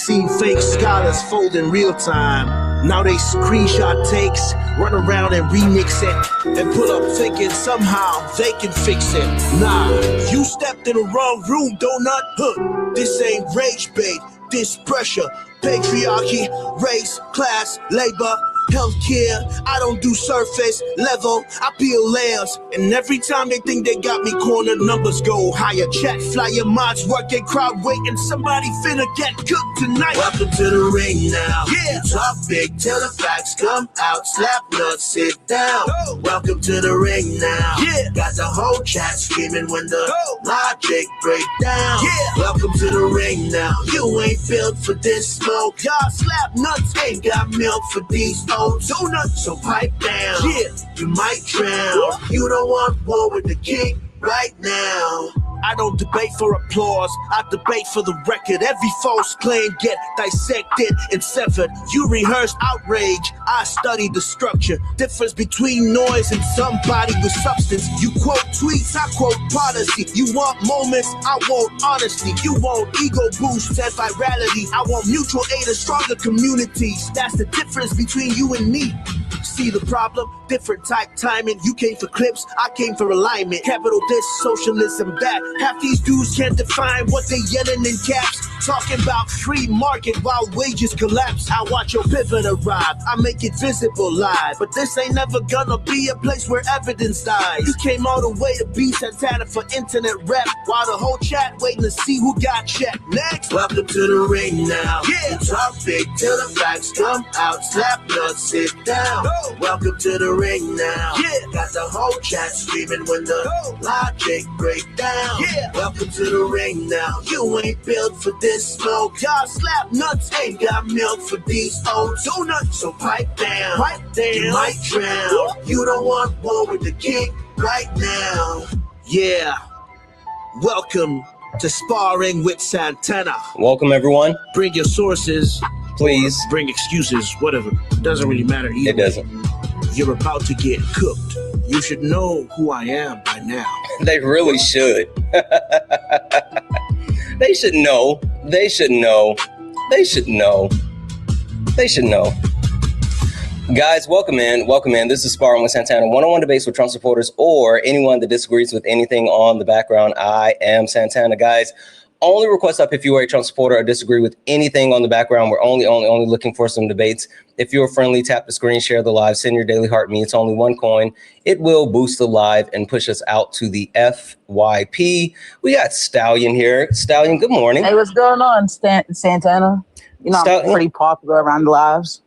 Seen fake scholars fold in real time. Now they screenshot takes, run around and remix it, and put up thinking somehow they can fix it. Nah, you stepped in the wrong room, donut. Huh. This ain't rage bait, this pressure. Patriarchy, race, class, labor, healthcare. I don't do surface level, I peel layers. And every time they think they got me cornered, numbers go higher. Chat flyer mods working, crowd waiting. Somebody finna get cooked tonight. Welcome to the ring now. Yeah. You talk big till the facts come out. Slap nuts, sit down. Welcome to the ring now. Yeah. Got the whole chat screaming when the logic break down. Yeah. Welcome to the ring now. You ain't built for this smoke. Y'all slap nuts ain't got milk for these old donuts. So pipe down. Yeah. You might drown. You don't want war with the king right now. I don't debate for applause, I debate for the record. Every false claim get dissected and severed. You rehearse outrage, I study the structure. Difference between noise and somebody with substance. You quote tweets, I quote policy. You want moments, I want honesty. You want ego boosts and virality. I want mutual aid and stronger communities. That's the difference between you and me. See the problem? Different type timing. You came for clips, I came for alignment. Capital this, socialism that. Half these dudes can't define what they yelling in caps. Talking about free market while wages collapse. I watch your pivot arrive, I make it visible live. But this ain't never gonna be a place where evidence dies. You came all the way to be Santana for internet rap, while the whole chat waiting to see who got checked. Next, welcome to the ring now. Yeah. You talk big till the facts come out. Slap nuts, sit down. Welcome to the ring now. Yeah. Got the whole chat screaming when the logic break down. Yeah. Welcome to the ring now. You ain't built for this smoke. Y'all slap nuts ain't got milk for these old donuts. So pipe down. Pipe down. You might drown. You don't want war with the king right now. Yeah. Welcome to Sparring with Santana. Welcome, everyone. Bring your sources. Please. Bring excuses, whatever. Doesn't really matter either. It doesn't. You're about to get cooked. You should know who I am by now. They really should. They should know. They should know. They should know. They should know. Guys, welcome in. Welcome in. This is Sparring with Santana. One-on-one debates with Trump supporters or anyone that disagrees with anything on the background. I am Santana. Guys, only request up if you are a Trump supporter or disagree with anything on the background. We're only looking for some debates. If you're friendly, tap the screen, share the live, send your daily heart me. It's only one coin. It will boost the live and push us out to the FYP. We got Stallion here. Stallion, good morning. Hey, what's going on, Santana? You know, I'm pretty popular around the lives.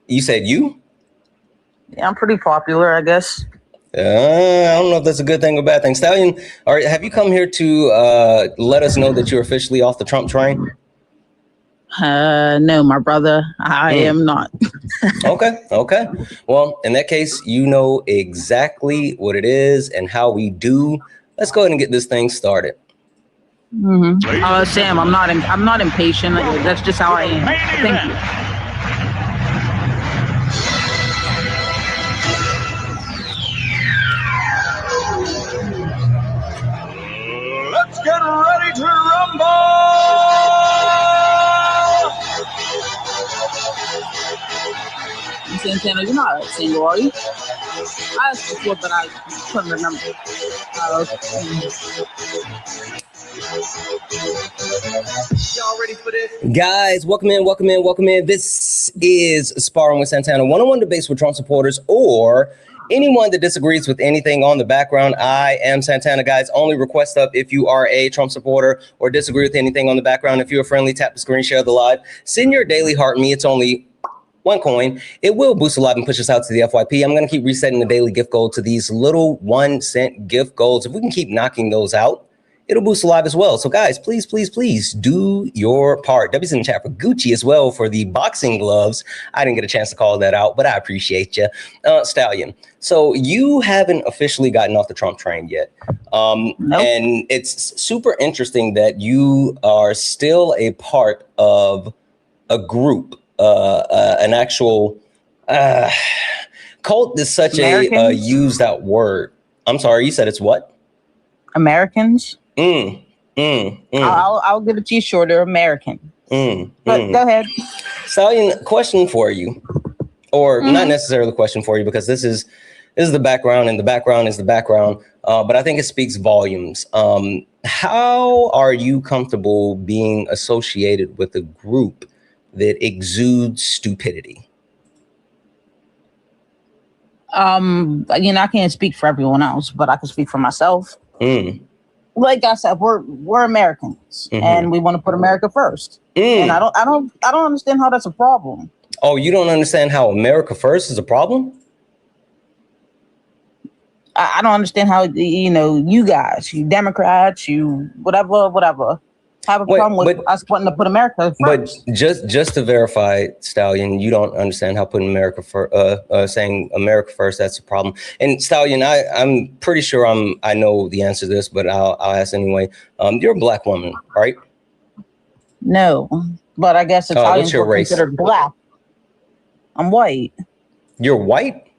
You said you? Yeah, I'm pretty popular, I guess. I don't know if that's a good thing or bad thing. Stallion, have you come here to let us know that you're officially off the Trump train? No, my brother, I am not. Okay. Well, in that case, you know exactly what it is and how we do. Let's go ahead and get this thing started. Sam, I'm not impatient. That's just how I am. Thank you. Let's get ready to rumble! Santana, you're not single, are you? I asked before, but I couldn't remember. Y'all ready for this? Guys, welcome in. This is Sparring with Santana. One-on-one debates with Trump supporters or anyone that disagrees with anything on the background. I am Santana. Guys, only request up if you are a Trump supporter or disagree with anything on the background. If you're friendly, tap the screen, share the live, send your daily heart me. It's only one coin. It will boost the live and push us out to the FYP. I'm going to keep resetting the daily gift goal to these little 1 cent gift goals. If we can keep knocking those out, it'll boost the live as well. So guys, please do your part. W's in the chat for Gucci as well for the boxing gloves. I didn't get a chance to call that out, but I appreciate you. Stallion, so you haven't officially gotten off the Trump train yet. Nope. And it's super interesting that you are still a part of a group, an actual cult is such a used out word. I'm sorry, you said it's what? Americans? I'll give it to you shorter. American. But go ahead. Stallion, question for you, or not necessarily a question for you, because this is the background, and the background is the background. But I think it speaks volumes. How are you comfortable being associated with a group that exudes stupidity? I can't speak for everyone else, but I can speak for myself. Like I said, we're Americans, and we want to put America first. And I don't understand how that's a problem. Oh, you don't understand how America first is a problem? I don't understand how, you guys, you Democrats, you whatever, have a problem with us wanting to put America first. But just to verify, Stallion, you don't understand how putting America first, saying America first, that's a problem. And Stallion, I'm pretty sure I know the answer to this, but I'll ask anyway. You're a black woman, right? No, but I guess Italians are considered black. I'm white. You're white?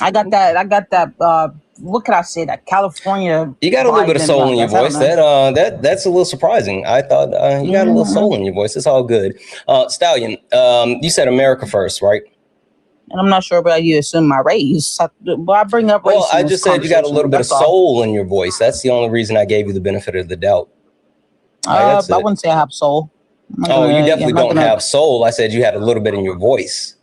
I got that. What could I say? That California. You got a little bit of soul in your voice. That's a little surprising. I thought you got a little soul in your voice. It's all good. Stallion, you said America first, right? And I'm not sure about you assume my race. But I bring up race. Well, I just said you got a little bit of soul in your voice. That's the only reason I gave you the benefit of the doubt. I wouldn't say I have soul. Oh, you definitely don't have soul. I said you had a little bit in your voice.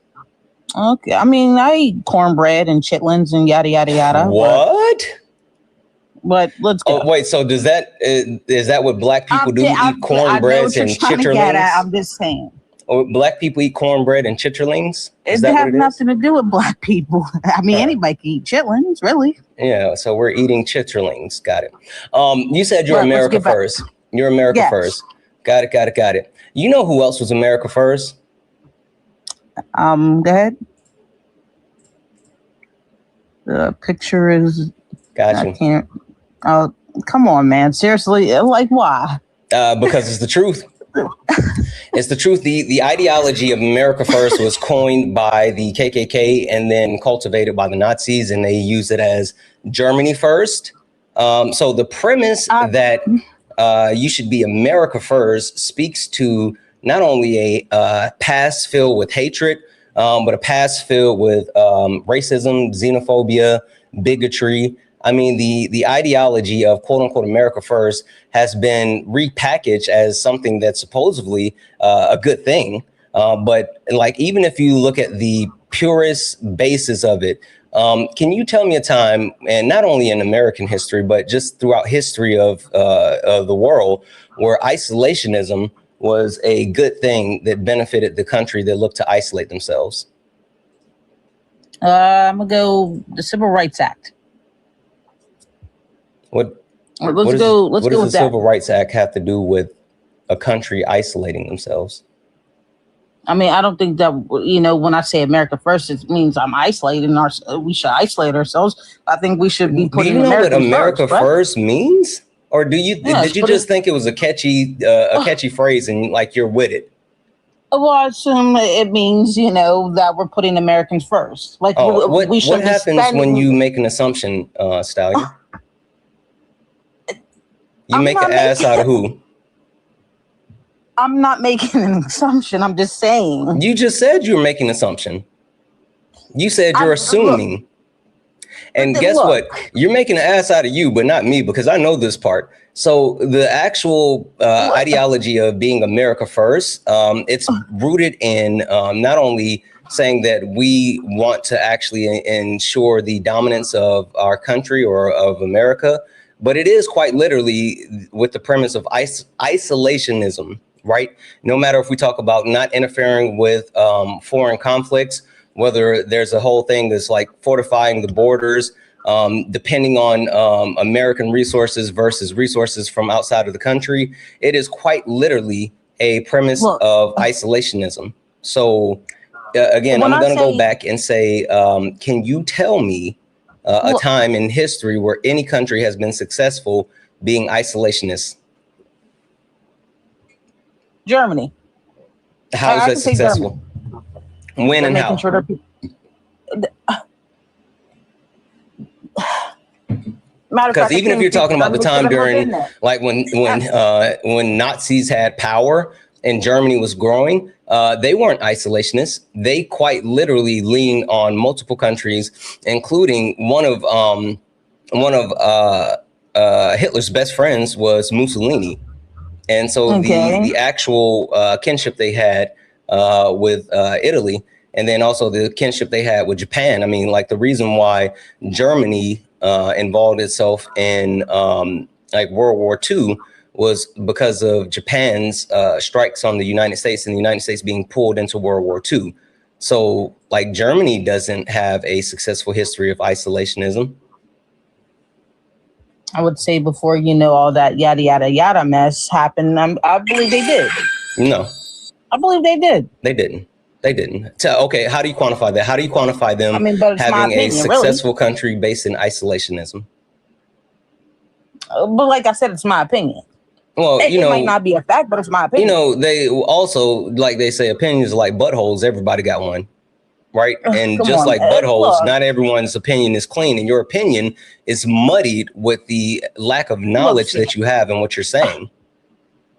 Okay, I mean, I eat cornbread and chitlins and yada yada yada. What? But let's go. Oh, wait, so is that what black people do? Eat cornbreads and chitterlings? I'm just saying. Oh, black people eat cornbred and chitterlings? It has nothing to do with black people. I mean, anybody can eat chitlins, really. Yeah, so we're eating chitterlings. Got it. You said you're America first. You're America first. Got it. You know who else was America first? Go ahead. The picture is. Gotcha. I can't. Oh, come on, man. Seriously, like why? Because it's the truth. It's the truth. The ideology of America first was coined by the KKK and then cultivated by the Nazis, and they used it as Germany first. So the premise that you should be America first speaks to not only a past filled with hatred, but a past filled with racism, xenophobia, bigotry. I mean, the ideology of quote unquote America first has been repackaged as something that's supposedly a good thing. But like, even if you look at the purest basis of it, can you tell me a time, and not only in American history, but just throughout history of the world, where isolationism was a good thing that benefited the country that looked to isolate themselves? I'm gonna go the Civil Rights Act. What does the Civil Rights Act have to do with a country isolating themselves? I mean, I don't think that, when I say America first, it means I'm isolating we should isolate ourselves. I think we should be putting what America first means? Or did you just think it was a catchy phrase and like you're with it? Well, I assume it means, that we're putting Americans first. Like what happens when you make an assumption, Stallion? You make an ass out of who? I'm not making an assumption. I'm just saying. You just said you were making an assumption. You said you're assuming. And guess what? You're making an ass out of you, but not me, because I know this part. So the actual ideology of being America first, it's rooted in not only saying that we want to actually ensure the dominance of our country or of America, but it is quite literally with the premise of isolationism, right? No matter if we talk about not interfering with foreign conflicts, whether there's a whole thing that's like fortifying the borders, depending on American resources versus resources from outside of the country, it is quite literally a premise of isolationism. So again, I'm going to go back and say, can you tell me a time in history where any country has been successful being isolationist? Germany. How is that successful? When and how? Because even if you're talking about the time during, like when Nazis had power and Germany was growing, they weren't isolationists. They quite literally leaned on multiple countries, including one of Hitler's best friends was Mussolini, and so the actual kinship they had with Italy, and then also the kinship they had with Japan. I mean, like the reason why Germany involved itself in like World War II was because of Japan's strikes on the United States and the United States being pulled into World War II. So like Germany doesn't have a successful history of isolationism. I would say before, all that yada, yada, yada mess happened, I believe they did. No. I believe they did. They didn't. They didn't. Okay, how do you quantify that? How do you quantify them having a successful country based in isolationism? But like I said, it's my opinion. Well, it might not be a fact, but it's my opinion. They also, like they say, opinions are like buttholes. Everybody got one, right? And just like buttholes, not everyone's opinion is clean, and your opinion is muddied with the lack of knowledge that you have and what you're saying.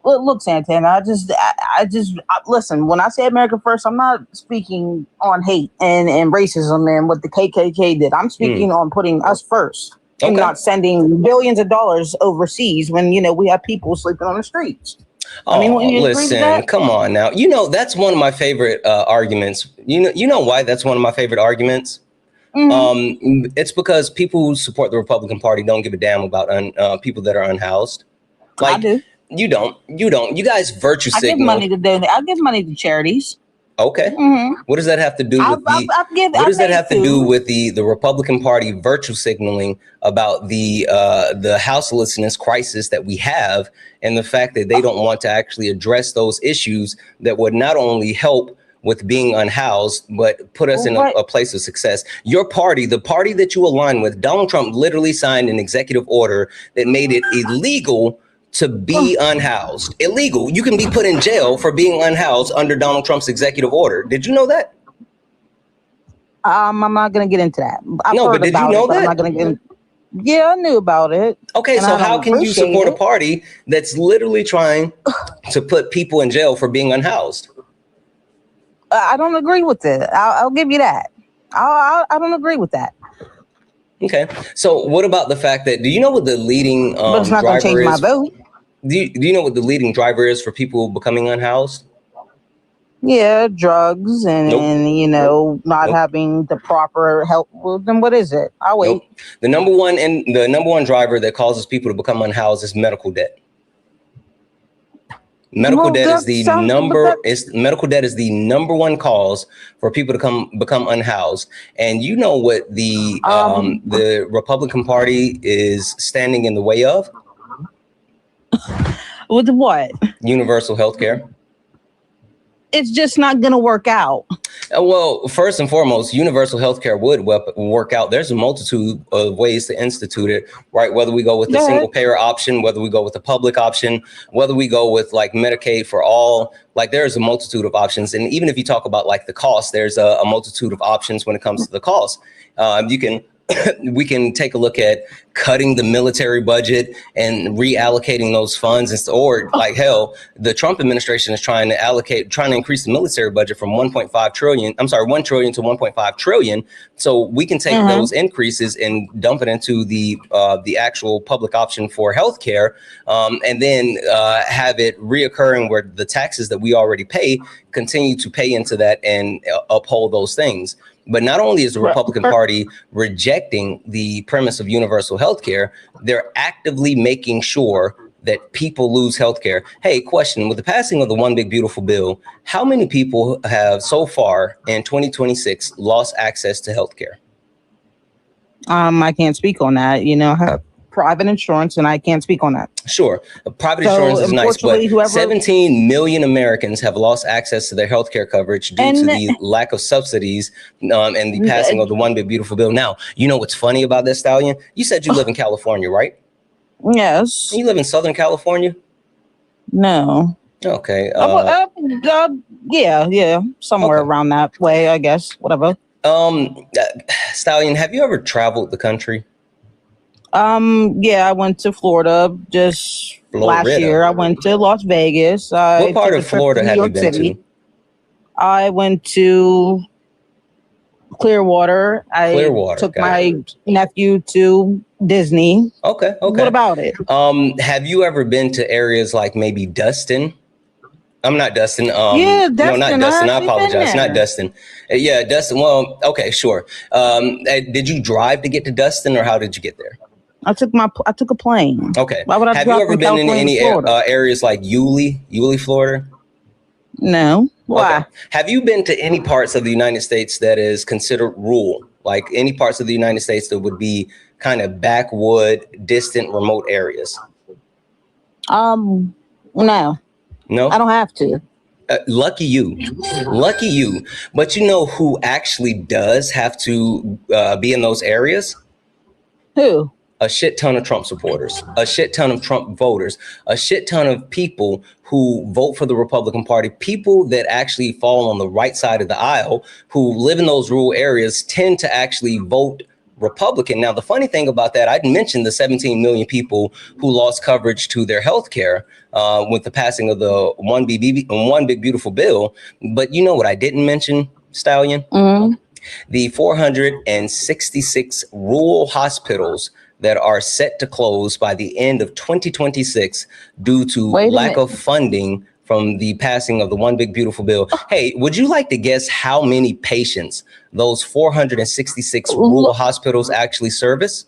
Look, Santana, I just listen, when I say America first, I'm not speaking on hate and racism and what the KKK did. I'm speaking on putting us first and not sending billions of dollars overseas when, we have people sleeping on the streets. Oh, listen, come on now. That's one of my favorite arguments. You know why that's one of my favorite arguments? Mm-hmm. It's because people who support the Republican Party don't give a damn about people that are unhoused. Like, I do. You don't. You guys virtue signal. I give money to charities. Okay. Mm-hmm. What does that have to do with the Republican Party virtue signaling about the houselessness crisis that we have, and the fact that they don't want to actually address those issues that would not only help with being unhoused, but put us in a place of success? Your party, the party that you align with, Donald Trump literally signed an executive order that made it illegal to be unhoused. Illegal. You can be put in jail for being unhoused under Donald Trump's executive order. Did you know that? I'm not going to get into that. But did you know that? I'm not going to get Yeah, I knew about it. Okay, so how can you support a party that's literally trying to put people in jail for being unhoused? I don't agree with it. I'll give you that. I don't agree with that. Okay, so what about the fact that, do you know what the leading but it's not going to change my vote. Do you know what the leading driver is for people becoming unhoused? Yeah, drugs and not having the proper help. Well, then what is it? I'll wait. The number one driver that causes people to become unhoused is medical debt. Medical debt is the number one cause for people to become unhoused. And you know what the Republican Party is standing in the way of? With what? Universal health care. It's just not going to work out. Well, first and foremost, universal health care would work out. There's a multitude of ways to institute it, right? Whether we go with the single payer option, whether we go with the public option, whether we go with like Medicaid for all, like there's a multitude of options. And even if you talk about like the cost, there's a multitude of options when it comes to the cost. We can take a look at cutting the military budget and reallocating those funds, or like hell, the Trump administration is trying to increase the military budget from 1 trillion to 1.5 trillion. So we can take those increases and dump it into the actual public option for healthcare, and then have it reoccurring where the taxes that we already pay continue to pay into that and uphold those things. But not only is the Republican Party rejecting the premise of universal health care, they're actively making sure that people lose health care. Hey, question, with the passing of the One Big Beautiful Bill, how many people have so far in 2026 lost access to health care? I can't speak on that. I have private insurance and I can't speak on that. Sure. Private insurance is nice, but 17 million Americans have lost access to their health care coverage due to the lack of subsidies and the passing of the One Big Beautiful Bill. Now, you know what's funny about this, Stallion? You said you live in California, right? Yes. You live in Southern California? No. Okay. Yeah. Somewhere around that way, I guess. Whatever. Stallion, have you ever traveled the country? Yeah, I went to Florida just last year. I went to Las Vegas. What part of Florida have you been to? I went to Clearwater. I took my nephew to Disney. Okay. What about it? Have you ever been to areas like maybe Dustin? I'm not Dustin. Yeah, Dustin. No, not Dustin. I apologize. Not Dustin. Yeah, Dustin. Well, okay, sure. Did you drive to get to Dustin, or how did you get there? I took a plane. Okay. Why would I have you ever been in any areas like Yulee, Florida? No. Why? Okay. Have you been to any parts of the United States that is considered rural? Like any parts of the United States that would be kind of backwood, distant, remote areas? No. No? I don't have to. Lucky you. Lucky you. But you know who actually does have to be in those areas? Who? A shit ton of Trump supporters, a shit ton of Trump voters, a shit ton of people who vote for the Republican Party, people that actually fall on the right side of the aisle, who live in those rural areas, tend to actually vote Republican. Now, the funny thing about that, I mentioned the 17 million people who lost coverage to their health care with the passing of the One Big Beautiful Bill. But you know what I didn't mention, Stallion? Mm-hmm. The 466 rural hospitals that are set to close by the end of 2026 due to lack of funding from the passing of the One Big Beautiful Bill. Hey, would you like to guess how many patients those 466 rural hospitals actually service?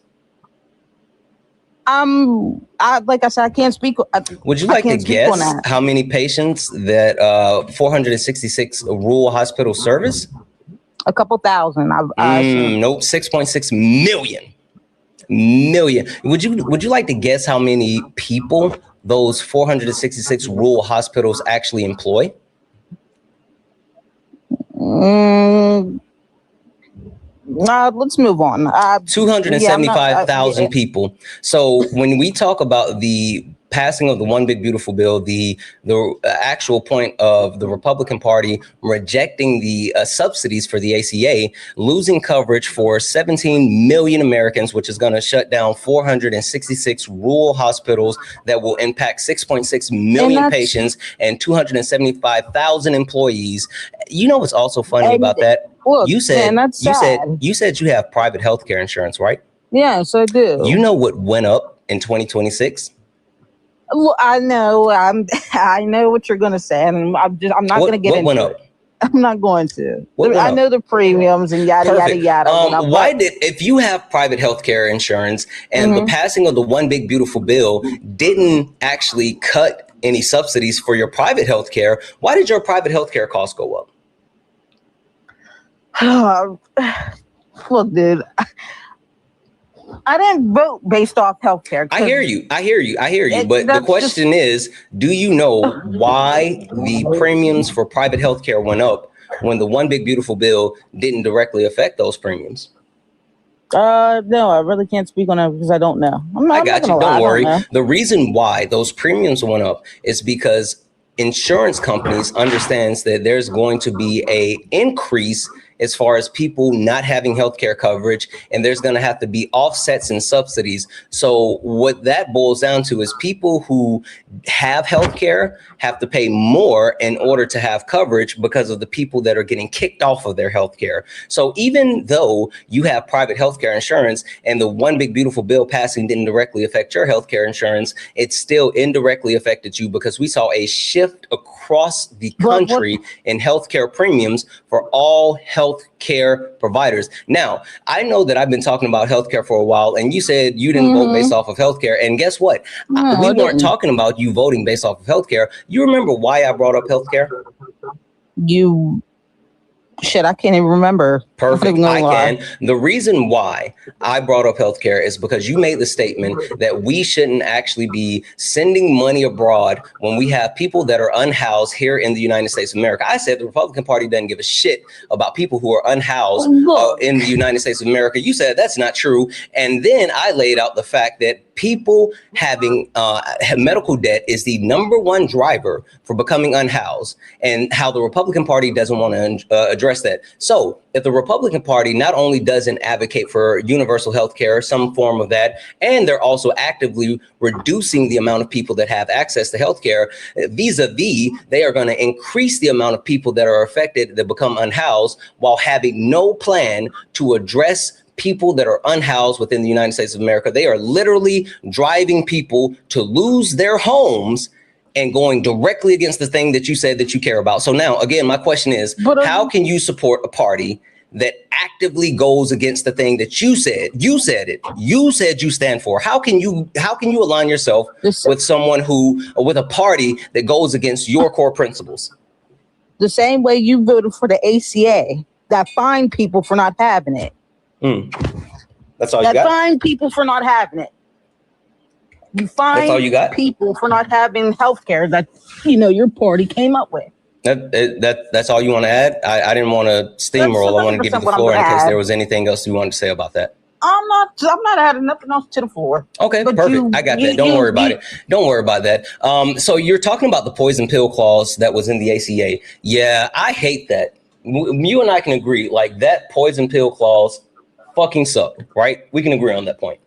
Like I said, I can't speak. Would you like to guess how many patients that 466 rural hospitals service? A couple thousand. Nope, 6.6 million. Would you like to guess how many people those 466 rural hospitals actually employ? Let's move on. 275,000 people. So when we talk about the passing of the One Big Beautiful Bill, the actual point of the Republican Party rejecting the subsidies for the ACA, losing coverage for 17 million Americans, which is going to shut down 466 rural hospitals that will impact 6.6 million patients and 275,000 employees. You know what's also funny about that? Look, you said you have private health care insurance, right? Yes, I do. You know what went up in 2026? Well, I know. I know what you're gonna say, and I'm not gonna get into went up? it. I'm not going to. I know the premiums and yada yada yada. If you have private health care insurance and the passing of the One Big Beautiful Bill didn't actually cut any subsidies for your private health care, why did your private health care costs go up? Look, dude. I didn't vote based off healthcare. I hear you. But the question is, do you know why the premiums for private healthcare went up when the One Big Beautiful Bill didn't directly affect those premiums? No, I really can't speak on that because I don't know. I got you. Don't worry. The reason why those premiums went up is because insurance companies understands that there's going to be a increase as far as people not having healthcare coverage, and there's going to have to be offsets and subsidies. So what that boils down to is people who have healthcare have to pay more in order to have coverage because of the people that are getting kicked off of their healthcare. So even though you have private healthcare insurance and the One Big Beautiful Bill passing didn't directly affect your healthcare insurance, it still indirectly affected you because we saw a shift across the country in healthcare premiums for all healthcare providers. Now, I know that I've been talking about healthcare for a while, and you said you didn't vote based off of healthcare. And guess what? We weren't talking about you voting based off of healthcare. You remember why I brought up healthcare? I can't even remember. Perfect. I can. The reason why I brought up healthcare is because you made the statement that we shouldn't actually be sending money abroad when we have people that are unhoused here in the United States of America. I said the Republican Party doesn't give a shit about people who are unhoused in the United States of America. You said that's not true. And then I laid out the fact that people having medical debt is the #1 driver for becoming unhoused, and how the Republican Party doesn't want to address that. So if the Republican Party not only doesn't advocate for universal health care, some form of that, and they're also actively reducing the amount of people that have access to health care, vis-a-vis, they are going to increase the amount of people that are affected that become unhoused, while having no plan to address people that are unhoused within the United States of America. They are literally driving people to lose their homes and going directly against the thing that you said that you care about. So now, again, my question is, how can you support a party that actively goes against the thing that you said? You said it. You said you stand for. How can you align yourself with someone with a party that goes against your core principles? The same way you voted for the ACA that fined people for not having it. That's all you got? That fine people for not having it. You fine That's all you got? People for not having health care that, your party came up with. That's all you want to add? I didn't want to steamroll. I want to give you the floor in case there was anything else you wanted to say about that. I'm not adding nothing else to the floor. Okay, but perfect. I got that. Don't worry about it. Don't worry about that. So you're talking about the poison pill clause that was in the ACA. Yeah, I hate that. You and I can agree, like, that poison pill clause fucking sucked, right? We can agree on that point.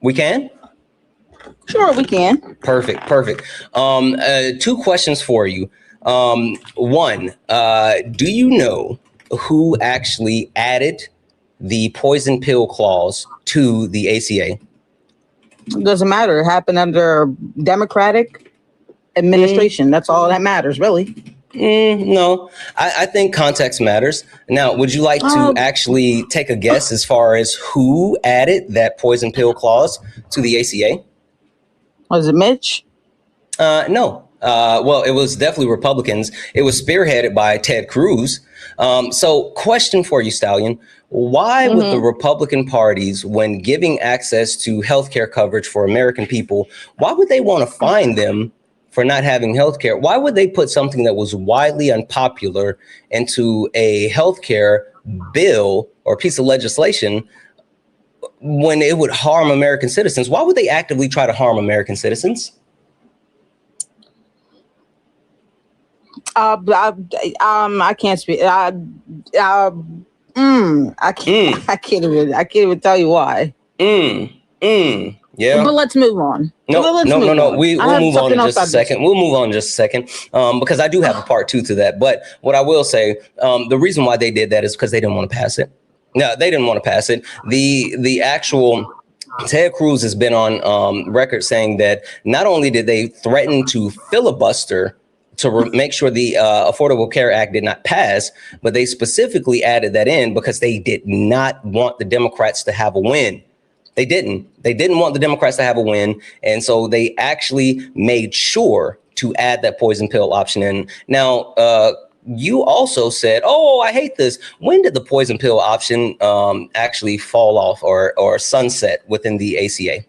We can? Sure, we can. Perfect. 2 questions for you. One, do you know who actually added the poison pill clause to the ACA? It doesn't matter. It happened under Democratic administration. That's all that matters, really. No, I think context matters. Now, would you like to actually take a guess as far as who added that poison pill clause to the ACA? Was it Mitch? No. Well, it was definitely Republicans. It was spearheaded by Ted Cruz. So question for you, Stallion. Why would the Republican parties, when giving access to healthcare coverage for American people, why would they want to fine them for not having healthcare? Why would they put something that was widely unpopular into a healthcare bill or piece of legislation when it would harm American citizens? Why would they actively try to harm American citizens? I can't speak. I can't even tell you why. Yeah. But let's move on. No. We'll move on in just a second. We'll move on in just a second, because I do have a part 2 to that. But what I will say, the reason why they did that is because they didn't want to pass it. No, they didn't want to pass it. The actual Ted Cruz has been on record saying that not only did they threaten to filibuster to make sure the Affordable Care Act did not pass, but they specifically added that in because they did not want the Democrats to have a win. They didn't want the Democrats to have a win. And so they actually made sure to add that poison pill option in. Now, you also said, oh, I hate this. When did the poison pill option actually fall off or sunset within the ACA?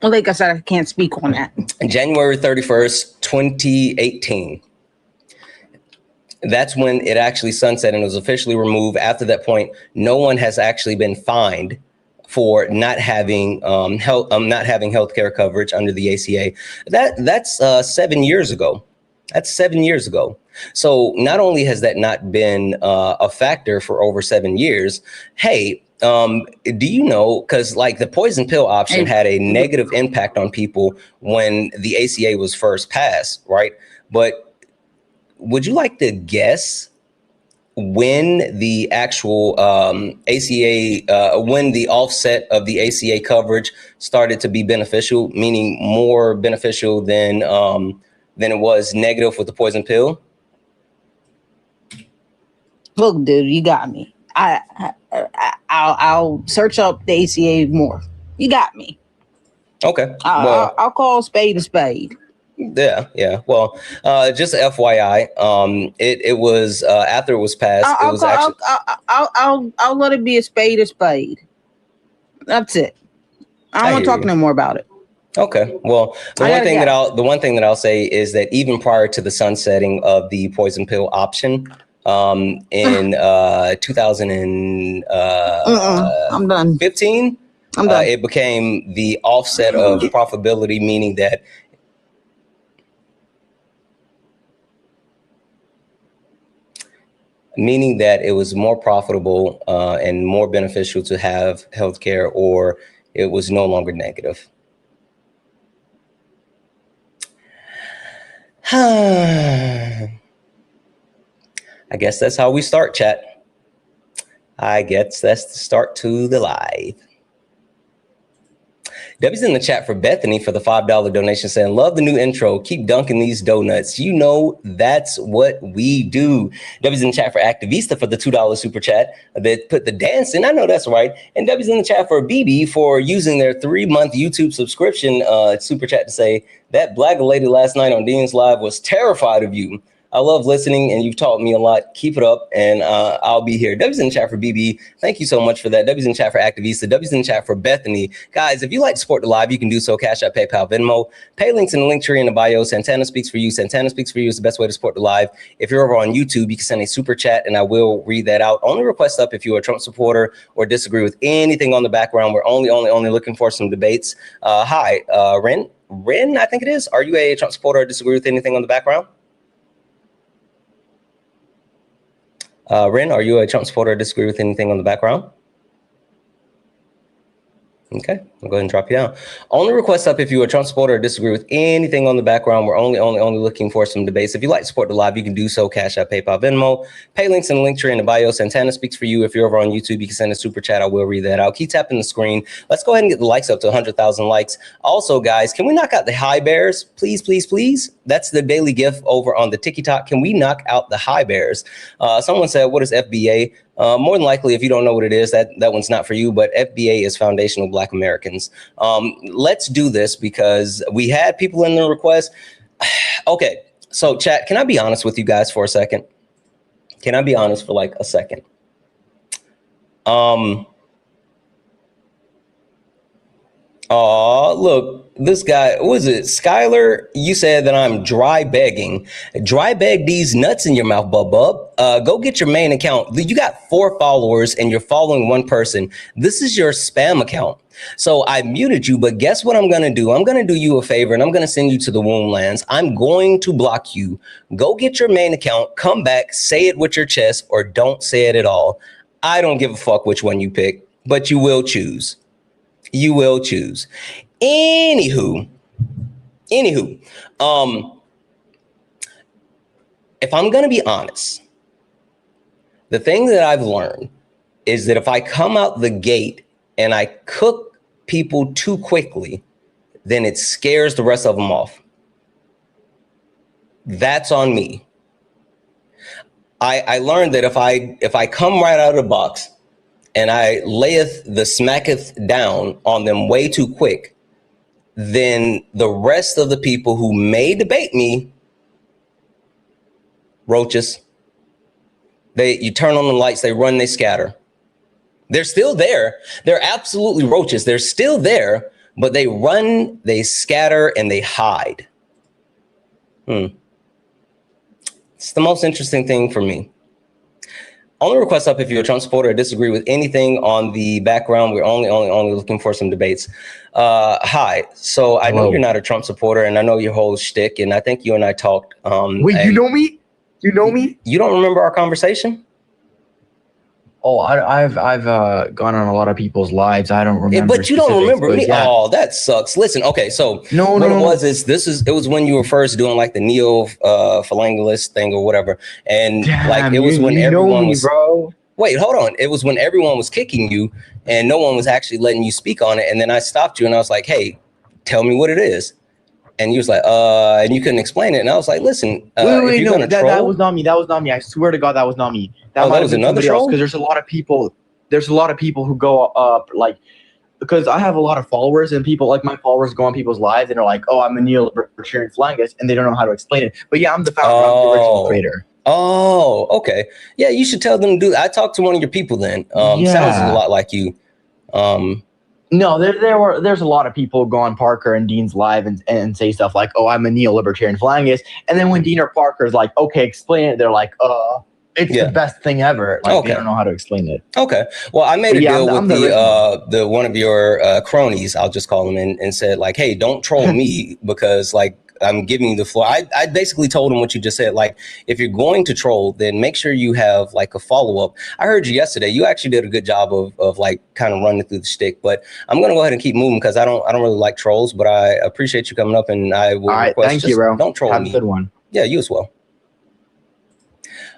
Well, like I said, I can't speak on that. January 31st, 2018. That's when it actually sunset and was officially removed. After that point, no one has actually been fined for not having healthcare coverage under the ACA. That's 7 years ago. That's 7 years ago. So not only has that not been a factor for over 7 years, hey, do you know, because like the poison pill option had a negative impact on people when the ACA was first passed, right? But would you like to guess when the actual ACA, when the offset of the ACA coverage started to be beneficial, meaning more beneficial than it was negative with the poison pill? Look, dude, you got me. I'll search up the ACA more. You got me. Okay. I'll call a spade a spade. Yeah. Well, just FYI, it was after it was passed. I'll let it be a spade a spade. That's it. I don't want to talk no more about it. Okay. Well, the one thing that I'll say is that even prior to the sunsetting of the poison pill option, in 2015. I'm done. I'm done. It became the offset of profitability, meaning that it was more profitable and more beneficial to have healthcare, or it was no longer negative. I guess that's how we start, chat. I guess that's the start to the live. Debbie's in the chat for Bethany for the $5 donation saying, love the new intro. Keep dunking these donuts. You know, that's what we do. Debbie's in the chat for Activista for the $2 super chat that put the dance in. I know that's right. And Debbie's in the chat for BB for using their 3-month YouTube subscription super chat to say, that black lady last night on Dean's Live was terrified of you. I love listening and you've taught me a lot. Keep it up and I'll be here. Debbie's in the chat for BB. Thank you so much for that. Debbie's in the chat for Activista. Debbie's in the chat for Bethany. Guys, if you like to support the live, you can do so. Cash App, PayPal, Venmo. Pay links in the link tree in the bio. Santana Speaks For You. Santana Speaks For You is the best way to support the live. If you're over on YouTube, you can send a super chat and I will read that out. Only request up if you're a Trump supporter or disagree with anything on the background. We're only looking for some debates. Hi, Ren, I think it is. Are you a Trump supporter or disagree with anything on the background? Ren, are you a Trump supporter or disagree with anything on the background? Okay, I'll go ahead and drop you down. Only request up if you're a Trump supporter or disagree with anything on the background. We're only looking for some debates. If you'd like to support the live, you can do so. Cash App, PayPal, Venmo. Pay links in the link tree in the bio. Santana Speaks For You. If you're over on YouTube, you can send a super chat. I will read that out. Keep tapping the screen. Let's go ahead and get the likes up to 100,000 likes. Also, guys, can we knock out the high bears? Please, please, please. That's the daily gift over on the TikTok. Can we knock out the high bears? Someone said, what is FBA? More than likely, if you don't know what it is, that one's not for you, but FBA is Foundational Black Americans. Let's do this because we had people in the request. Okay, so chat, can I be honest with you guys for a second? Can I be honest for like a second? Look, this guy, what was it? Skylar, you said that I'm dry begging. Dry beg these nuts in your mouth, bub. Go get your main account. You got 4 followers and you're following 1 person. This is your spam account. So I muted you, but guess what I'm going to do? I'm going to do you a favor and I'm going to send you to the womb lands. I'm going to block you. Go get your main account, come back, say it with your chest, or don't say it at all. I don't give a fuck which one you pick, but you will choose. You will choose. Anywho, if I'm going to be honest, the thing that I've learned is that if I come out the gate and I cook people too quickly, then it scares the rest of them off. That's on me. I learned that if I come right out of the box and I layeth the smacketh down on them way too quick, then the rest of the people who may debate me, roaches, you turn on the lights, they run, they scatter. They're still there. They're absolutely roaches. They're still there, but they run, they scatter, and they hide. It's the most interesting thing for me. Only request up if you're a Trump supporter or disagree with anything on the background. We're only looking for some debates. Hi. So I know you're not a Trump supporter, and I know your whole shtick, and I think you and I talked. Wait, you know me? You know me? You don't remember our conversation? Oh, I've gone on a lot of people's lives. I don't remember. But you don't remember me? Yeah. Oh, that sucks. Listen, okay, so what it was when you were first doing like the neo phalangelist thing or whatever, and like it was when everyone was. Bro. Wait, hold on. It was when everyone was kicking you, and no one was actually letting you speak on it, and then I stopped you, and I was like, "Hey, tell me what it is." And you was like, and you couldn't explain it, and I was like, "Listen, wait, no, that was not me. That was not me. I swear to God, that was not me. That was another troll. Because there's a lot of people. There's a lot of people who go up like, because I have a lot of followers, and people like my followers go on people's lives and they're like, "Oh, I'm a neo-libertarian phalangelist," and they don't know how to explain it. But yeah, I'm the founder. I'm the original creator. Oh, okay. Yeah, you should tell them to do. I talked to one of your people then. Sounds a lot like you. No, there's a lot of people who go on Parker and Dean's live and say stuff like, "Oh, I'm a neo-libertarian phalangelist," and then when Dean or Parker's like, "Okay, explain it," they're like, It's the best thing ever. Like, they don't know how to explain it. Okay. Well, I made a deal with the one of your cronies, I'll just call him, and said like, hey, don't troll me because like I'm giving you the floor. I basically told him what you just said. Like, if you're going to troll, then make sure you have like a follow up. I heard you yesterday. You actually did a good job of like kind of running through the shtick. But I'm gonna go ahead and keep moving because I don't really like trolls. But I appreciate you coming up, and I will request thank you, bro. Don't troll me. Have a good one. Yeah, you as well.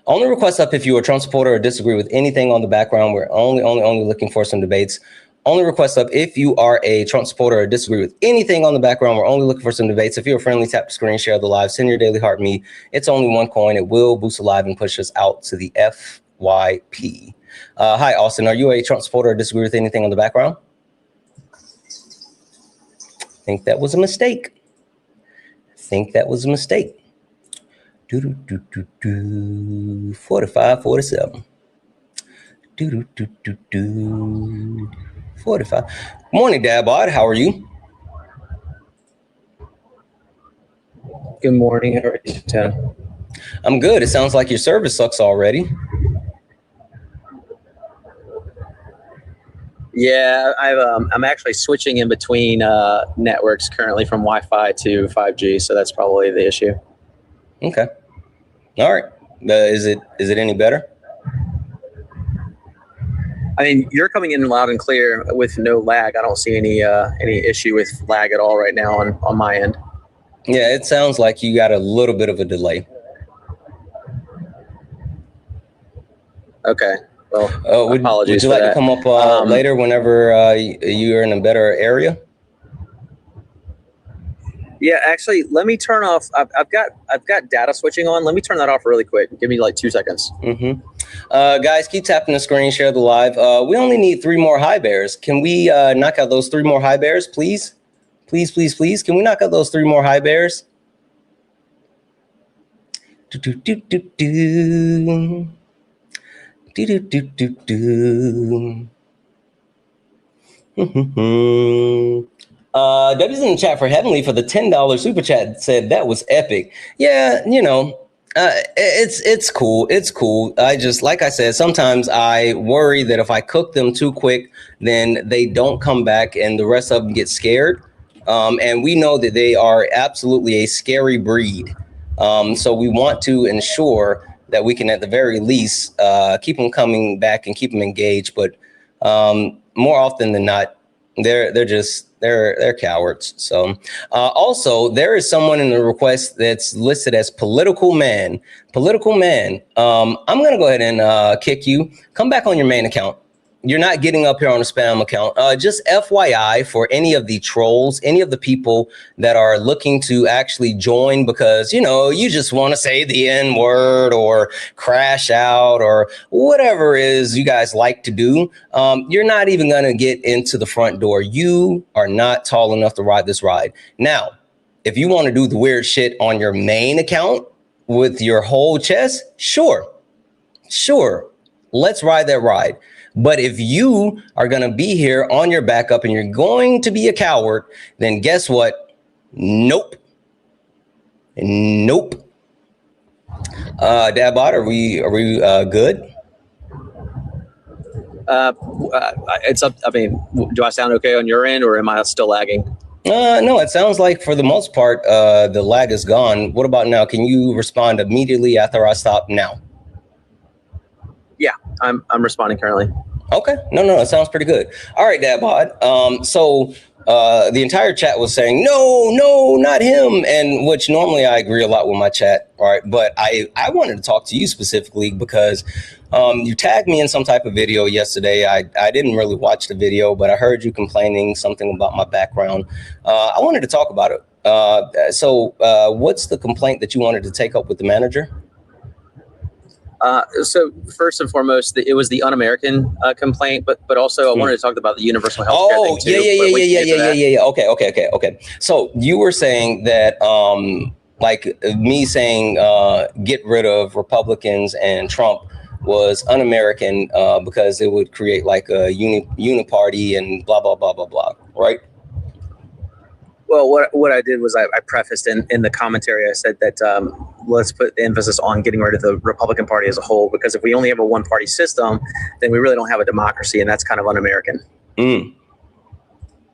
Only request up if you are a Trump supporter or disagree with anything on the background. We're only looking for some debates. Only request up if you are a Trump supporter or disagree with anything on the background. We're only looking for some debates. If you're a friendly, tap the screen, share the live, send your daily heart me. It's only one coin. It will boost the live and push us out to the FYP. Hi, Austin. Are you a Trump supporter or disagree with anything on the background? I think that was a mistake. 45, 47. 45. Morning, Dad Bod. How are you? Good morning. How are you, Santana? I'm good. It sounds like your service sucks already. Yeah, I'm actually switching in between networks currently from Wi-Fi to 5G, so that's probably the issue. Okay. All right. Is it any better? I mean, you're coming in loud and clear with no lag. I don't see any issue with lag at all right now on my end. Yeah, it sounds like you got a little bit of a delay. Okay. Well, apologies. Would you like to come up later whenever you're in a better area? Yeah, actually, let me turn off. I've got data switching on. Let me turn that off really quick. Give me like 2 seconds. Guys, keep tapping the screen, share the live. We only need 3 more high bears. Can we knock out those 3 more high bears, please? Please, please, please. Can we knock out those 3 more high bears? W's in the chat for Heavenly for the $10 super chat said that was epic. Yeah, you know, it's cool. It's cool. I just, like I said, sometimes I worry that if I cook them too quick, then they don't come back and the rest of them get scared. And we know that they are absolutely a scary breed. So we want to ensure that we can, at the very least, keep them coming back and keep them engaged. But more often than not, they're cowards. So also, there is someone in the request that's listed as political man. Political man. I'm gonna go ahead and kick you. Come back on your main account. You're not getting up here on a spam account. Just FYI for any of the trolls, any of the people that are looking to actually join because, you know, you just want to say the N word or crash out or whatever it is you guys like to do. You're not even going to get into the front door. You are not tall enough to ride this ride. Now, if you want to do the weird shit on your main account with your whole chest, sure. Let's ride that ride. But if you are going to be here on your backup and you're going to be a coward, then guess what? Nope. Dabot, are we good? It's up. I mean, do I sound okay on your end or am I still lagging? No, it sounds like for the most part, the lag is gone. What about now? Can you respond immediately after I stop now? Yeah, I'm responding currently. Okay. No, it sounds pretty good. All right, Dabod. So the entire chat was saying, no, not him. And which normally I agree a lot with my chat. All right. But I wanted to talk to you specifically because you tagged me in some type of video yesterday. I didn't really watch the video, but I heard you complaining something about my background. I wanted to talk about it. So what's the complaint that you wanted to take up with the manager? So first and foremost, it was the un-American complaint, but also I wanted to talk about the universal health care thing too. Yeah. Okay. So you were saying that, like me saying, get rid of Republicans and Trump was un-American because it would create like a uniparty and blah, blah, blah, blah, blah. Right? Well, what I did was I prefaced in the commentary, I said that let's put the emphasis on getting rid of the Republican Party as a whole, because if we only have a one-party system, then we really don't have a democracy, and that's kind of un-American.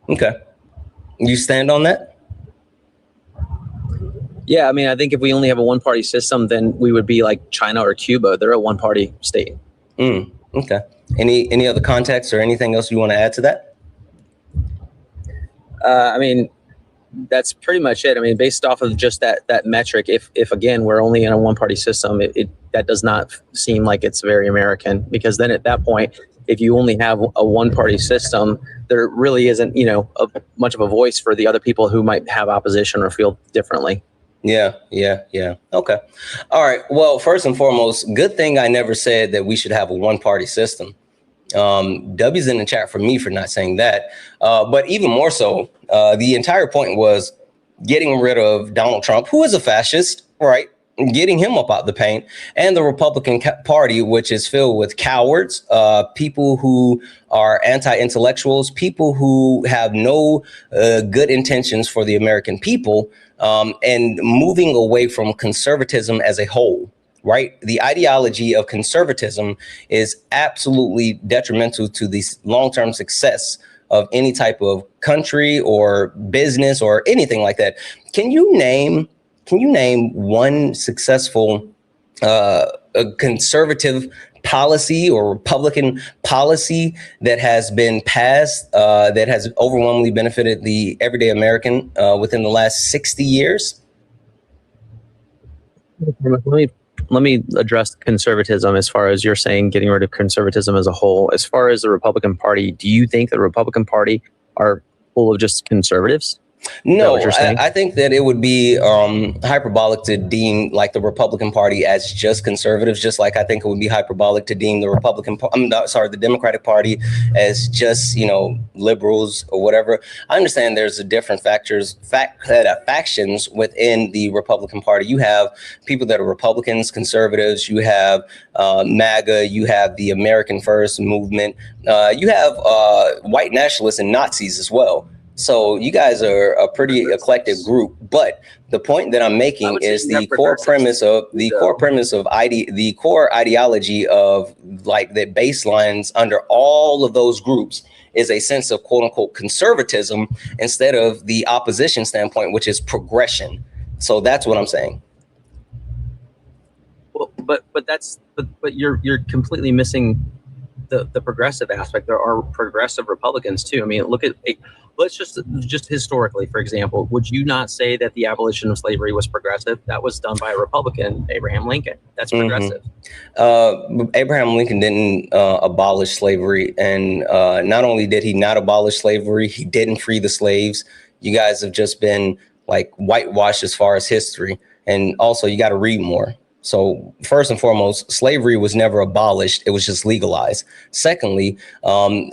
Okay. You stand on that? Yeah, I mean, I think if we only have a one-party system, then we would be like China or Cuba. They're a one-party state. Okay. Any other context or anything else you want to add to that? I mean, that's pretty much it. I mean, based off of just that metric, if again we're only in a one-party system, that does not seem like it's very American, because then at that point, if you only have a one-party system, there really isn't, much of a voice for the other people who might have opposition or feel differently. Yeah. Okay. All right. Well, first and foremost, good thing I never said that we should have a one-party system. W's in the chat for me for not saying that. But even more so, the entire point was getting rid of Donald Trump, who is a fascist, right? Getting him up out the paint, and the Republican Party, which is filled with cowards, people who are anti-intellectuals, people who have no good intentions for the American people, and moving away from conservatism as a whole. Right. The ideology of conservatism is absolutely detrimental to the long-term success of any type of country or business or anything like that. Can you name one successful conservative policy or Republican policy that has been passed that has overwhelmingly benefited the everyday American within the last 60 years? Let me address conservatism as far as you're saying, getting rid of conservatism as a whole. As far as the Republican Party, do you think the Republican Party are full of just conservatives? No, I think that it would be hyperbolic to deem like the Republican Party as just conservatives, just like I think it would be hyperbolic to deem the Democratic Party as just, liberals or whatever. I understand there's a different factions within the Republican Party. You have people that are Republicans, conservatives, you have MAGA, you have the American First movement, you have white nationalists and Nazis as well. So you guys are a pretty eclectic group, but the point that I'm making is the core ideology of like the baselines under all of those groups is a sense of quote unquote conservatism instead of the opposition standpoint, which is progression. So that's what I'm saying. Well, but you're completely missing the progressive aspect. There are progressive Republicans too. I mean, look at let's just historically, for example, would you not say that the abolition of slavery was progressive? That was done by a Republican, Abraham Lincoln. That's progressive. Abraham Lincoln didn't abolish slavery, and not only did he not abolish slavery, he didn't free the slaves. You guys have just been like whitewashed as far as history, and also you got to read more. So first and foremost, slavery was never abolished. It was just legalized. Secondly,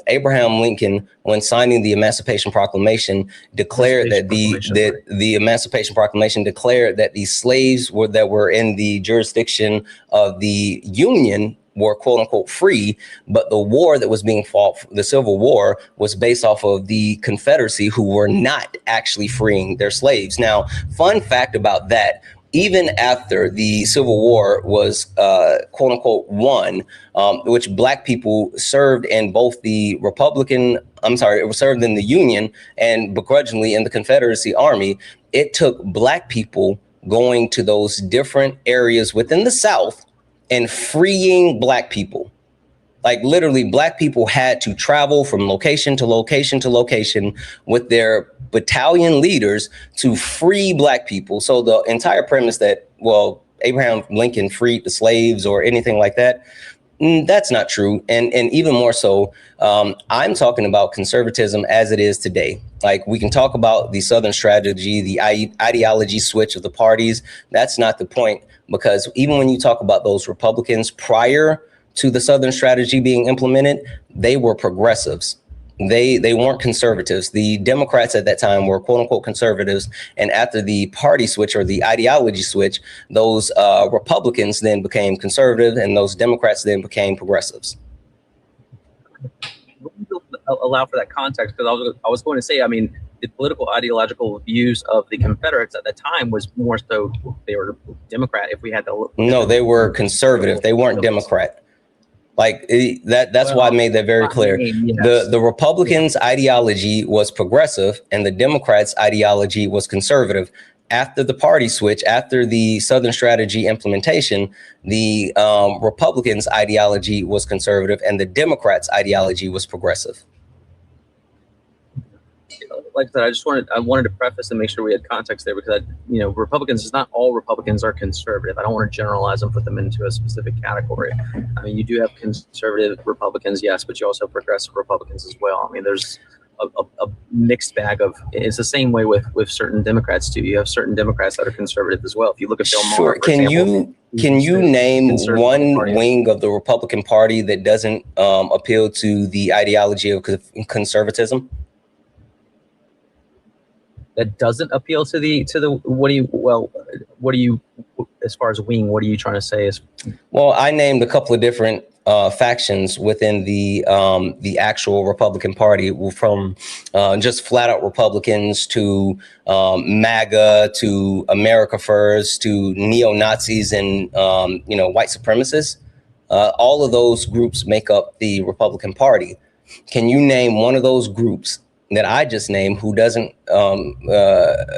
Abraham Lincoln, when signing the Emancipation Proclamation, declared that the Emancipation Proclamation declared that the slaves that were in the jurisdiction of the Union were quote unquote free, but the war that was being fought, the Civil War, was based off of the Confederacy, who were not actually freeing their slaves. Now, fun fact about that, even after the Civil War was quote unquote won, which black people served in both the served in the Union and begrudgingly in the Confederacy Army, it took black people going to those different areas within the South and freeing black people. Like literally black people had to travel from location to location to location with their battalion leaders to free black people. So the entire premise that, well, Abraham Lincoln freed the slaves or anything like that, that's not true. And even more so, I'm talking about conservatism as it is today. Like we can talk about the Southern strategy, the ideology switch of the parties. That's not the point, because even when you talk about those Republicans prior to the Southern strategy being implemented, they were progressives. They weren't conservatives. The Democrats at that time were quote unquote conservatives. And after the party switch or the ideology switch, those Republicans then became conservative and those Democrats then became progressives. Allow for that context, because I was going to say, I mean, the political ideological views of the Confederates at the time was more so they were Democrat. If we had to, no, they were conservative. They weren't Democrat. Like that's why I made that very clear. Yes. The Republicans' ideology was progressive, and the Democrats' ideology was conservative. After the party switch, after the Southern Strategy implementation, the Republicans' ideology was conservative, and the Democrats' ideology was progressive. Like I said, I wanted to preface and make sure we had context there, because Republicans, it's not all Republicans are conservative. I don't want to generalize them, put them into a specific category. I mean, you do have conservative Republicans, yes, but you also have progressive Republicans as well. I mean, there's a mixed bag of. It's the same way with certain Democrats too. You have certain Democrats that are conservative as well. If you look at Bill Maher, sure. Can you name one party wing of the Republican Party that doesn't appeal to the ideology of conservatism? That doesn't appeal to the what do you as far as wing, what are you trying to say is? Well, I named a couple of different factions within the actual Republican Party, from just flat out Republicans to MAGA to America First to neo-Nazis and white supremacists. All of those groups make up the Republican Party. Can you name one of those groups that I just named who doesn't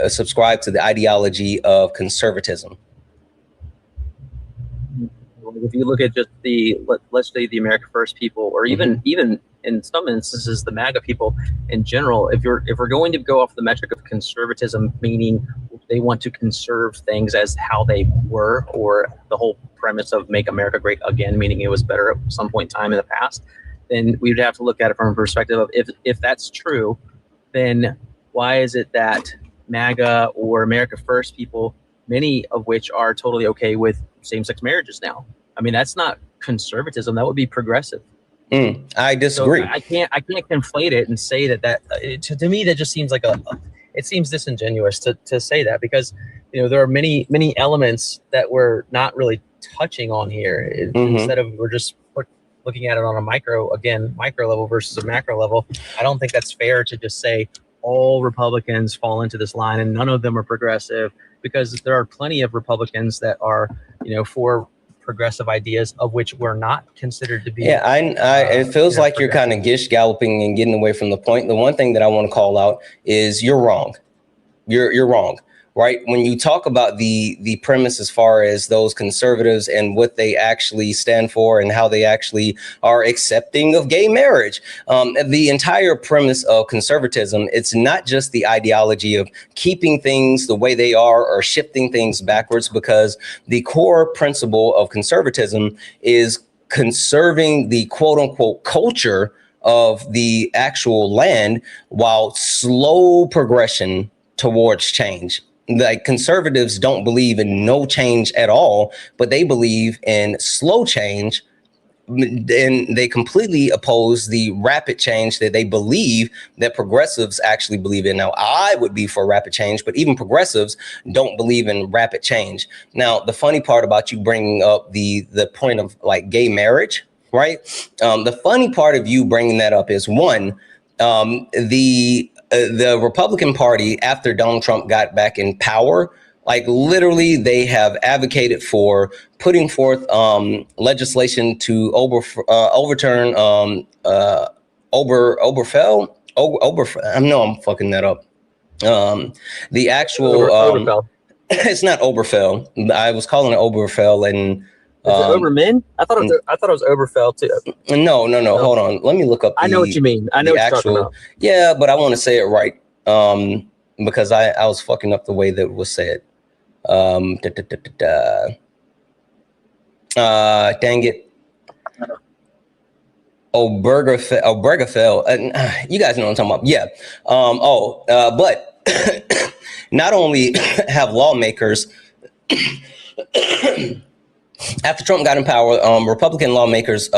subscribe to the ideology of conservatism? If you look at just let's say the America First people, or even in some instances the MAGA people in general, if we're going to go off the metric of conservatism, meaning they want to conserve things as how they were, or the whole premise of make America great again, meaning it was better at some point in time in the past, then we would have to look at it from a perspective of if that's true, then why is it that MAGA or America First people, many of which are totally okay with same-sex marriages now? I mean, that's not conservatism. That would be progressive. I disagree. So I can't conflate it and say that to me that just seems like it seems disingenuous to say that, because there are many elements that we're not really touching on here. Instead of we're just looking at it on a micro level versus a macro level. I don't think that's fair to just say all Republicans fall into this line and none of them are progressive, because there are plenty of Republicans that are, for progressive ideas, of which we're not considered to be. Yeah, it feels like you're kind of gish galloping and getting away from the point. The one thing that I want to call out is you're wrong. You're wrong. Right. When you talk about the premise as far as those conservatives and what they actually stand for and how they actually are accepting of gay marriage, the entire premise of conservatism, it's not just the ideology of keeping things the way they are or shifting things backwards, because the core principle of conservatism is conserving the quote unquote culture of the actual land while slow progression towards change. Like, conservatives don't believe in no change at all, but they believe in slow change, and they completely oppose the rapid change that they believe that progressives actually believe in. Now, I would be for rapid change, but even progressives don't believe in rapid change. Now, the funny part about you bringing up the point of like gay marriage, right? The funny part of you bringing that up is, one, the Republican Party, after Donald Trump got back in power, like literally they have advocated for putting forth legislation to overturn Oberfell. I know I'm fucking that up. The actual Oberfell. It's not Oberfell. I was calling it Oberfell, and is it Oberman? I thought it was Oberfell too. No. Hold on. Let me look up. I know what you mean. I know what you're talking about. Yeah, but I want to say it right. Because I was fucking up the way that it was said. Dang it. Obergefell. You guys know what I'm talking about. Yeah. But not only have lawmakers after Trump got in power, Republican lawmakers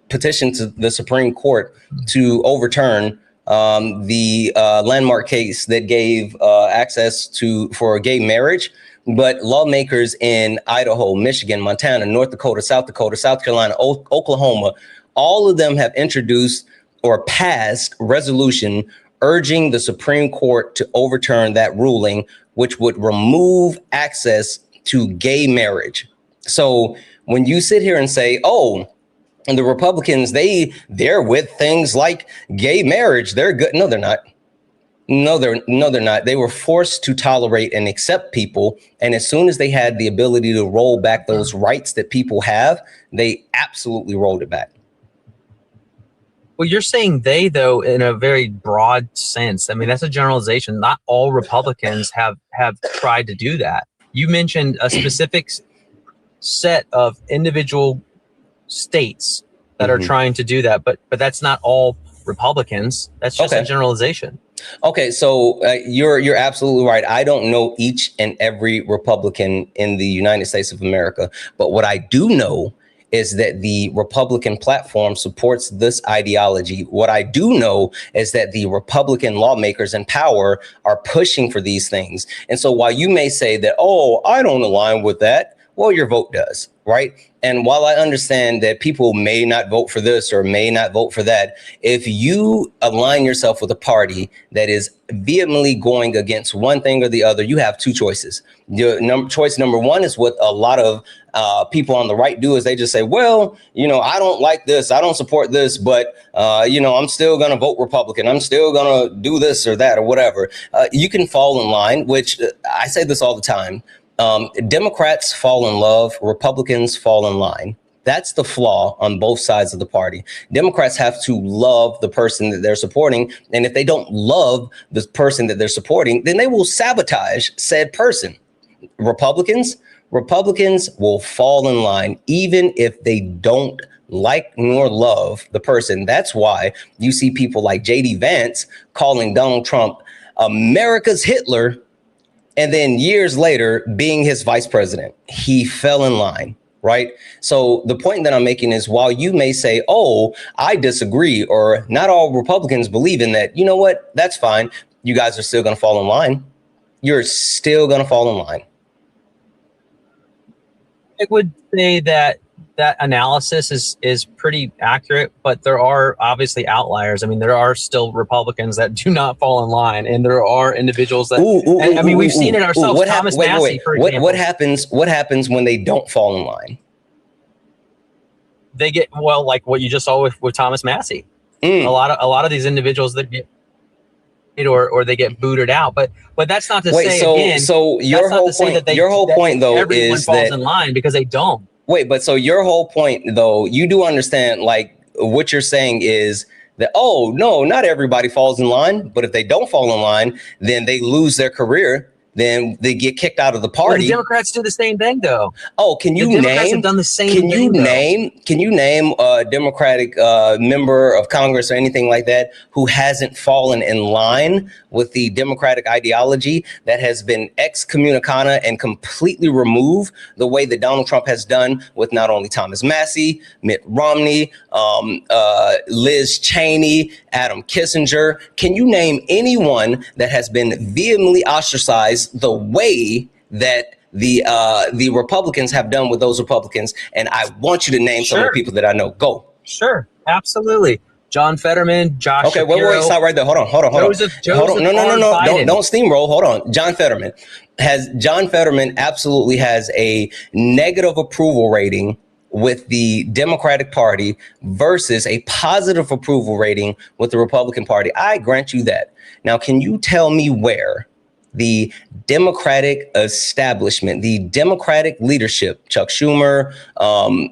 petitioned to the Supreme Court to overturn the landmark case that gave access for gay marriage. But lawmakers in Idaho, Michigan, Montana, North Dakota, South Carolina, Oklahoma, all of them have introduced or passed resolution urging the Supreme Court to overturn that ruling, which would remove access to gay marriage. So when you sit here and say, oh, and the Republicans, they're with things like gay marriage, they're good. No, they're not. No, they're not. They were forced to tolerate and accept people. And as soon as they had the ability to roll back those rights that people have, they absolutely rolled it back. Well, you're saying they, though, in a very broad sense. I mean, that's a generalization. Not all Republicans have tried to do that. You mentioned a specific set of individual states that are trying to do that, but that's not all Republicans. That's just a generalization. Okay, so you're absolutely right. I don't know each and every Republican in the United States of America, but what I do know is that the Republican platform supports this ideology. What I do know is that the Republican lawmakers in power are pushing for these things. And so while you may say that, oh, I don't align with that, well, your vote does, right? And while I understand that people may not vote for this or may not vote for that, if you align yourself with a party that is vehemently going against one thing or the other, you have two choices. Choice number one is what a lot of people on the right do, is they just say, well, you know, I don't like this, I don't support this, but, you know, I'm still going to vote Republican. I'm still going to do this or that or whatever. You can fall in line, which I say this all the time. Democrats fall in love, Republicans fall in line. That's the flaw on both sides of the party. Democrats have to love the person that they're supporting. And if they don't love the person that they're supporting, then they will sabotage said person. Republicans will fall in line, even if they don't like nor love the person. That's why you see people like J.D. Vance calling Donald Trump America's Hitler, and then years later being his vice president. He fell in line, right? So the point that I'm making is, while you may say, oh, I disagree, or not all Republicans believe in that, you know what? That's fine. You guys are still going to fall in line. You're still going to fall in line. I would say that that analysis is pretty accurate, but there are obviously outliers. I mean, there are still Republicans that do not fall in line, and there are individuals that. I mean, we've seen it ourselves. Thomas Massie, for example. What happens when they don't fall in line? They get, well, like what you just saw with Thomas Massie. A lot of these individuals that get, or they get booted out. But that's not to say So your whole point though everyone is falls that in line, because they don't. Wait, but so your whole point, though, you do understand, like, what you're saying is that, oh, no, not everybody falls in line. But if they don't fall in line, then they lose their career. Then they get kicked out of the party. Well, the Democrats do the same thing, though. Oh, can you have done the same thing? Can you name a Democratic member of Congress or anything like that who hasn't fallen in line with the Democratic ideology, that has been excommunicata and completely removed the way that Donald Trump has done with not only Thomas Massie, Mitt Romney, Liz Cheney, Adam Kissinger? Can you name anyone that has been vehemently ostracized the way that the Republicans have done with those Republicans? And I want you to name some of the people that I know. Go. Sure, absolutely. John Fetterman, Josh. Okay, wait, stop right there. Hold on. No, don't steamroll. Hold on. John Fetterman absolutely has a negative approval rating with the Democratic Party versus a positive approval rating with the Republican Party. I grant you that. Now, can you tell me where the Democratic establishment, the Democratic leadership, Chuck Schumer,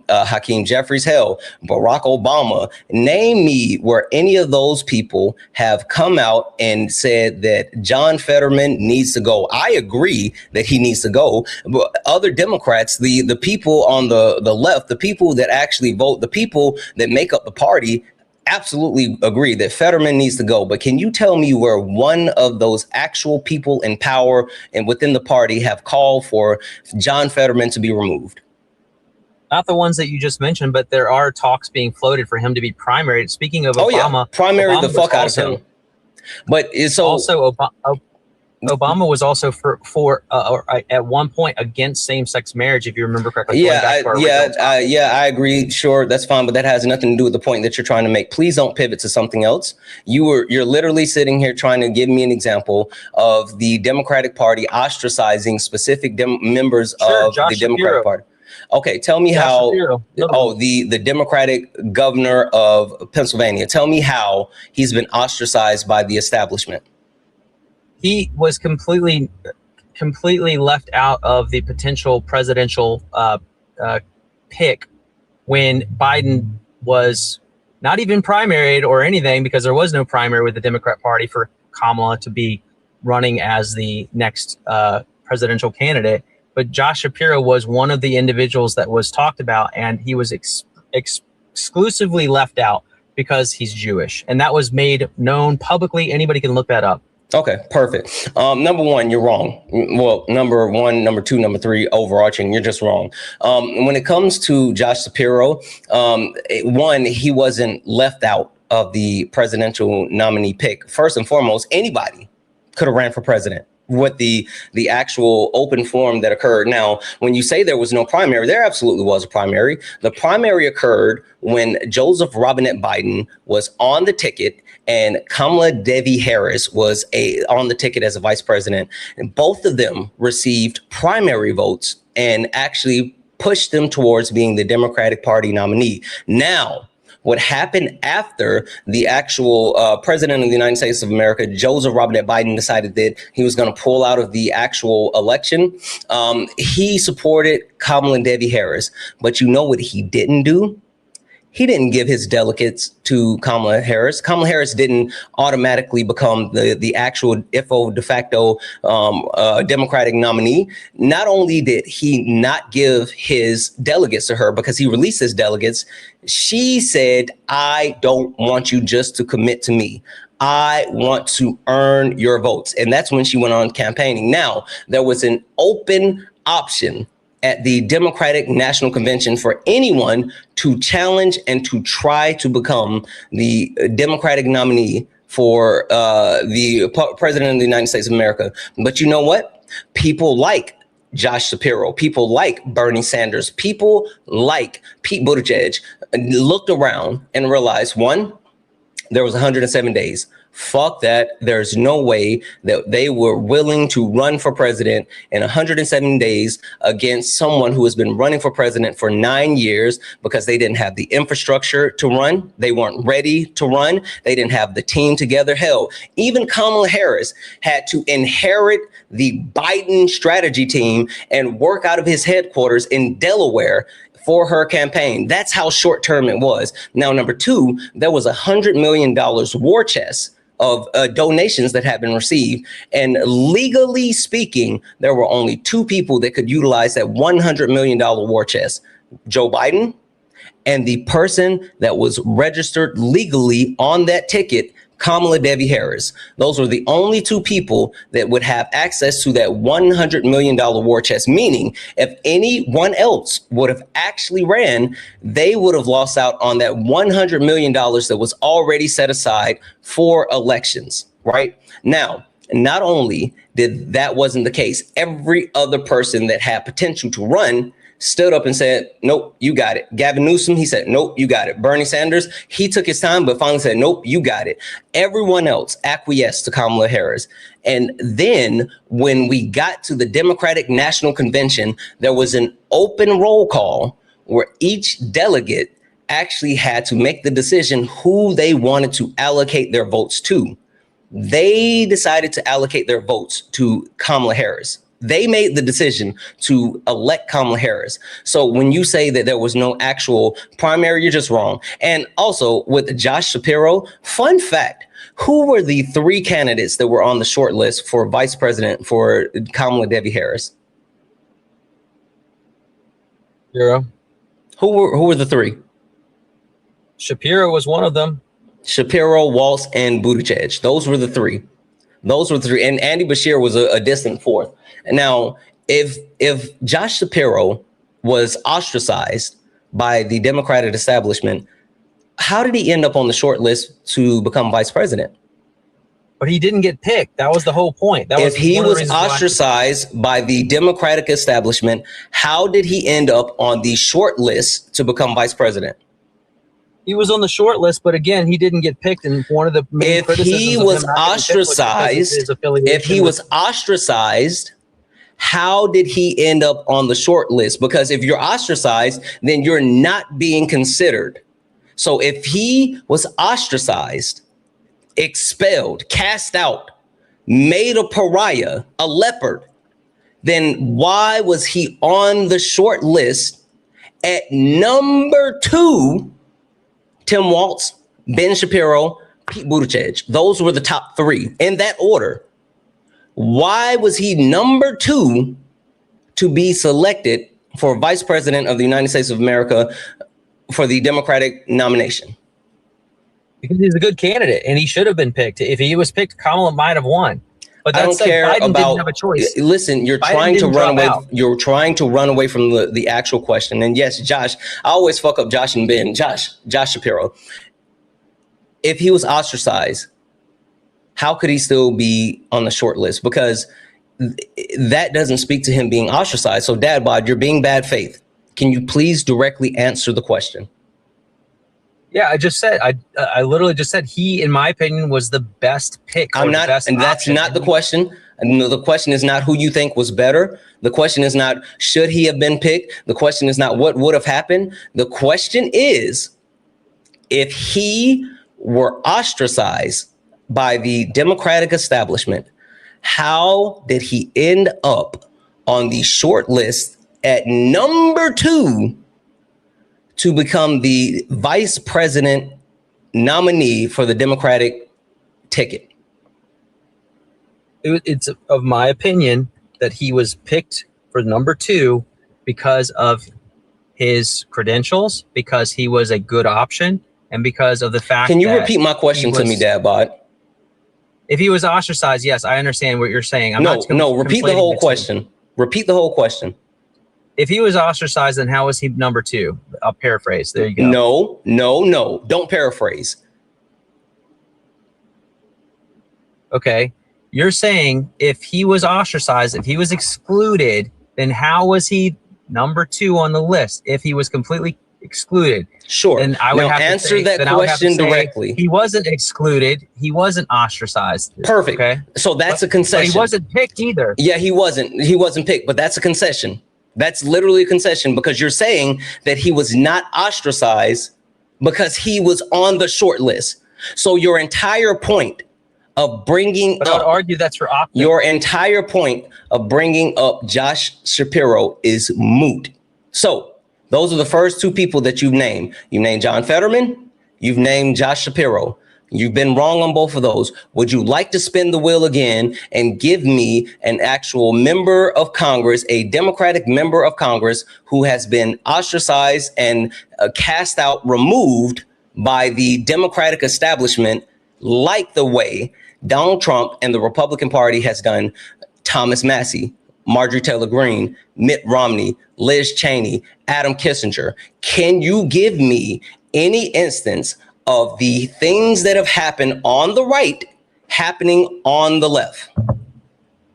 Hakeem Jeffries, hell, Barack Obama, name me where any of those people have come out and said that John Fetterman needs to go? I agree that he needs to go, but other Democrats, the people on the left, the people that actually vote, the people that make up the party, absolutely agree that Fetterman needs to go. But can you tell me where one of those actual people in power and within the party have called for John Fetterman to be removed? Not the ones that you just mentioned, but there are talks being floated for him to be primaried. Speaking of Obama, primary the fuck out of him. But it's also Obama was also at one point against same-sex marriage, if you remember correctly. I agree. Sure, that's fine, but that has nothing to do with the point that you're trying to make. Please don't pivot to something else. You're literally sitting here trying to give me an example of the Democratic Party ostracizing specific members of the Democratic Party. Okay, tell me how. The Democratic governor of Pennsylvania. Tell me how he's been ostracized by the establishment. He was completely left out of the potential presidential pick when Biden was not even primaried or anything, because there was no primary with the Democrat Party for Kamala to be running as the next presidential candidate. But Josh Shapiro was one of the individuals that was talked about, and he was exclusively left out because he's Jewish. And that was made known publicly. Anybody can look that up. Okay, perfect. Number one, you're wrong. Well, number one, number two, number three, overarching, you're just wrong. When it comes to Josh Shapiro, one, he wasn't left out of the presidential nominee pick. First and foremost, anybody could have ran for president with the actual open forum that occurred. Now, when you say there was no primary, there absolutely was a primary. The primary occurred when Joseph Robinette Biden was on the ticket and Kamala Devi Harris was on the ticket as a vice president. And both of them received primary votes and actually pushed them towards being the Democratic Party nominee. Now, what happened after the actual president of the United States of America, Joseph Robinette Biden, decided that he was going to pull out of the actual election, he supported Kamala Devi Harris. But you know what he didn't do? He didn't give his delegates to Kamala Harris. Kamala Harris didn't automatically become the actual de facto Democratic nominee. Not only did he not give his delegates to her because he released his delegates, she said, I don't want you just to commit to me. I want to earn your votes. And that's when she went on campaigning. Now, there was an open option at the Democratic National Convention for anyone to challenge and to try to become the Democratic nominee for the president of the United States of America. But you know what? People like Josh Shapiro, people like Bernie Sanders, people like Pete Buttigieg looked around and realized, one, there was 107 days. Fuck that. There's no way that they were willing to run for president in 107 days against someone who has been running for president for 9 years because they didn't have the infrastructure to run. They weren't ready to run. They didn't have the team together. Hell, even Kamala Harris had to inherit the Biden strategy team and work out of his headquarters in Delaware for her campaign. That's how short term it was. Now, number two, there was $100 million war chest of donations that had been received. And legally speaking, there were only two people that could utilize that $100 million war chest: Joe Biden and the person that was registered legally on that ticket, Kamala Devi Harris. Those were the only two people that would have access to that $100 million war chest, meaning if anyone else would have actually ran, they would have lost out on that $100 million that was already set aside for elections, right? Now, not only did that wasn't the case, every other person that had potential to run stood up and said, nope, you got it. Gavin Newsom, he said, nope, you got it. Bernie Sanders, he took his time, but finally said, nope, you got it. Everyone else acquiesced to Kamala Harris. And then when we got to the Democratic National Convention, there was an open roll call where each delegate actually had to make the decision who they wanted to allocate their votes to. They decided to allocate their votes to Kamala Harris. They made the decision to elect Kamala Harris. So when you say that there was no actual primary, you're just wrong. And also with Josh Shapiro, fun fact, who were the three candidates that were on the short list for vice president for Kamala Devi Harris? Shapiro. Who were the three? Shapiro was one of them. Shapiro, Walz, and Buttigieg. Those were the three. And Andy Bashir was a distant fourth. Now, if Josh Shapiro was ostracized by the Democratic establishment, how did he end up on the short list to become vice president? But he didn't get picked. That was the whole point. That If was he one of the was reasons why- ostracized by the Democratic establishment, how did he end up on the short list to become vice president? He was on the short list, but again, he didn't get picked. And one of the main If he was ostracized, how did he end up on the short list? Because if you're ostracized, then you're not being considered. So if he was ostracized, expelled, cast out, made a pariah, a leopard, then why was he on the short list at number 2? Tim Walz, Ben Shapiro, Pete Buttigieg. Those were the top 3 in that order. Why was he number 2 to be selected for vice president of the United States of America for the Democratic nomination? Because he's a good candidate and he should have been picked. If he was picked, Kamala might have won. But I don't care Biden about. didn't have a choice. Listen, you're Biden trying to didn't run drop away. out. You're trying to run away from the actual question. And yes, Josh, I always fuck up Josh and Ben. Josh Shapiro. If he was ostracized, how could he still be on the short list? Because that doesn't speak to him being ostracized. So, Dad Bod, you're being bad faith. Can you please directly answer the question? Yeah, I just said, I literally just said he, in my opinion, was the best pick. I'm not, and that's not the question. And the question is not who you think was better. The question is not, should he have been picked? The question is not what would have happened. The question is, if he were ostracized by the Democratic establishment, how did he end up on the short list at number 2 to become the vice president nominee for the Democratic ticket? It's of my opinion that he was picked for number 2 because of his credentials, because he was a good option, and because of the fact. Can you repeat my question to me, Dad Bod? If he was ostracized, yes, I understand what you're saying. No, repeat the whole question. Repeat the whole question. If he was ostracized, then how was he number 2? I'll paraphrase. There you go. No. Don't paraphrase. Okay. You're saying if he was ostracized, if he was excluded, then how was he number 2 on the list if he was completely excluded? Sure. And I would now have answer to say, that question directly. He wasn't excluded. He wasn't ostracized. Perfect. Okay. So that's a concession. But he wasn't picked either. Yeah, he wasn't picked, but that's a concession. That's literally a concession because you're saying that he was not ostracized because he was on the short list. So your entire point of bringing But I would argue that's for optics. Your entire point of bringing up Josh Shapiro is moot. So those are the first 2 people that you've named. You named John Fetterman. You've named Josh Shapiro. You've been wrong on both of those. Would you like to spin the wheel again and give me an actual member of Congress, a Democratic member of Congress who has been ostracized and cast out, removed by the Democratic establishment, like the way Donald Trump and the Republican Party has done Thomas Massie, Marjorie Taylor Greene, Mitt Romney, Liz Cheney, Adam Kissinger? Can you give me any instance of the things that have happened on the right happening on the left?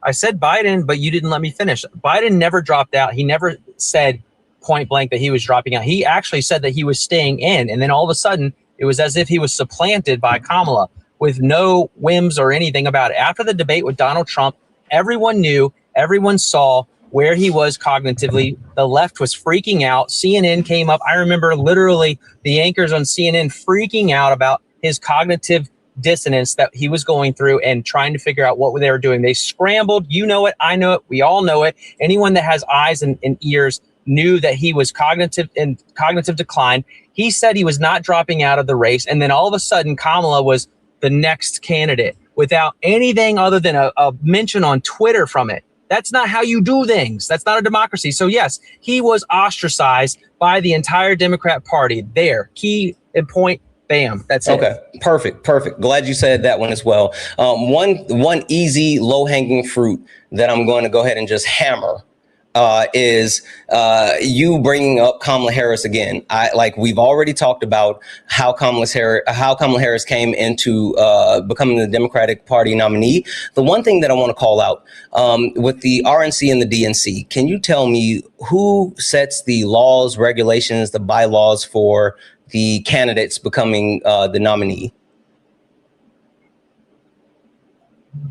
I said Biden, but you didn't let me finish. Biden never dropped out. He never said point blank that he was dropping out. He actually said that he was staying in. And then all of a sudden, it was as if he was supplanted by Kamala with no whims or anything about it. After the debate with Donald Trump, everyone knew, everyone saw where he was cognitively. The left was freaking out. CNN came up. I remember literally the anchors on CNN freaking out about his cognitive dissonance that he was going through and trying to figure out what they were doing. They scrambled. You know it. I know it. We all know it. Anyone that has eyes and ears knew that he was cognitive decline. He said he was not dropping out of the race. And then all of a sudden, Kamala was the next candidate without anything other than a mention on Twitter from it. That's not how you do things. That's not a democracy. So yes, he was ostracized by the entire Democrat Party. There, key and point, bam. That's it. Okay, perfect. Glad you said that one as well. One easy low-hanging fruit that I'm going to go ahead and just hammer is you bringing up Kamala Harris again. We've already talked about how Kamala Harris came into becoming the Democratic Party nominee. The one thing that I want to call out with the RNC and the DNC, can you tell me who sets the laws, regulations, the bylaws for the candidates becoming the nominee?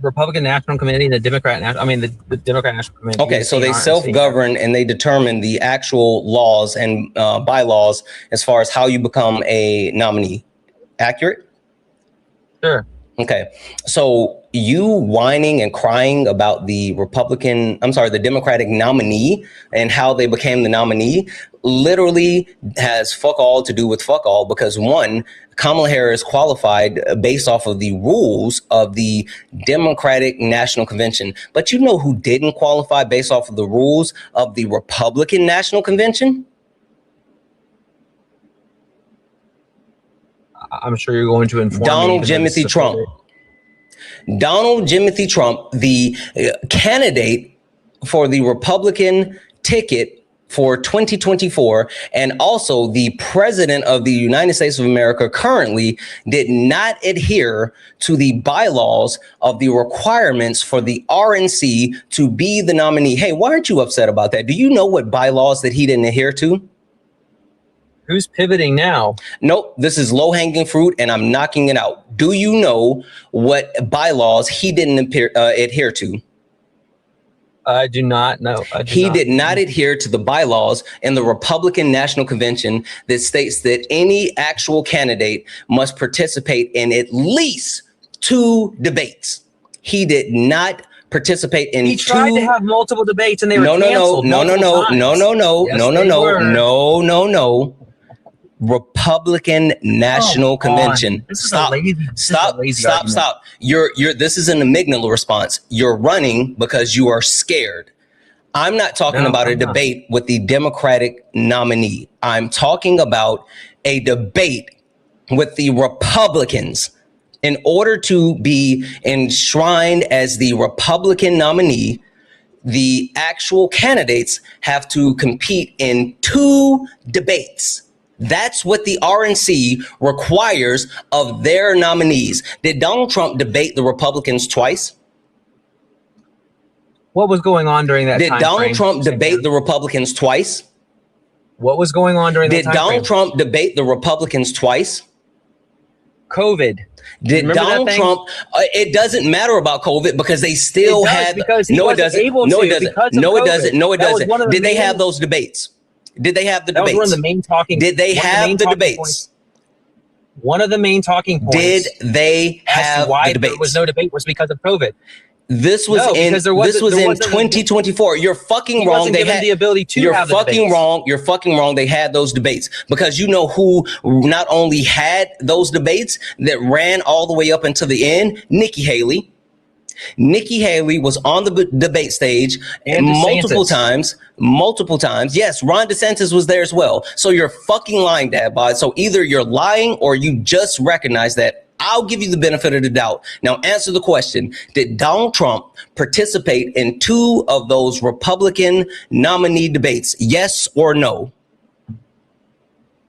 Republican National Committee, the Democrat National Committee. Okay, so they self-govern and they determine the actual laws and bylaws as far as how you become a nominee. Accurate? Sure. Okay, so you whining and crying about the Democratic nominee and how they became the nominee literally has fuck all to do with fuck all, because one, Kamala Harris qualified based off of the rules of the Democratic National Convention. But you know who didn't qualify based off of the rules of the Republican National Convention? I'm sure you're going to inform Donald Jimothy Trump. Donald Jimothy Trump, the candidate for the Republican ticket for 2024, and also the president of the United States of America currently, did not adhere to the bylaws of the requirements for the RNC to be the nominee. Hey, why aren't you upset about that? Do you know what bylaws that he didn't adhere to? Who's pivoting now? Nope, this is low-hanging fruit, and I'm knocking it out. Do you know what bylaws he didn't adhere to? I do not know. He did not adhere to the bylaws in the Republican National Convention that states that any actual candidate must participate in at least 2 debates. He did not participate in He tried to have multiple debates and they were canceled. No. Republican National Convention. Stop. This is an amygdala response. You're running because you are scared. I'm not talking about a debate with the Democratic nominee. I'm talking about a debate with the Republicans. In order to be enshrined as the Republican nominee, the actual candidates have to compete in 2 debates. That's what the RNC requires of their nominees. Did Donald Trump debate the Republicans twice? What was going on during that time? Did Donald Trump debate the Republicans twice? What was going on during that time? Did Donald Trump debate the Republicans twice? COVID. Did Donald Trump? It doesn't matter about COVID because they still had. No, it doesn't. No, it doesn't. No, it doesn't. No, it doesn't. Did they have those debates? Did they have the debates? That was one of the main talking. Did they have the debates? One of the main talking points. Did they have the debates? There was no debate was because of COVID. This was in 2024. You're fucking wrong. They had the ability to. You're fucking wrong. You're fucking wrong. They had those debates because you know who not only had those debates that ran all the way up until the end? Nikki Haley. Nikki Haley was on the debate stage multiple times. Yes, Ron DeSantis was there as well. So you're fucking lying, Dad Bod. So either you're lying or you just recognize that. I'll give you the benefit of the doubt. Now answer the question. Did Donald Trump participate in 2 of those Republican nominee debates? Yes or no?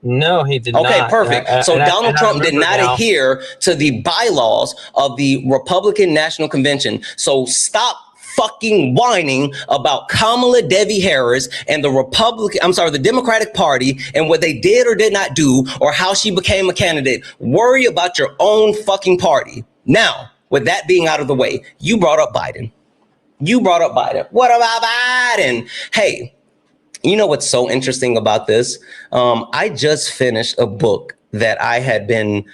No, he did not. Okay, perfect. So Donald Trump did not adhere to the bylaws of the Republican National Convention. So stop fucking whining about Kamala Devi Harris and the Democratic Party and what they did or did not do or how she became a candidate. Worry about your own fucking party. Now, with that being out of the way, you brought up Biden. What about Biden? Hey, you know what's so interesting about this? I just finished a book that I had been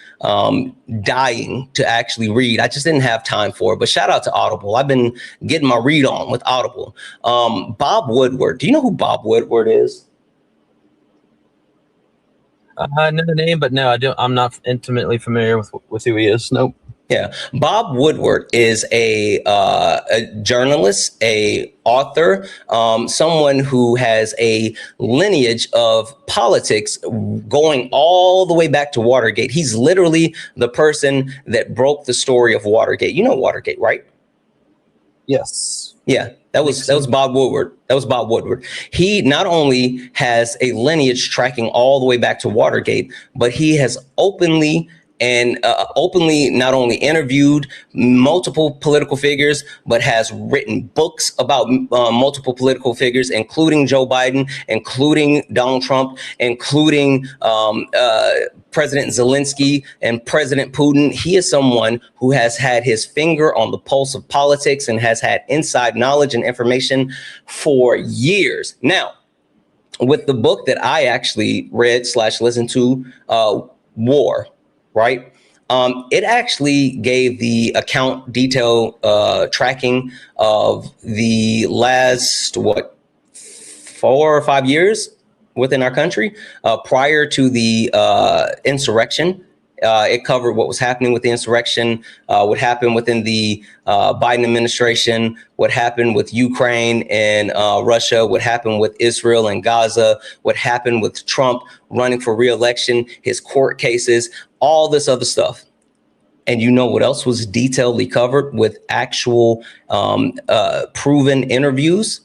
dying to actually read. I just didn't have time for it, but shout out to Audible. I've been getting my read on with Audible. Bob Woodward. Do you know who Bob Woodward is? I know the name, but no, I don't. I'm not intimately familiar with who he is. Nope. Yeah, Bob Woodward is a journalist, a author, someone who has a lineage of politics going all the way back to Watergate. He's literally the person that broke the story of Watergate. You know Watergate, right? Yes. Yeah. That was Bob Woodward. That was Bob Woodward. He not only has a lineage tracking all the way back to Watergate, but he has openly not only interviewed multiple political figures, but has written books about multiple political figures, including Joe Biden, including Donald Trump, including President Zelensky and President Putin. He is someone who has had his finger on the pulse of politics and has had inside knowledge and information for years. Now, with the book that I actually read / listened to, War, right? It actually gave the account detail tracking of the last, 4 or 5 years within our country prior to the insurrection. It covered what was happening with the insurrection, what happened within the Biden administration, what happened with Ukraine and Russia, what happened with Israel and Gaza, what happened with Trump running for re-election, his court cases, all this other stuff. And you know what else was detailedly covered with actual proven interviews?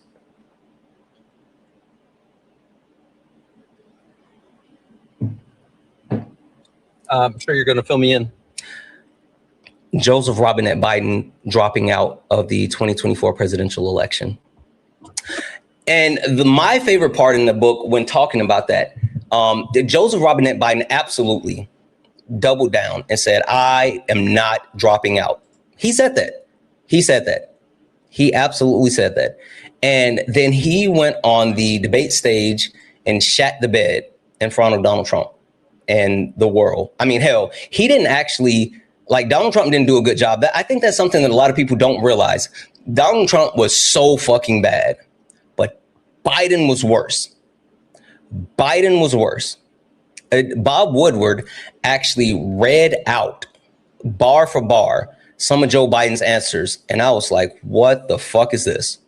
I'm sure you're going to fill me in. Joseph Robinette Biden dropping out of the 2024 presidential election. And my favorite part in the book when talking about that, Joseph Robinette Biden absolutely doubled down and said, I am not dropping out. He said that. He absolutely said that. And then he went on the debate stage and shat the bed in front of Donald Trump and the world. I mean, hell, he didn't actually, like, Donald Trump didn't do a good job. I think that's something that a lot of people don't realize. Donald Trump was so fucking bad, but Biden was worse. Bob Woodward actually read out bar for bar some of Joe Biden's answers. And I was like, what the fuck is this?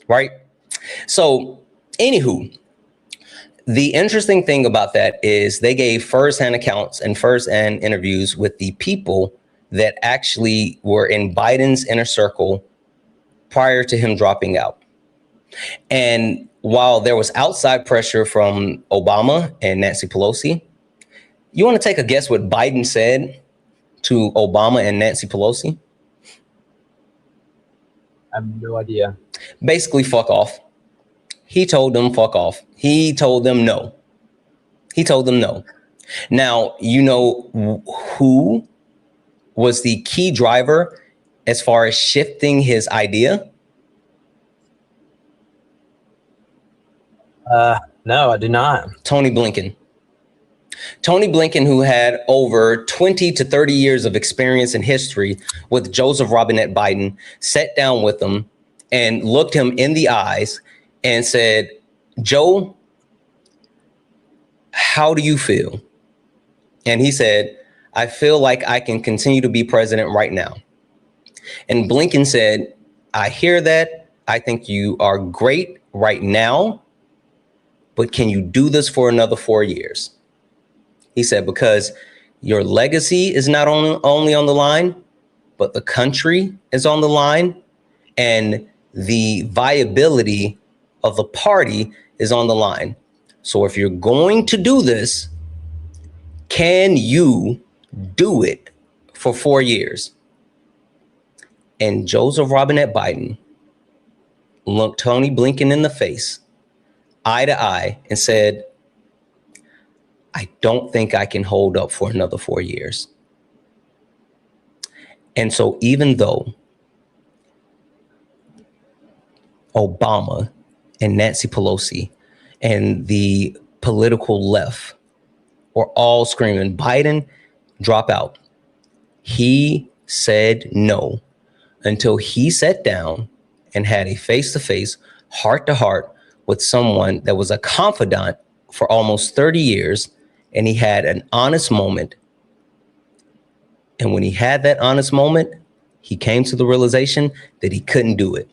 Right? So, anywho, the interesting thing about that is they gave firsthand accounts and firsthand interviews with the people that actually were in Biden's inner circle prior to him dropping out. And while there was outside pressure from Obama and Nancy Pelosi, you want to take a guess what Biden said to Obama and Nancy Pelosi? I have no idea. Basically, fuck off. He told them fuck off. He told them no. Now, you know who was the key driver as far as shifting his idea? No, I do not. Tony Blinken. Tony Blinken, who had over 20 to 30 years of experience and history with Joseph Robinette Biden, sat down with him and looked him in the eyes and said, Joe, how do you feel? And he said, I feel like I can continue to be president right now. And Blinken said, I hear that. I think you are great right now, but can you do this for another 4 years? He said, because your legacy is not only on the line, but the country is on the line, and the viability of the party is on the line. So if you're going to do this, can you do it for 4 years? And Joseph Robinette Biden looked Tony Blinken in the face, eye to eye, and said, I don't think I can hold up for another 4 years. And so even though Obama and Nancy Pelosi and the political left were all screaming, Biden, drop out, he said no until he sat down and had a face-to-face, heart-to-heart with someone that was a confidant for almost 30 years, and he had an honest moment. And when he had that honest moment, he came to the realization that he couldn't do it.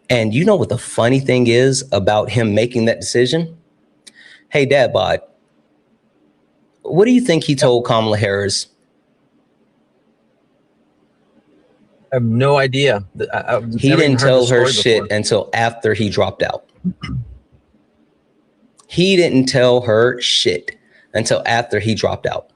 And you know what the funny thing is about him making that decision? Hey, Dad Bod, what do you think he told Kamala Harris? I have no idea. He didn't tell her shit until after he dropped out. He didn't tell her shit until after he dropped out.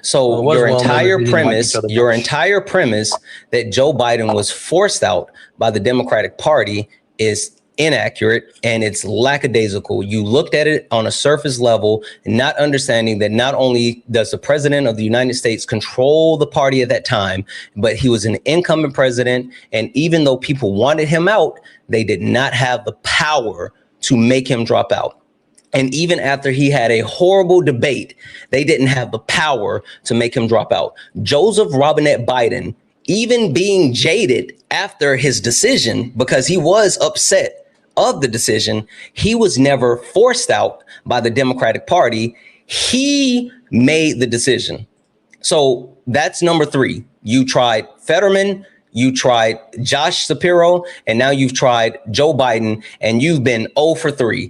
So your entire premise that Joe Biden was forced out by the Democratic Party is inaccurate, and it's lackadaisical. You looked at it on a surface level, not understanding that not only does the president of the United States control the party at that time, but he was an incumbent president. And even though people wanted him out, they did not have the power to make him drop out. And even after he had a horrible debate, they didn't have the power to make him drop out. Joseph Robinette Biden, even being jaded after his decision, because he was upset of the decision, he was never forced out by the Democratic Party. He made the decision. So that's number 3. You tried Fetterman, you tried Josh Shapiro, and now you've tried Joe Biden, and you've been 0 for 3.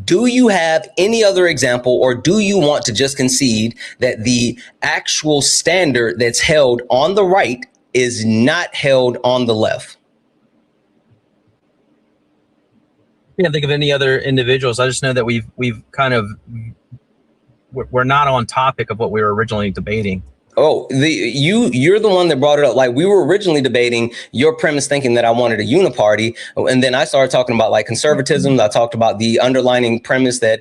Do you have any other example, or do you want to just concede that the actual standard that's held on the right is not held on the left? I can't think of any other individuals. I just know that we've kind of, we're not on topic of what we were originally debating. Oh, you're the one that brought it up. Like, we were originally debating your premise, thinking that I wanted a uniparty, and then I started talking about like conservatism. I talked about the underlining premise that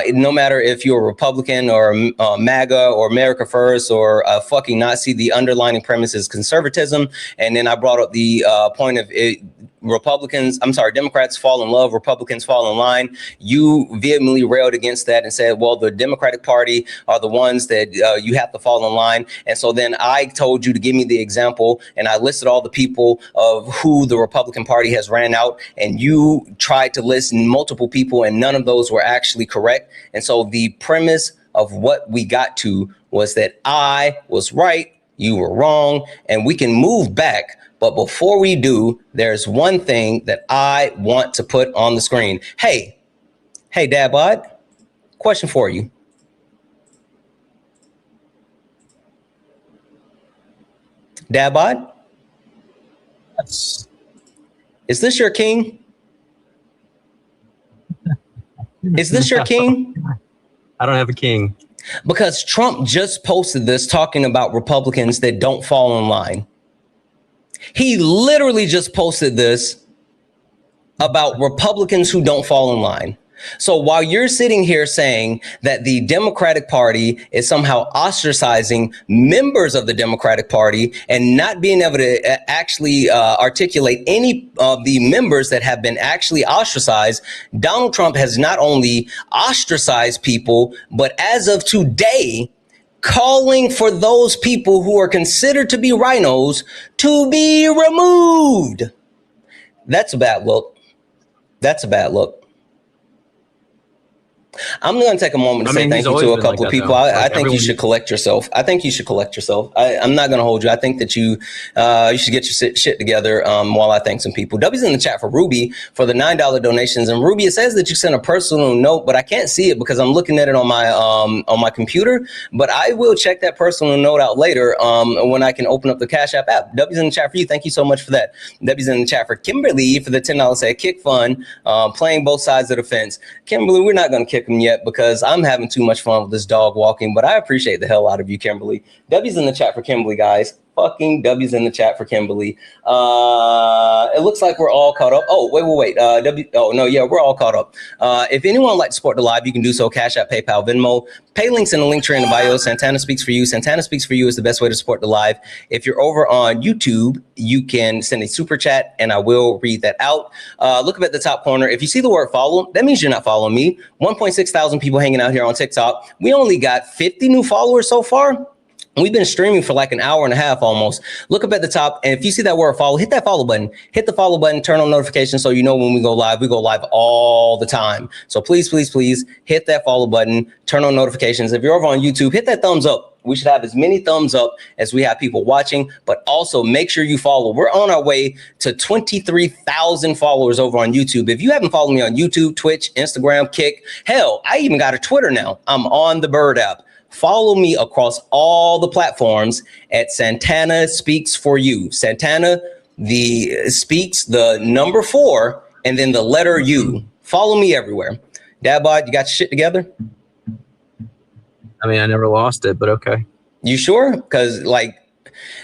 no matter if you're a Republican or MAGA or America First or a fucking Nazi, the underlining premise is conservatism. And then I brought up the point of it. Democrats fall in love, Republicans fall in line. You vehemently railed against that and said, well, the Democratic Party are the ones that you have to fall in line. And so then I told you to give me the example, and I listed all the people of who the Republican Party has ran out, and you tried to list multiple people, and none of those were actually correct. And so the premise of what we got to was that I was right, you were wrong, and we can move back. But before we do, there's one thing that I want to put on the screen. Hey, Dad Bod, question for you. Dad Bod? Yes. Is this your king? Is this your king? I don't have a king. Because Trump just posted this talking about Republicans that don't fall in line. He literally just posted this about Republicans who don't fall in line. So while you're sitting here saying that the Democratic Party is somehow ostracizing members of the Democratic Party and not being able to actually articulate any of the members that have been actually ostracized, Donald Trump has not only ostracized people, but as of today, calling for those people who are considered to be rhinos to be removed. That's a bad look. That's a bad look. I'm going to take a moment to say thank you to a couple of people. I think you should collect yourself. I think you should collect yourself. I'm not going to hold you. I think that you should get your shit together while I thank some people. W's in the chat for Ruby for the $9 donations. And Ruby, it says that you sent a personal note, but I can't see it because I'm looking at it on my computer. But I will check that personal note out later when I can open up the Cash App app. W's in the chat for you. Thank you so much for that. W's in the chat for Kimberly for the $10 say kick fun, playing both sides of the fence. Kimberly, we're not going to kick him yet because I'm having too much fun with this dog walking, but I appreciate the hell out of you, Kimberly. W's in the chat for Kimberly, guys. Fucking W's in the chat for Kimberly. It looks like we're all caught up. Oh, wait. We're all caught up. If anyone would like to support the live, you can do so. Cash App, PayPal, Venmo. Pay links in the link tree in the bio. Santana Speaks for You. Santana Speaks for You is the best way to support the live. If you're over on YouTube, you can send a super chat and I will read that out. Look up at the top corner. If you see the word follow, that means you're not following me. 1.6 thousand people hanging out here on TikTok. We only got 50 new followers so far. We've been streaming for like an hour and a half almost. Look up at the top, and if you see that word follow, hit that follow button. Hit the follow button, turn on notifications so you know when we go live. We go live all the time. So please hit that follow button, turn on notifications. If you're over on YouTube, hit that thumbs up. We should have as many thumbs up as we have people watching, but also make sure you follow. We're on our way to 23,000 followers over on YouTube. If you haven't followed me on YouTube, Twitch, Instagram, Kick, hell, I even got a Twitter now. I'm on the Bird app. Follow me across all the platforms at Santana Speaks for You. Santana speaks the number 4 and then the letter U. Follow me everywhere. Dad bod, you got your shit together? I mean, I never lost it, but okay. You sure? Because like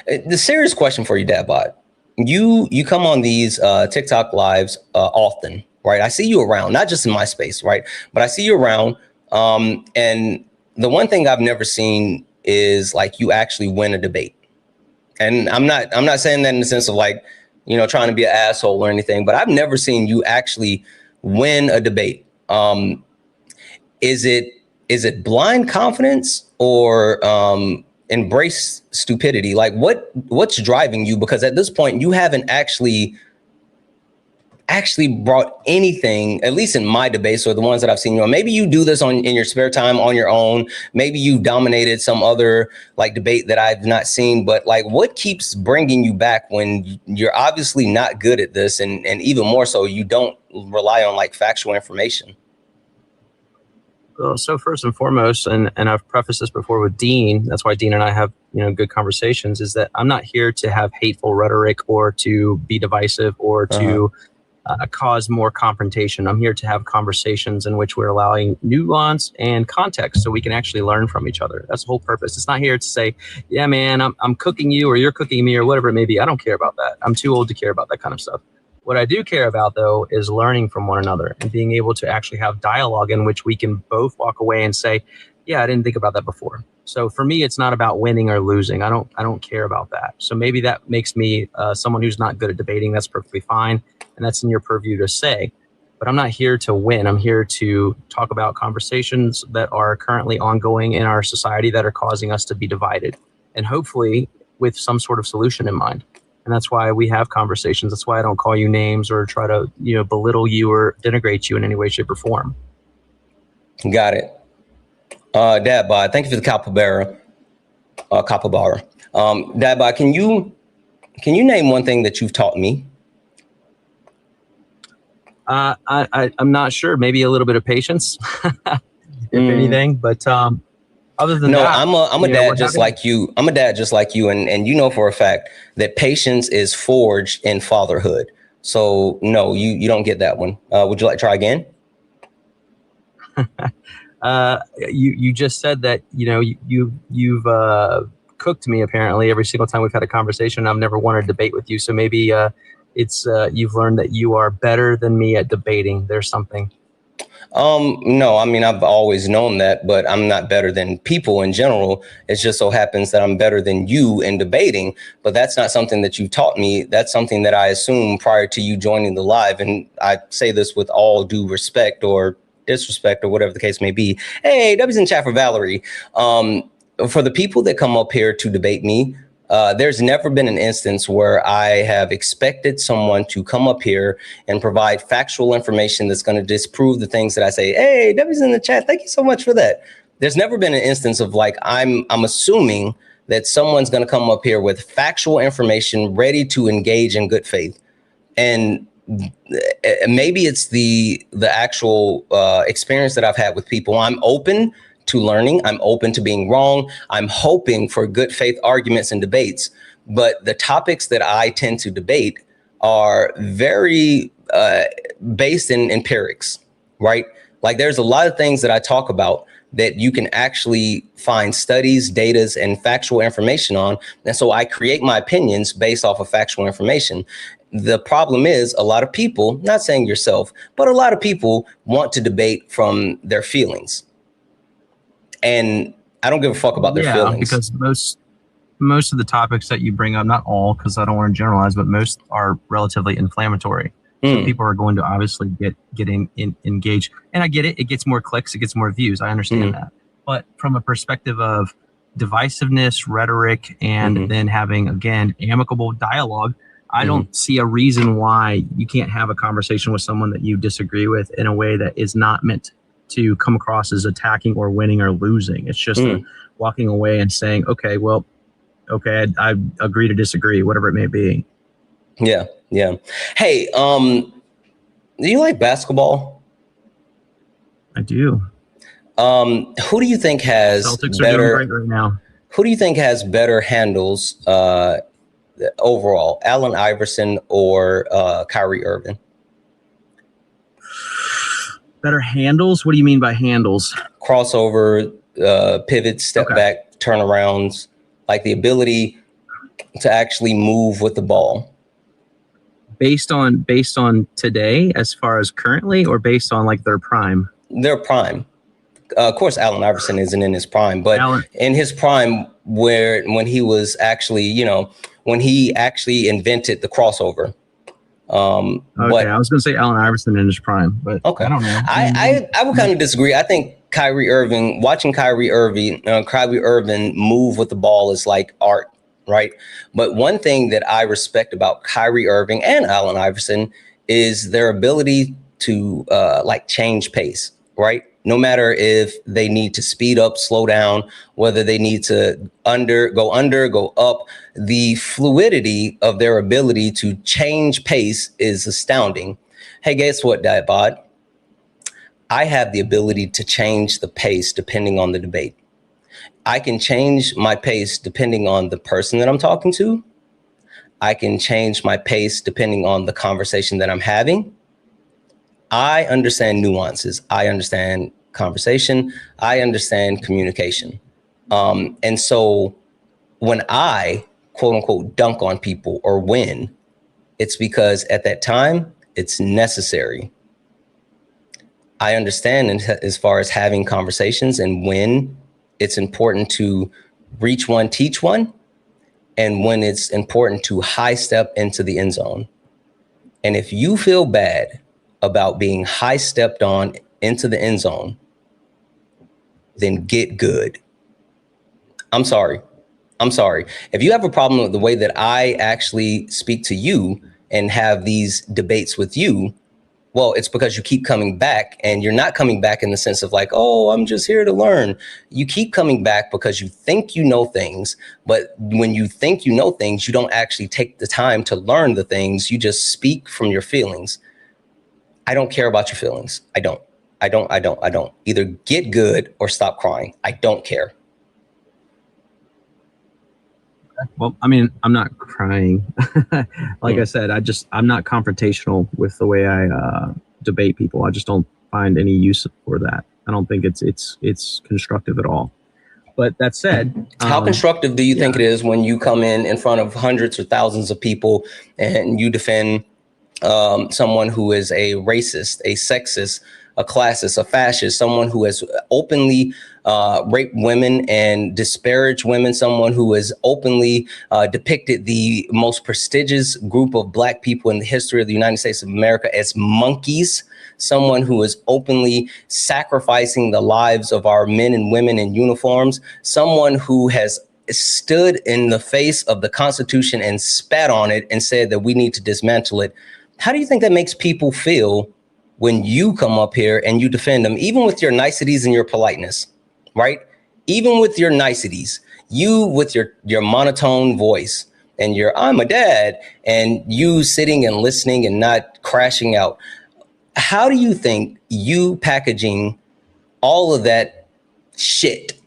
the serious question for you, Dad bod. You come on these TikTok lives often, right? I see you around, not just in my space, right? But I see you around. And the one thing I've never seen is like you actually win a debate. And I'm not saying that in the sense of like, you know, trying to be an asshole or anything, but I've never seen you actually win a debate. Is it blind confidence or embrace stupidity? Like what's driving you? Because at this point you haven't actually brought anything, at least in my debates or the ones that I've seen you on. Maybe you do this in your spare time on your own. Maybe you dominated some other like debate that I've not seen, but like what keeps bringing you back when you're obviously not good at this, and even more so you don't rely on like factual information? Well, so first and foremost, and I've prefaced this before with Dean, that's why Dean and I have, you know, good conversations, is that I'm not here to have hateful rhetoric or to be divisive or to cause more confrontation. I'm here to have conversations in which we're allowing nuance and context so we can actually learn from each other. That's the whole purpose. It's not here to say, yeah, man, I'm cooking you or you're cooking me or whatever it may be. I don't care about that. I'm too old to care about that kind of stuff. What I do care about, though, is learning from one another and being able to actually have dialogue in which we can both walk away and say, yeah, I didn't think about that before. So for me, it's not about winning or losing. I don't care about that. So maybe that makes me someone who's not good at debating. That's perfectly fine. And that's in your purview to say. But I'm not here to win. I'm here to talk about conversations that are currently ongoing in our society that are causing us to be divided. And hopefully with some sort of solution in mind. And that's why we have conversations. That's why I don't call you names or try to, you know, belittle you or denigrate you in any way, shape, or form. Got it. Dad bod, thank you for the capybara. Dad bod, can you name one thing that you've taught me? I'm not sure. Maybe a little bit of patience, if anything. But other than that, I'm a dad just like you. I'm a dad just like you, and you know for a fact that patience is forged in fatherhood. So no, you don't get that one. Would you like to try again? You just said that, you know, you've cooked me apparently every single time we've had a conversation. I've never wanted to debate with you, so maybe it's you've learned that you are better than me at debating. There's something. No, I mean, I've always known that, but I'm not better than people in general. It just so happens that I'm better than you in debating, but that's not something that you taught me. That's something that I assumed prior to you joining the live. And I say this with all due respect or disrespect or whatever the case may be. Hey, W's in chat for Valerie. For the people that come up here to debate me, there's never been an instance where I have expected someone to come up here and provide factual information that's going to disprove the things that I say. Hey, W's in the chat. Thank you so much for that. There's never been an instance of like, I'm assuming that someone's going to come up here with factual information ready to engage in good faith. And maybe it's the actual experience that I've had with people. I'm open to learning. I'm open to being wrong. I'm hoping for good faith arguments and debates. But the topics that I tend to debate are very based in empirics, right? Like there's a lot of things that I talk about that you can actually find studies, datas, and factual information on. And so I create my opinions based off of factual information. The problem is a lot of people, not saying yourself, but a lot of people want to debate from their feelings. And I don't give a fuck about their feelings. Because most of the topics that you bring up, not all, because I don't want to generalize, but most are relatively inflammatory. So people are going to obviously get engaged. And I get it. It gets more clicks. It gets more views. I understand that. But from a perspective of divisiveness, rhetoric, and then having, again, amicable dialogue, I don't see a reason why you can't have a conversation with someone that you disagree with in a way that is not meant to come across as attacking or winning or losing. It's just walking away and saying, okay, well, okay, I agree to disagree, whatever it may be. Yeah, yeah. Hey, do you like basketball? I do. Who do you think has Celtics better? are doing great right now. Who do you think has better handles overall, Allen Iverson or Kyrie Irving? Better handles? What do you mean by handles? Crossover, pivot, step back, turnarounds, like the ability to actually move with the ball. Based on today, as far as currently, or based on like their prime? Their prime. Of course, Allen Iverson isn't in his prime, but in his prime, when he was actually, when he actually invented the crossover. But I was going to say Allen Iverson in his prime, but I don't know. I would kind of disagree. I think watching Kyrie Irving move with the ball is like art, right? But one thing that I respect about Kyrie Irving and Allen Iverson is their ability to like change pace, right? No matter if they need to speed up, slow down, whether they need to go up, the fluidity of their ability to change pace is astounding. Hey, guess what, Dad Bod? I have the ability to change the pace depending on the debate. I can change my pace depending on the person that I'm talking to. I can change my pace depending on the conversation that I'm having. I understand nuances. I understand conversation. I understand communication. And so when I, quote unquote, dunk on people or win, it's because at that time, it's necessary. I understand as far as having conversations and when it's important to reach one, teach one, and when it's important to high step into the end zone. And if you feel bad about being high stepped on into the end zone, then get good. I'm sorry. If you have a problem with the way that I actually speak to you and have these debates with you, well, it's because you keep coming back, and you're not coming back in the sense of like, oh, I'm just here to learn. You keep coming back because you think you know things, but when you think you know things, you don't actually take the time to learn the things. You just speak from your feelings. I don't care about your feelings. I don't. Either get good or stop crying. I don't care. Well, I mean, I'm not crying. Like I said, I'm not confrontational with the way I debate people. I just don't find any use for that. I don't think it's constructive at all. But that said, how constructive do you think it is when you come in front of hundreds or thousands of people and you defend someone who is a racist, a sexist, a classist, a fascist, someone who has openly raped women and disparaged women, someone who has openly depicted the most prestigious group of Black people in the history of the United States of America as monkeys, someone who is openly sacrificing the lives of our men and women in uniforms, someone who has stood in the face of the Constitution and spat on it and said that we need to dismantle it. How do you think that makes people feel when you come up here and you defend them, even with your niceties and your politeness, right? Even with your niceties, you with your monotone voice and your I'm a dad, and you sitting and listening and not crashing out. How do you think you packaging all of that shit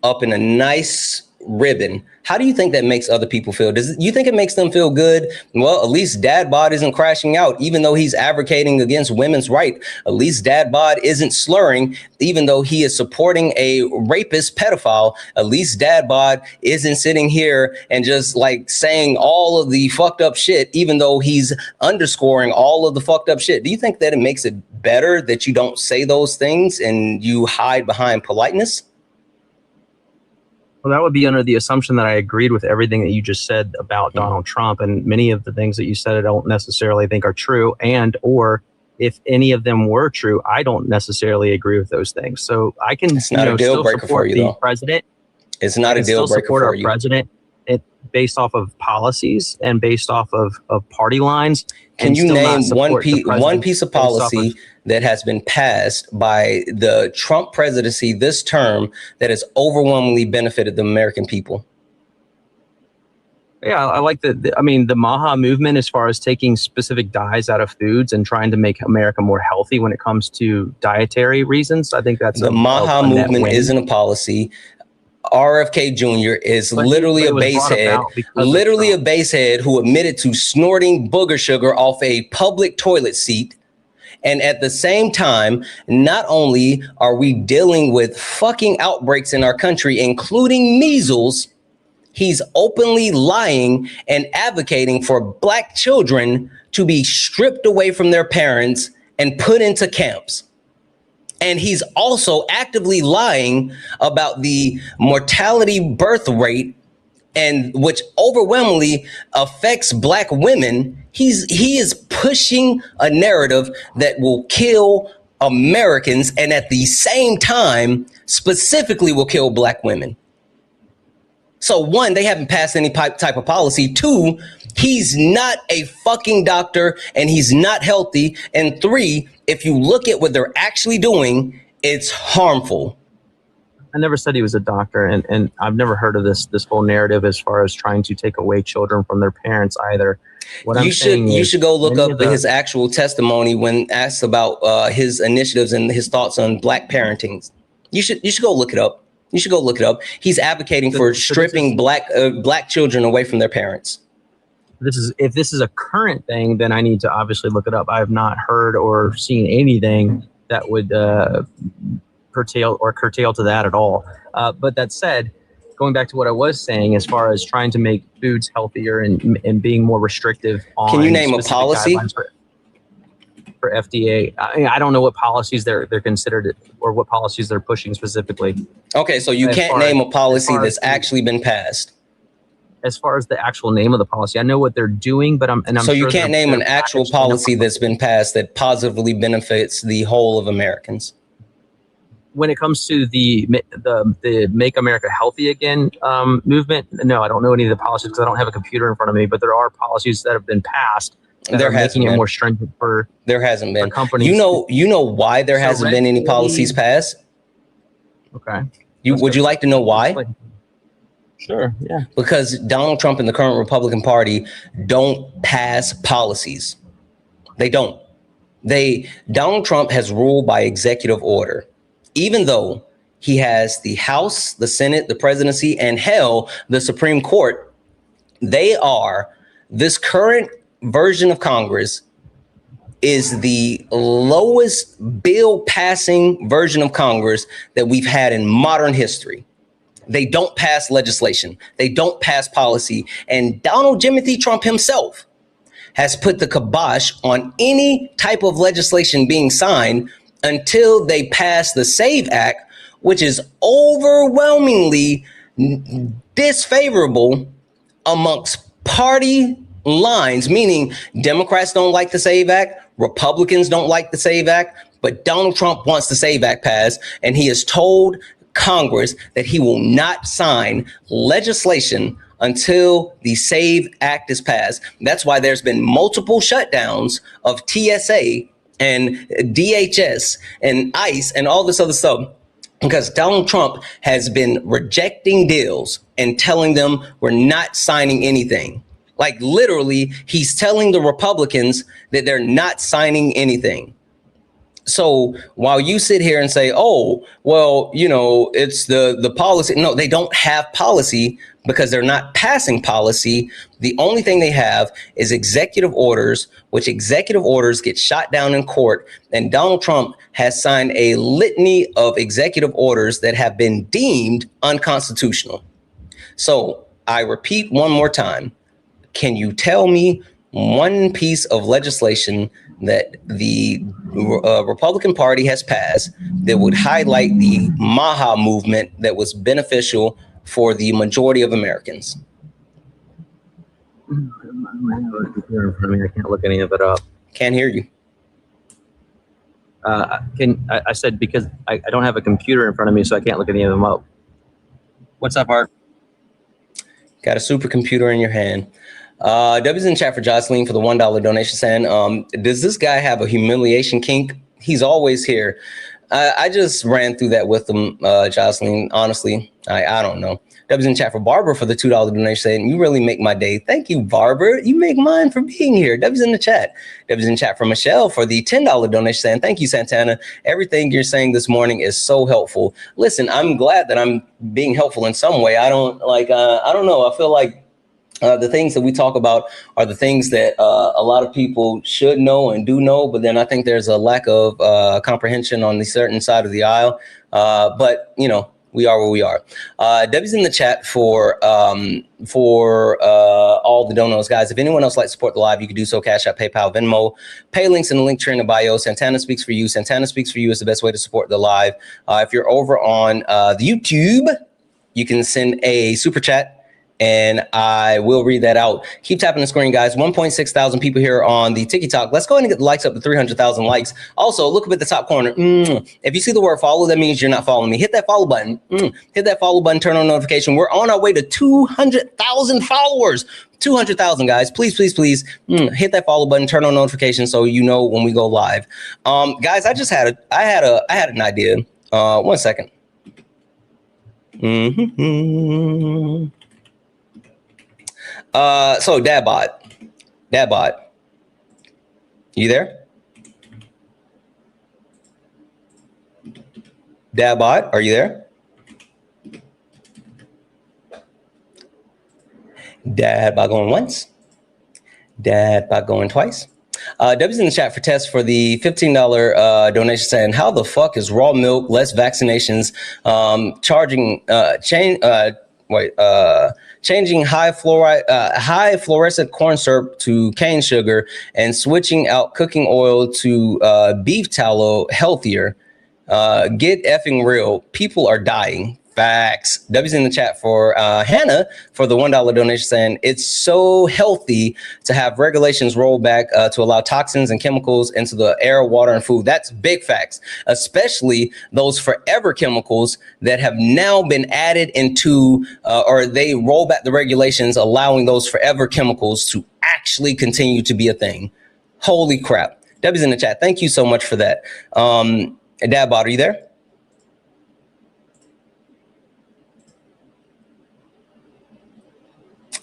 up in a nice ribbon, how do you think that makes other people feel? You think it makes them feel good? Well, at least Dad Bod isn't crashing out, even though he's advocating against women's right. At least Dad Bod isn't slurring, even though he is supporting a rapist pedophile. At least Dad Bod isn't sitting here and just like saying all of the fucked up shit, even though he's underscoring all of the fucked up shit. Do you think that it makes it better that you don't say those things and you hide behind politeness? Well, that would be under the assumption that I agreed with everything that you just said about Donald Trump, and many of the things that you said I don't necessarily think are true, and or if any of them were true, I don't necessarily agree with those things. So I can still support the president. It's not a deal breaker for you. President based off of policies and based off of party lines. Can you name one piece of policy that has been passed by the Trump presidency this term that has overwhelmingly benefited the American people? Yeah, I like the MAHA movement as far as taking specific dyes out of foods and trying to make America more healthy when it comes to dietary reasons. I think that's the MAHA movement isn't a policy. RFK Jr. is literally a basehead, a basehead who admitted to snorting booger sugar off a public toilet seat. And at the same time, not only are we dealing with fucking outbreaks in our country, including measles, he's openly lying and advocating for Black children to be stripped away from their parents and put into camps. And he's also actively lying about the mortality birth rate, and which overwhelmingly affects Black women. He is pushing a narrative that will kill Americans, and at the same time, specifically will kill Black women. So one, they haven't passed any type of policy. Two, he's not a fucking doctor and he's not healthy. And three, if you look at what they're actually doing, it's harmful. I never said he was a doctor, and I've never heard of this whole narrative as far as trying to take away children from their parents either. You should go look up his actual testimony when asked about his initiatives and his thoughts on Black parenting. You should go look it up. You should go look it up. He's advocating for stripping black children away from their parents. If this is a current thing, then I need to obviously look it up. I have not heard or seen anything that would curtail to that at all. But that said, going back to what I was saying, as far as trying to make foods healthier and being more restrictive on, can you name a policy for FDA? I don't know what policies they're considered or what policies they're pushing specifically. Okay, so you can't name a policy that's actually been passed. As far as the actual name of the policy, I know what they're doing, but I'm so you can't name an actual policy that's been passed that positively benefits the whole of Americans. When it comes to the Make America Healthy Again movement, no, I don't know any of the policies because I don't have a computer in front of me. But there are policies that have been passed that are making it more stringent for. There hasn't been companies. You know why there hasn't been any policies passed? Okay. Would you like to know why? Sure. Yeah. Because Donald Trump and the current Republican Party don't pass policies. They don't. Donald Trump has ruled by executive order. Even though he has the House, the Senate, the presidency, and hell, the Supreme Court, this current version of Congress is the lowest bill passing version of Congress that we've had in modern history. They don't pass legislation. They don't pass policy. And Donald Jimothy Trump himself has put the kibosh on any type of legislation being signed until they pass the SAVE Act, which is overwhelmingly disfavorable amongst party lines, meaning Democrats don't like the SAVE Act, Republicans don't like the SAVE Act, but Donald Trump wants the SAVE Act passed, and he has told Congress that he will not sign legislation until the SAVE Act is passed. That's why there's been multiple shutdowns of TSA and DHS and ICE and all this other stuff, because Donald Trump has been rejecting deals and telling them we're not signing anything. Like literally, he's telling the Republicans that they're not signing anything. So while you sit here and say, oh, well, it's the policy. No, they don't have policy because they're not passing policy. The only thing they have is executive orders, which executive orders get shot down in court. And Donald Trump has signed a litany of executive orders that have been deemed unconstitutional. So I repeat one more time. Can you tell me one piece of legislation that the Republican Party has passed that would highlight the MAGA movement that was beneficial for the majority of Americans? I can't look any of it up. Can't hear you. I said because I don't have a computer in front of me, so I can't look any of them up. What's up, Art? Got a supercomputer in your hand. W's in chat for Jocelyn for the $1 donation saying, does this guy have a humiliation kink? He's always here. I just ran through that with them, Jocelyn. Honestly, I don't know. That was in chat for Barbara for the $2 donation saying, you really make my day. Thank you, Barbara. You make mine for being here. That was in the chat. That was in chat for Michelle for the $10 donation saying, thank you, Santana. Everything you're saying this morning is so helpful. Listen, I'm glad that I'm being helpful in some way. I don't know. I feel like the things that we talk about are the things that a lot of people should know and do know. But then I think there's a lack of comprehension on the certain side of the aisle. But, you know, we are where we are. Debbie's in the chat for all the donos, guys. If anyone else likes to support the live, you can do so. Cash App, PayPal, Venmo, pay links in the link tree in the bio. Santana Speaks for You. Santana Speaks for You is the best way to support the live. If you're over on the YouTube, you can send a super chat and I will read that out. Keep tapping the screen, guys. 1.6 thousand people here on the TikTok. Let's go ahead and get the likes up to 300,000 likes. Also, look up at the top corner. If you see the word follow, that means you're not following me. Hit that follow button. Hit that follow button, turn on notification. We're on our way to 200,000 followers. 200,000, guys. Please, please, please hit that follow button, turn on notifications so you know when we go live. Guys, I had an idea. 1 second. So Dadbot, you there? Dadbot, are you there? Dadbot going once, Dadbot going twice. W's in the chat for Tess for the $15 donation saying, how the fuck is raw milk, less vaccinations, changing high fluorescent corn syrup to cane sugar and switching out cooking oil to beef tallow healthier. Get effing real. People are dying. Facts. W's in the chat for Hannah for the $1 donation saying it's so healthy to have regulations rolled back to allow toxins and chemicals into the air, water, and food. That's big facts, especially those forever chemicals that have now been added into or they roll back the regulations allowing those forever chemicals to actually continue to be a thing. Holy crap. W's in the chat. Thank you so much for that. Dadbot, are you there?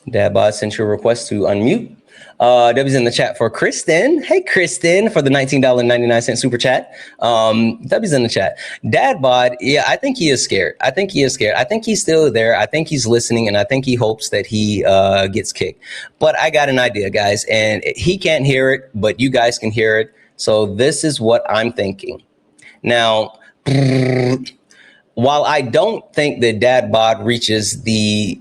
Dadbot sent you a request to unmute. W's in the chat for Kristen. Hey, Kristen, for the $19.99 super chat. W's in the chat. Dadbot, yeah, I think he is scared. I think he's still there. I think he's listening, and I think he hopes that he gets kicked. But I got an idea, guys, and he can't hear it, but you guys can hear it. So this is what I'm thinking. Now, while I don't think that Dadbot reaches the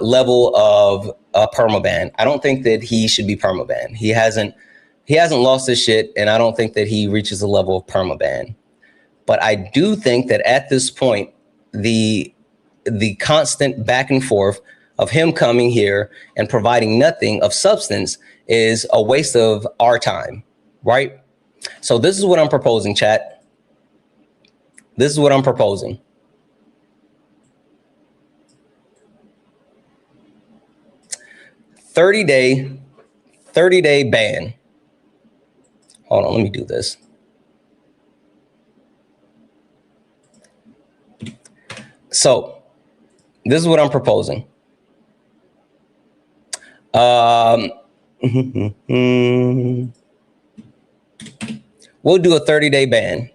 level of permaban, I don't think that he should be permaban. He hasn't lost his shit, and I don't think that he reaches the level of permaban. But I do think that at this point, the constant back and forth of him coming here and providing nothing of substance is a waste of our time, right? So this is what I'm proposing, chat. This is what I'm proposing. 30-day ban. Hold on, let me do this. So this is what I'm proposing. We'll do a 30-day ban.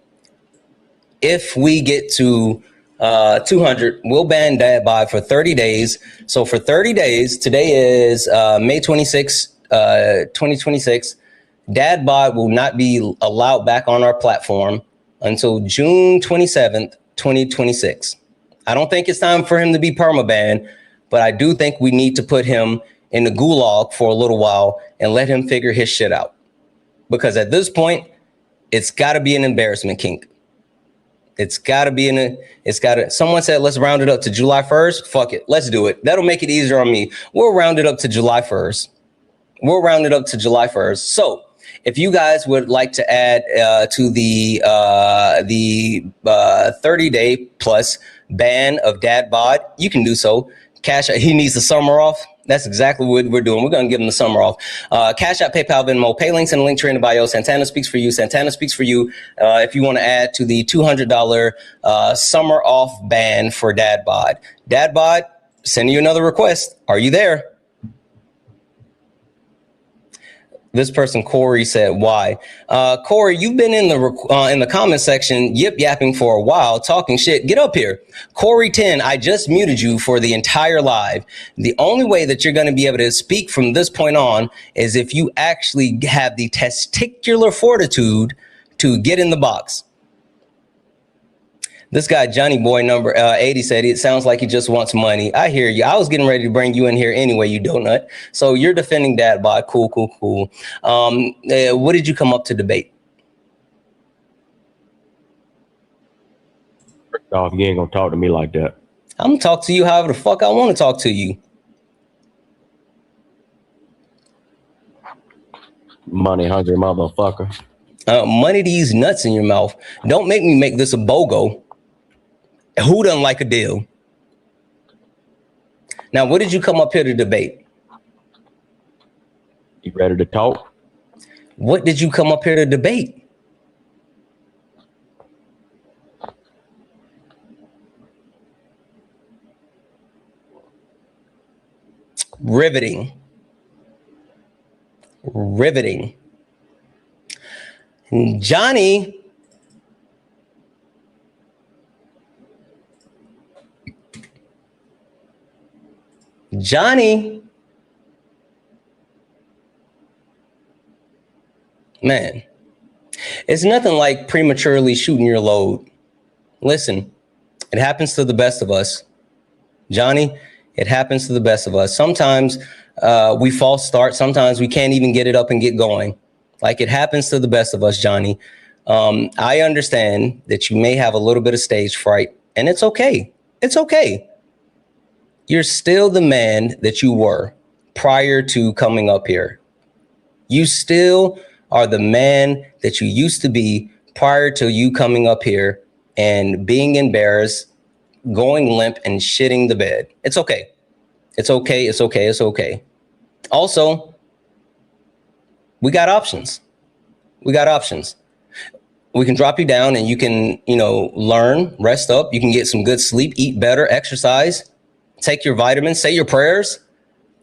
If we get to 200, we'll ban Dadbot for 30 days. So for 30 days, today is May 26, 2026. Dadbot will not be allowed back on our platform until June 27th, 2026. I don't think it's time for him to be permaban, but I do think we need to put him in the gulag for a little while and let him figure his shit out. Because at this point, it's got to be an embarrassment kink. It's got to be someone said, let's round it up to July 1st. Fuck it. Let's do it. That'll make it easier on me. We'll round it up to July 1st. So if you guys would like to add to the 30-day plus ban of Dadbot, you can do so. Cash App, he needs the summer off. That's exactly what we're doing. We're going to give him the summer off. Cash App, PayPal, Venmo, pay links in the link tree in the bio. Santana speaks for you. Santana speaks for you. If you want to add to the $200 summer off ban for Dad Bod. Dad Bod, sending you another request. Are you there? This person, Corey, said, why? Corey, you've been in the comment section yip-yapping for a while, talking shit. Get up here. Corey 10, I just muted you for the entire live. The only way that you're going to be able to speak from this point on is if you actually have the testicular fortitude to get in the box. This guy, Johnny Boy number 80, said it sounds like he just wants money. I hear you. I was getting ready to bring you in here anyway, you donut. So you're defending Dad Bod. Cool, cool, cool. What did you come up to debate? First off, you ain't gonna talk to me like that. I'm gonna talk to you however the fuck I want to talk to you. Money hungry motherfucker. Money these nuts in your mouth. Don't make me make this a BOGO. Who doesn't like a deal? Now, what did you come up here to debate? You ready to talk? What did you come up here to debate? Riveting. Riveting. Johnny. Man, it's nothing like prematurely shooting your load. Listen, it happens to the best of us. Johnny, it happens to the best of us. Sometimes we false start. Sometimes we can't even get it up and get going. Like, it happens to the best of us, Johnny. I understand that you may have a little bit of stage fright, and it's okay. It's okay. You're still the man that you were prior to coming up here. You still are the man that you used to be prior to you coming up here and being embarrassed, going limp, and shitting the bed. It's okay. It's okay. It's okay. It's okay. Also, we got options. We got options. We can drop you down and you can, learn, rest up. You can get some good sleep, eat better, exercise, take your vitamins, say your prayers.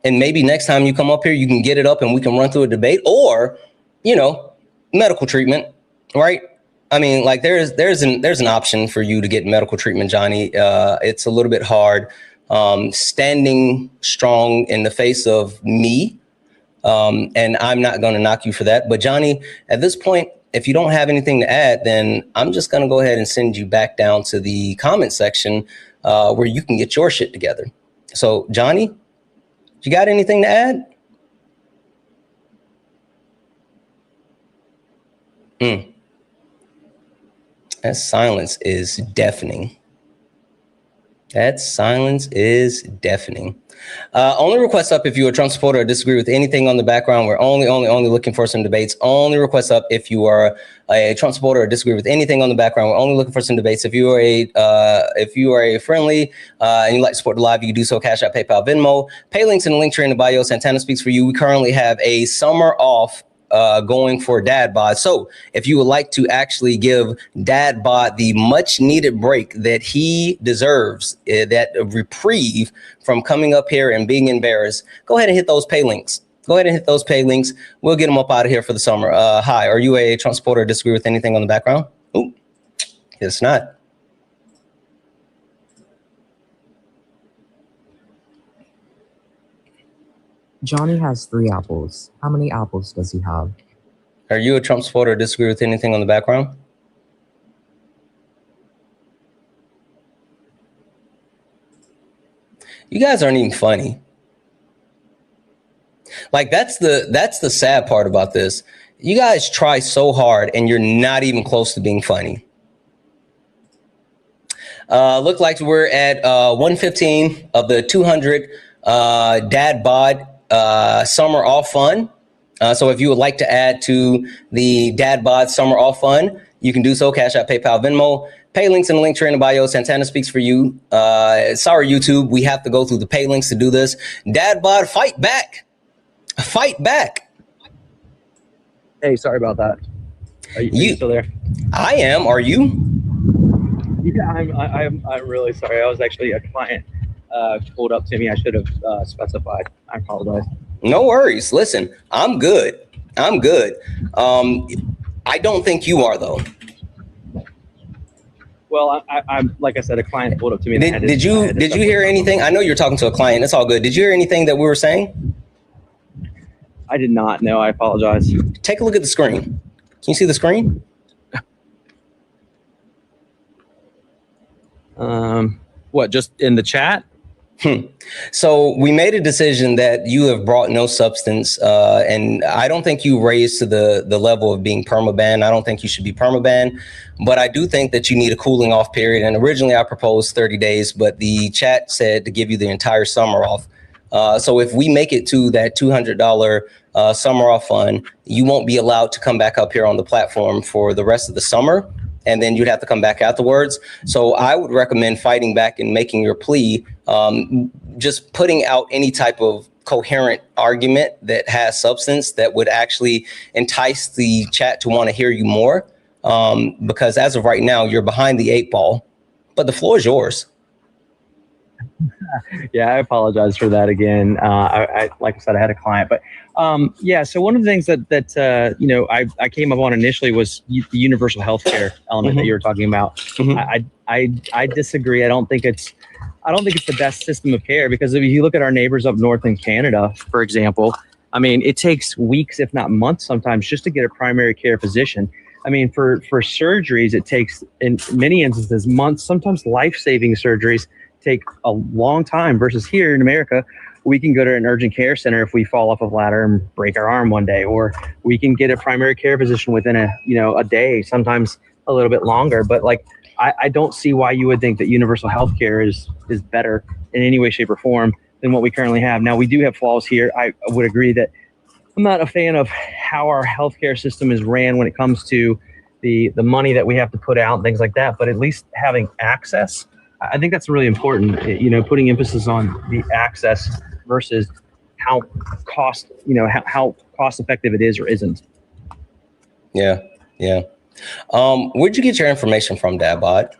And maybe next time you come up here, you can get it up and we can run through a debate or, medical treatment, right? I mean, like there's an option for you to get medical treatment, Johnny. It's a little bit hard standing strong in the face of me. And I'm not going to knock you for that. But Johnny, at this point, if you don't have anything to add, then I'm just going to go ahead and send you back down to the comment section where you can get your shit together. So, Johnny, you got anything to add? That silence is deafening. That silence is deafening. Only request up if you're a Trump supporter or disagree with anything on the background. We're only looking for some debates. Only request up if you are a Trump supporter or disagree with anything on the background. We're only looking for some debates. If you are a friendly and you like to support the live, you can do so. Cash App, PayPal, Venmo. Pay links in the link tree in the bio. Santana speaks for you. We currently have a summer off going for Dad Bod. So if you would like to actually give Dad Bod the much needed break that he deserves, that reprieve from coming up here and being embarrassed, go ahead and hit those pay links. Go ahead and hit those pay links. We'll get him up out of here for the summer. Hi, are you a Trump supporter or disagree with anything on the background? Ooh, it's not. Johnny has 3 apples. How many apples does he have? Are you a Trump supporter or disagree with anything on the background? You guys aren't even funny. Like, that's the sad part about this. You guys try so hard and you're not even close to being funny. Look like we're at 115 of the 200 Dad Bod summer off fun. So if you would like to add to the Dad Bod summer off fun, you can do so. Cash App, PayPal, Venmo. Pay links in the link tree in the bio. Santana speaks for you. Sorry, YouTube. We have to go through the pay links to do this. Dad bod, fight back. Fight back. Hey, sorry about that. Are you still there? I am. Are you? Yeah, I'm really sorry. I was actually a client pulled up to me. I should have specified. I apologize. No worries. Listen, I'm good. I'm good. I don't think you are, though. Well, I'm like I said, a client pulled up to me. Did you hear anything? I know you're talking to a client. It's all good. Did you hear anything that we were saying? I did not. No, I apologize. Take a look at the screen. Can you see the screen? What, just in the chat? So we made a decision that you have brought no substance, and I don't think you raised to the level of being permaban. I don't think you should be permaban, but I do think that you need a cooling off period. And originally I proposed 30 days, but the chat said to give you the entire summer off. So if we make it to that $200 summer off fund, you won't be allowed to come back up here on the platform for the rest of the summer. And then you'd have to come back afterwards. So I would recommend fighting back and making your plea, just putting out any type of coherent argument that has substance that would actually entice the chat to want to hear you more. Because as of right now, you're behind the 8 ball, but the floor is yours. Yeah, I apologize for that again. I like I said, I had a client, but yeah. So one of the things that you know, I came up on initially was the universal health care element that you were talking about. I disagree. I don't think it's the best system of care, because if you look at our neighbors up north in Canada, for example, I mean, it takes weeks, if not months, sometimes just to get a primary care physician. I mean, for surgeries, it takes, in many instances, months, sometimes life-saving surgeries take a long time, versus here in America, we can go to an urgent care center if we fall off a ladder and break our arm one day, or we can get a primary care physician within a day, sometimes a little bit longer. But like, I don't see why you would think that universal health care is better in any way, shape, or form than what we currently have. Now, we do have flaws here. I would agree that I'm not a fan of how our healthcare system is ran when it comes to the money that we have to put out and things like that, but at least having access, I think that's really important, you know, putting emphasis on the access versus how cost effective it is or isn't. Yeah. Where'd you get your information from, Dadbot?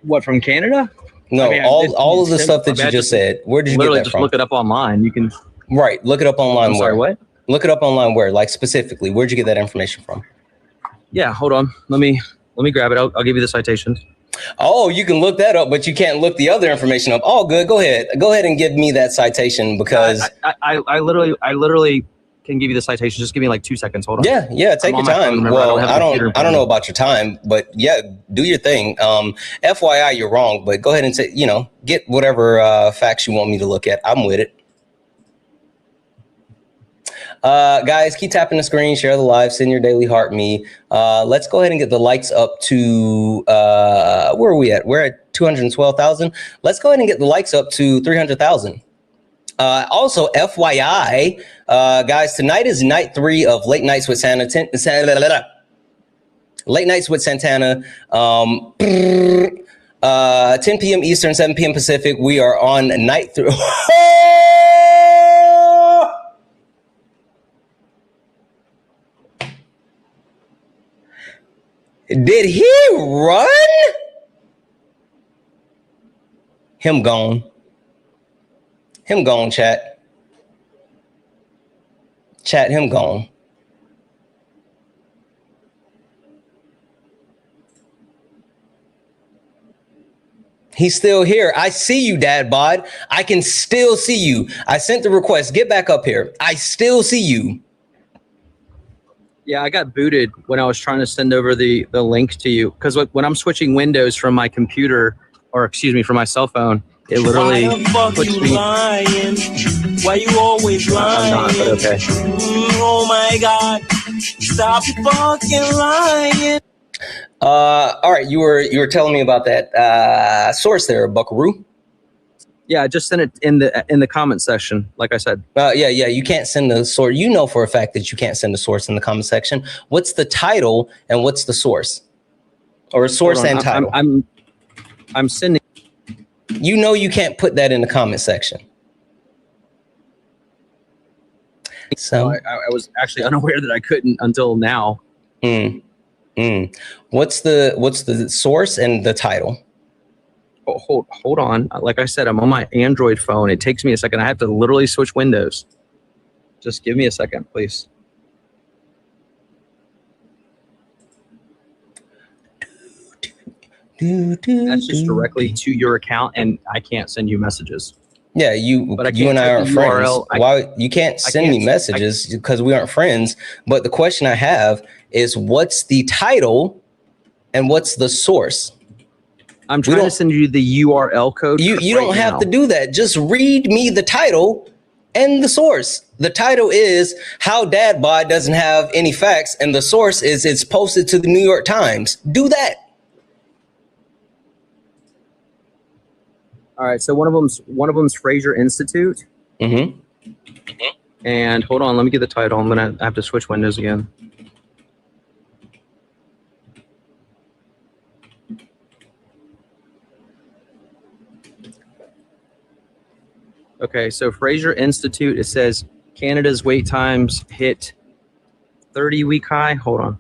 What, from Canada? No, I mean, all of the stuff that you just said. Where did you get that from? Literally just look it up online. You can. Right, look it up online. I'm sorry, what? Look it up online where? Like specifically, where'd you get that information from? Yeah, hold on. Let me grab it. I'll give you the citations. Oh, you can look that up, but you can't look the other information up. Oh, good. Go ahead and give me that citation, because I literally can give you the citation. Just give me like 2 seconds. Hold on. Yeah. Take your time. Well, I don't know about your time, but yeah, do your thing. FYI, you're wrong, but go ahead and say, get whatever facts you want me to look at. I'm with it. Guys, keep tapping the screen, share the live, send your daily heart me. Let's go ahead and get the likes up to, where are we at? We're at 212,000. Let's go ahead and get the likes up to 300,000. Also, FYI, guys, tonight is night 3 of Late Nights with Santana. Late Nights with Santana. 10 p.m. Eastern, 7 p.m. Pacific. We are on night 3. Did he run? Him gone. Him gone, chat. Chat, him gone. He's still here. I see you, Dad Bod. I can still see you. I sent the request. Get back up here. I still see you. Yeah, I got booted when I was trying to send over the link to you, because when I'm switching windows from my computer, or excuse me, from my cell phone, it literally puts me. Lying? Why you always lying? I'm not, but okay. Oh my God! Stop fucking lying. All right, you were telling me about that source there, Buckaroo. Yeah, I just sent it in the comment section, like I said. Yeah. You can't send the source. You know for a fact that you can't send the source in the comment section. What's the title and what's the source? Or source and title? I'm sending. You know you can't put that in the comment section. So I was actually unaware that I couldn't until now. What's the source and the title? Oh, hold on. Like I said, I'm on my Android phone. It takes me a second. I have to literally switch windows. Just give me a second, please. That's just directly to your account, and I can't send you messages. Yeah, you and I aren't friends. Why you can't send me messages because we aren't friends? But the question I have is, what's the title and what's the source? I'm trying to send you the URL code. You don't have to do that. Just read me the title and the source. The title is How Dad Bod Doesn't Have Any Facts, and the source is it's posted to the New York Times. Do that. All right. So one of them's Fraser Institute. And hold on, let me get the title. I'm gonna have to switch windows again. Okay, so Fraser Institute, it says Canada's wait times hit 30-week high. Hold on.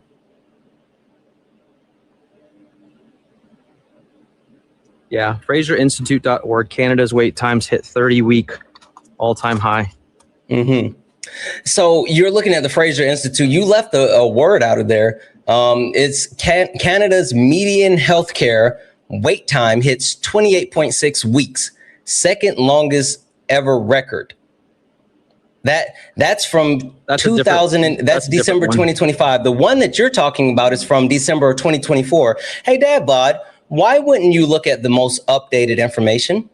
Yeah, FraserInstitute.org, Canada's wait times hit 30-week all-time high. So you're looking at the Fraser Institute. You left a word out of there. It's Canada's median healthcare wait time hits 28.6 weeks, second longest ever record. That's from 2000 and that's December 2025. The one that you're talking about is from December of 2024. Hey, Dad Bod, why wouldn't you look at the most updated information?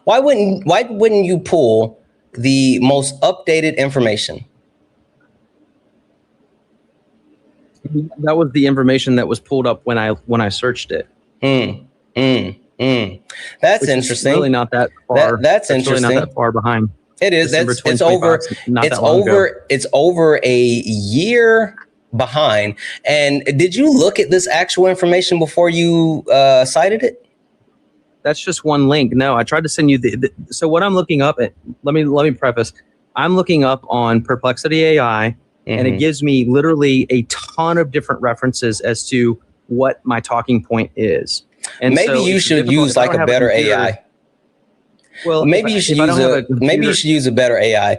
Why wouldn't you pull the most updated information? That was the information that was pulled up when I searched it. That's interesting. Really not that far. That's interesting. Really not that far behind. It is. It's over a year behind. And did you look at this actual information before you cited it? That's just one link. No, I tried to send you so what I'm looking up at. Let me preface. I'm looking up on Perplexity AI, and it gives me literally a ton of different references as to what my talking point is. And maybe you should use like a better AI. Well, maybe you should use a better AI.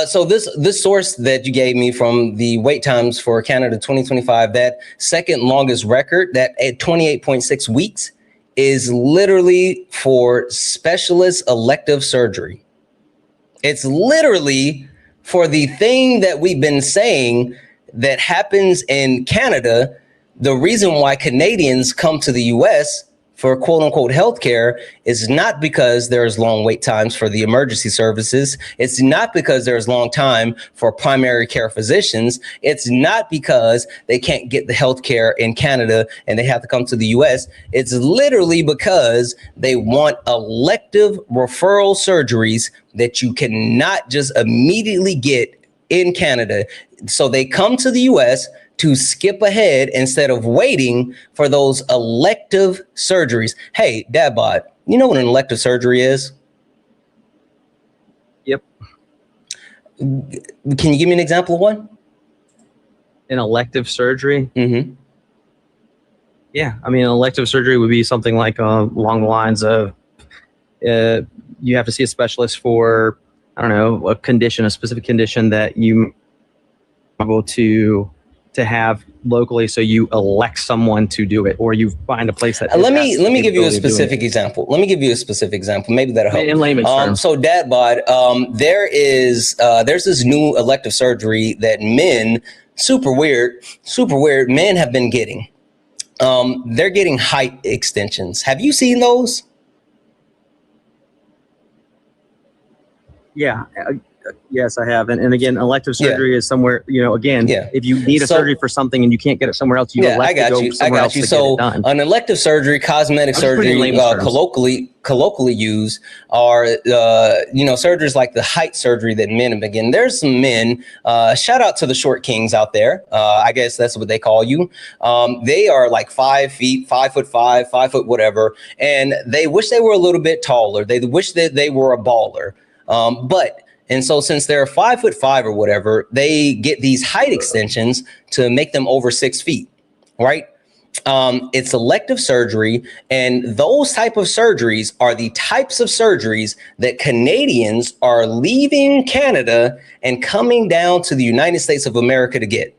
So this source that you gave me from the wait times for Canada 2025, that second longest record, that at 28.6 weeks, is literally for specialist elective surgery. It's literally for the thing that we've been saying that happens in Canada. The reason why Canadians come to the US for quote unquote healthcare is not because there's long wait times for the emergency services. It's not because there's long time for primary care physicians. It's not because they can't get the healthcare in Canada and they have to come to the US. It's literally because they want elective referral surgeries that you cannot just immediately get in Canada. So they come to the US to skip ahead instead of waiting for those elective surgeries. Hey, Dad Bod, you know what an elective surgery is? Yep. Can you give me an example of one? An elective surgery? Yeah, I mean, an elective surgery would be something like along the lines of you have to see a specialist for, I don't know, a specific condition that you are able to have locally, so you elect someone to do it, or you find a place that. Let me give you a specific example. Maybe that'll help. In layman's terms. So, Dad Bod, there's this new elective surgery that men, super weird, men have been getting. They're getting height extensions. Have you seen those? Yeah. Yes, I have. And again, elective surgery is somewhere, again, if you need a surgery for something and you can't get it somewhere else, you elect to go somewhere else to get it done. An elective surgery, cosmetic surgery, colloquially used are, surgeries like the height surgery that men have been getting. There's some men, shout out to the short kings out there. I guess that's what they call you. They are like 5 feet, 5'5", 5 foot, whatever. And they wish they were a little bit taller. They wish that they were a baller. And so since they're 5'5" or whatever, they get these height extensions to make them over 6 feet, right? It's elective surgery, and those type of surgeries are the types of surgeries that Canadians are leaving Canada and coming down to the United States of America to get.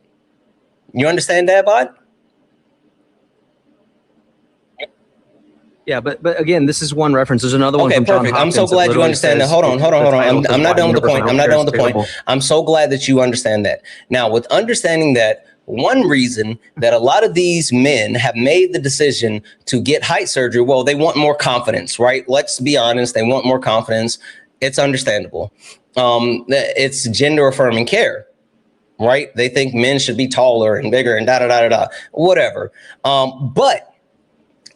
You understand that, Bod? Yeah, but again, this is one reference. There's another one. Okay, from John perfect. Hopkins I'm so glad you understand that. Hold on. I'm not done with the point. I'm so glad that you understand that. Now, with understanding that, one reason that a lot of these men have made the decision to get height surgery, well, they want more confidence, right? Let's be honest. They want more confidence. It's understandable. It's gender affirming care, right? They think men should be taller and bigger and whatever. But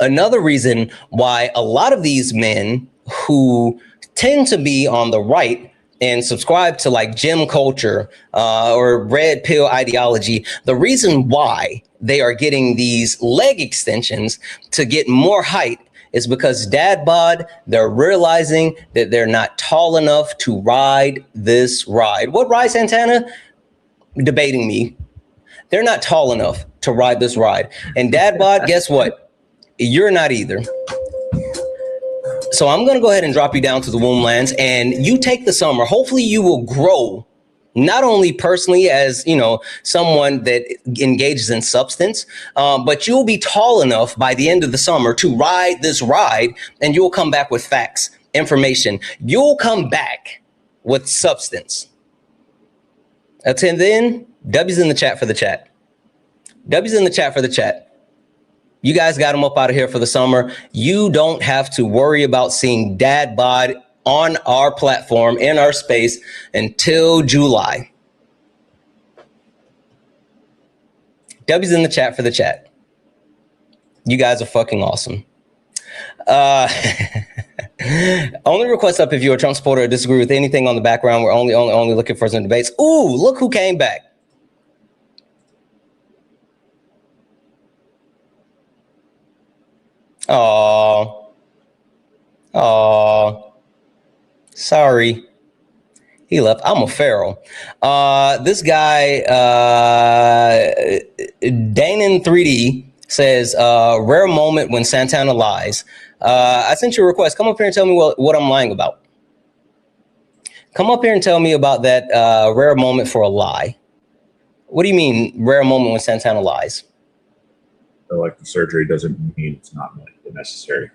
another reason why a lot of these men who tend to be on the right and subscribe to like gym culture or red pill ideology, the reason why they are getting these leg extensions to get more height is because dad bod, they're realizing that they're not tall enough to ride this ride. What ride, Santana? Debating me. They're not tall enough to ride this ride. And dad bod, guess what? You're not either. So I'm going to go ahead and drop you down to the womb lands, and you take the summer. Hopefully you will grow, not only personally as, someone that engages in substance, but you'll be tall enough by the end of the summer to ride this ride, and you'll come back with facts, information. You'll come back with substance. Until then, W's in the chat for the chat. W's in the chat for the chat. You guys got him up out of here for the summer. You don't have to worry about seeing dad bod on our platform, in our space, until July. W's in the chat for the chat. You guys are fucking awesome. Only request up if you're a Trump supporter or disagree with anything on the background. We're only looking for some debates. Ooh, look who came back. Oh, sorry. He left. I'm a feral. This guy, Danon 3D says, rare moment when Santana lies. I sent you a request. Come up here and tell me what I'm lying about. Come up here and tell me about that rare moment for a lie. What do you mean, rare moment when Santana lies? Like the surgery doesn't mean it's not medically necessary.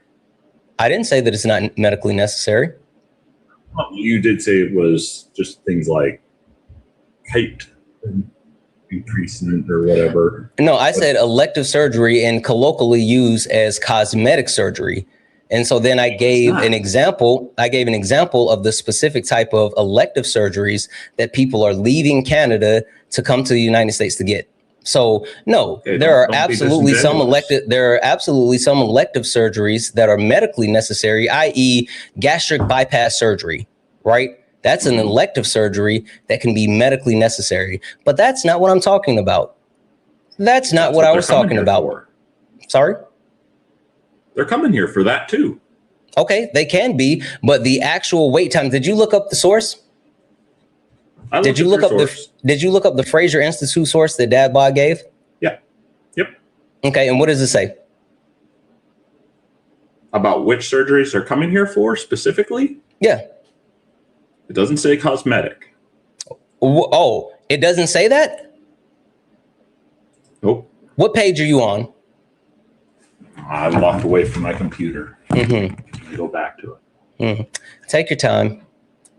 I didn't say that it's not medically necessary. Well, you did say it was just things like height increasing or whatever. No, I said elective surgery and colloquially used as cosmetic surgery. And so then I gave an example. I gave an example of the specific type of elective surgeries that people are leaving Canada to come to the United States to get. So no, there are absolutely some elective surgeries that are medically necessary, i.e. gastric bypass surgery, right? That's an elective surgery that can be medically necessary, but that's not what I'm talking about. That's not what I was talking about. Sorry? They're coming here for that too. Okay, they can be, but the actual wait time, did you look up the source? Did you look up the Fraser Institute source that Dad Bod gave? Yeah. Yep. Okay, and what does it say? About which surgeries they're coming here for specifically? Yeah. It doesn't say cosmetic. Oh, it doesn't say that? Nope. What page are you on? I walked away from my computer. Mm-hmm. Go back to it. Mm-hmm. Take your time.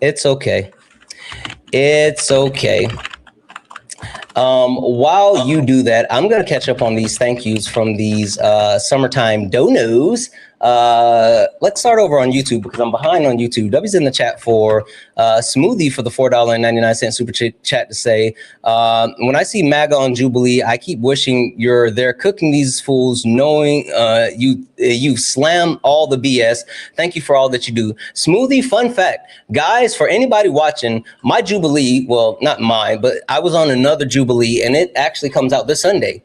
It's okay. It's okay. While you do that, I'm going to catch up on these thank yous from these summertime donos. Let's start over on YouTube because I'm behind on YouTube. W's in the chat for Smoothie for the $4.99 super chat to say, when I see MAGA on Jubilee, I keep wishing you're there cooking these fools, knowing you slam all the BS. Thank you for all that you do. Smoothie, fun fact, guys, for anybody watching, my Jubilee, well, not mine, but I was on another Jubilee, and it actually comes out this Sunday.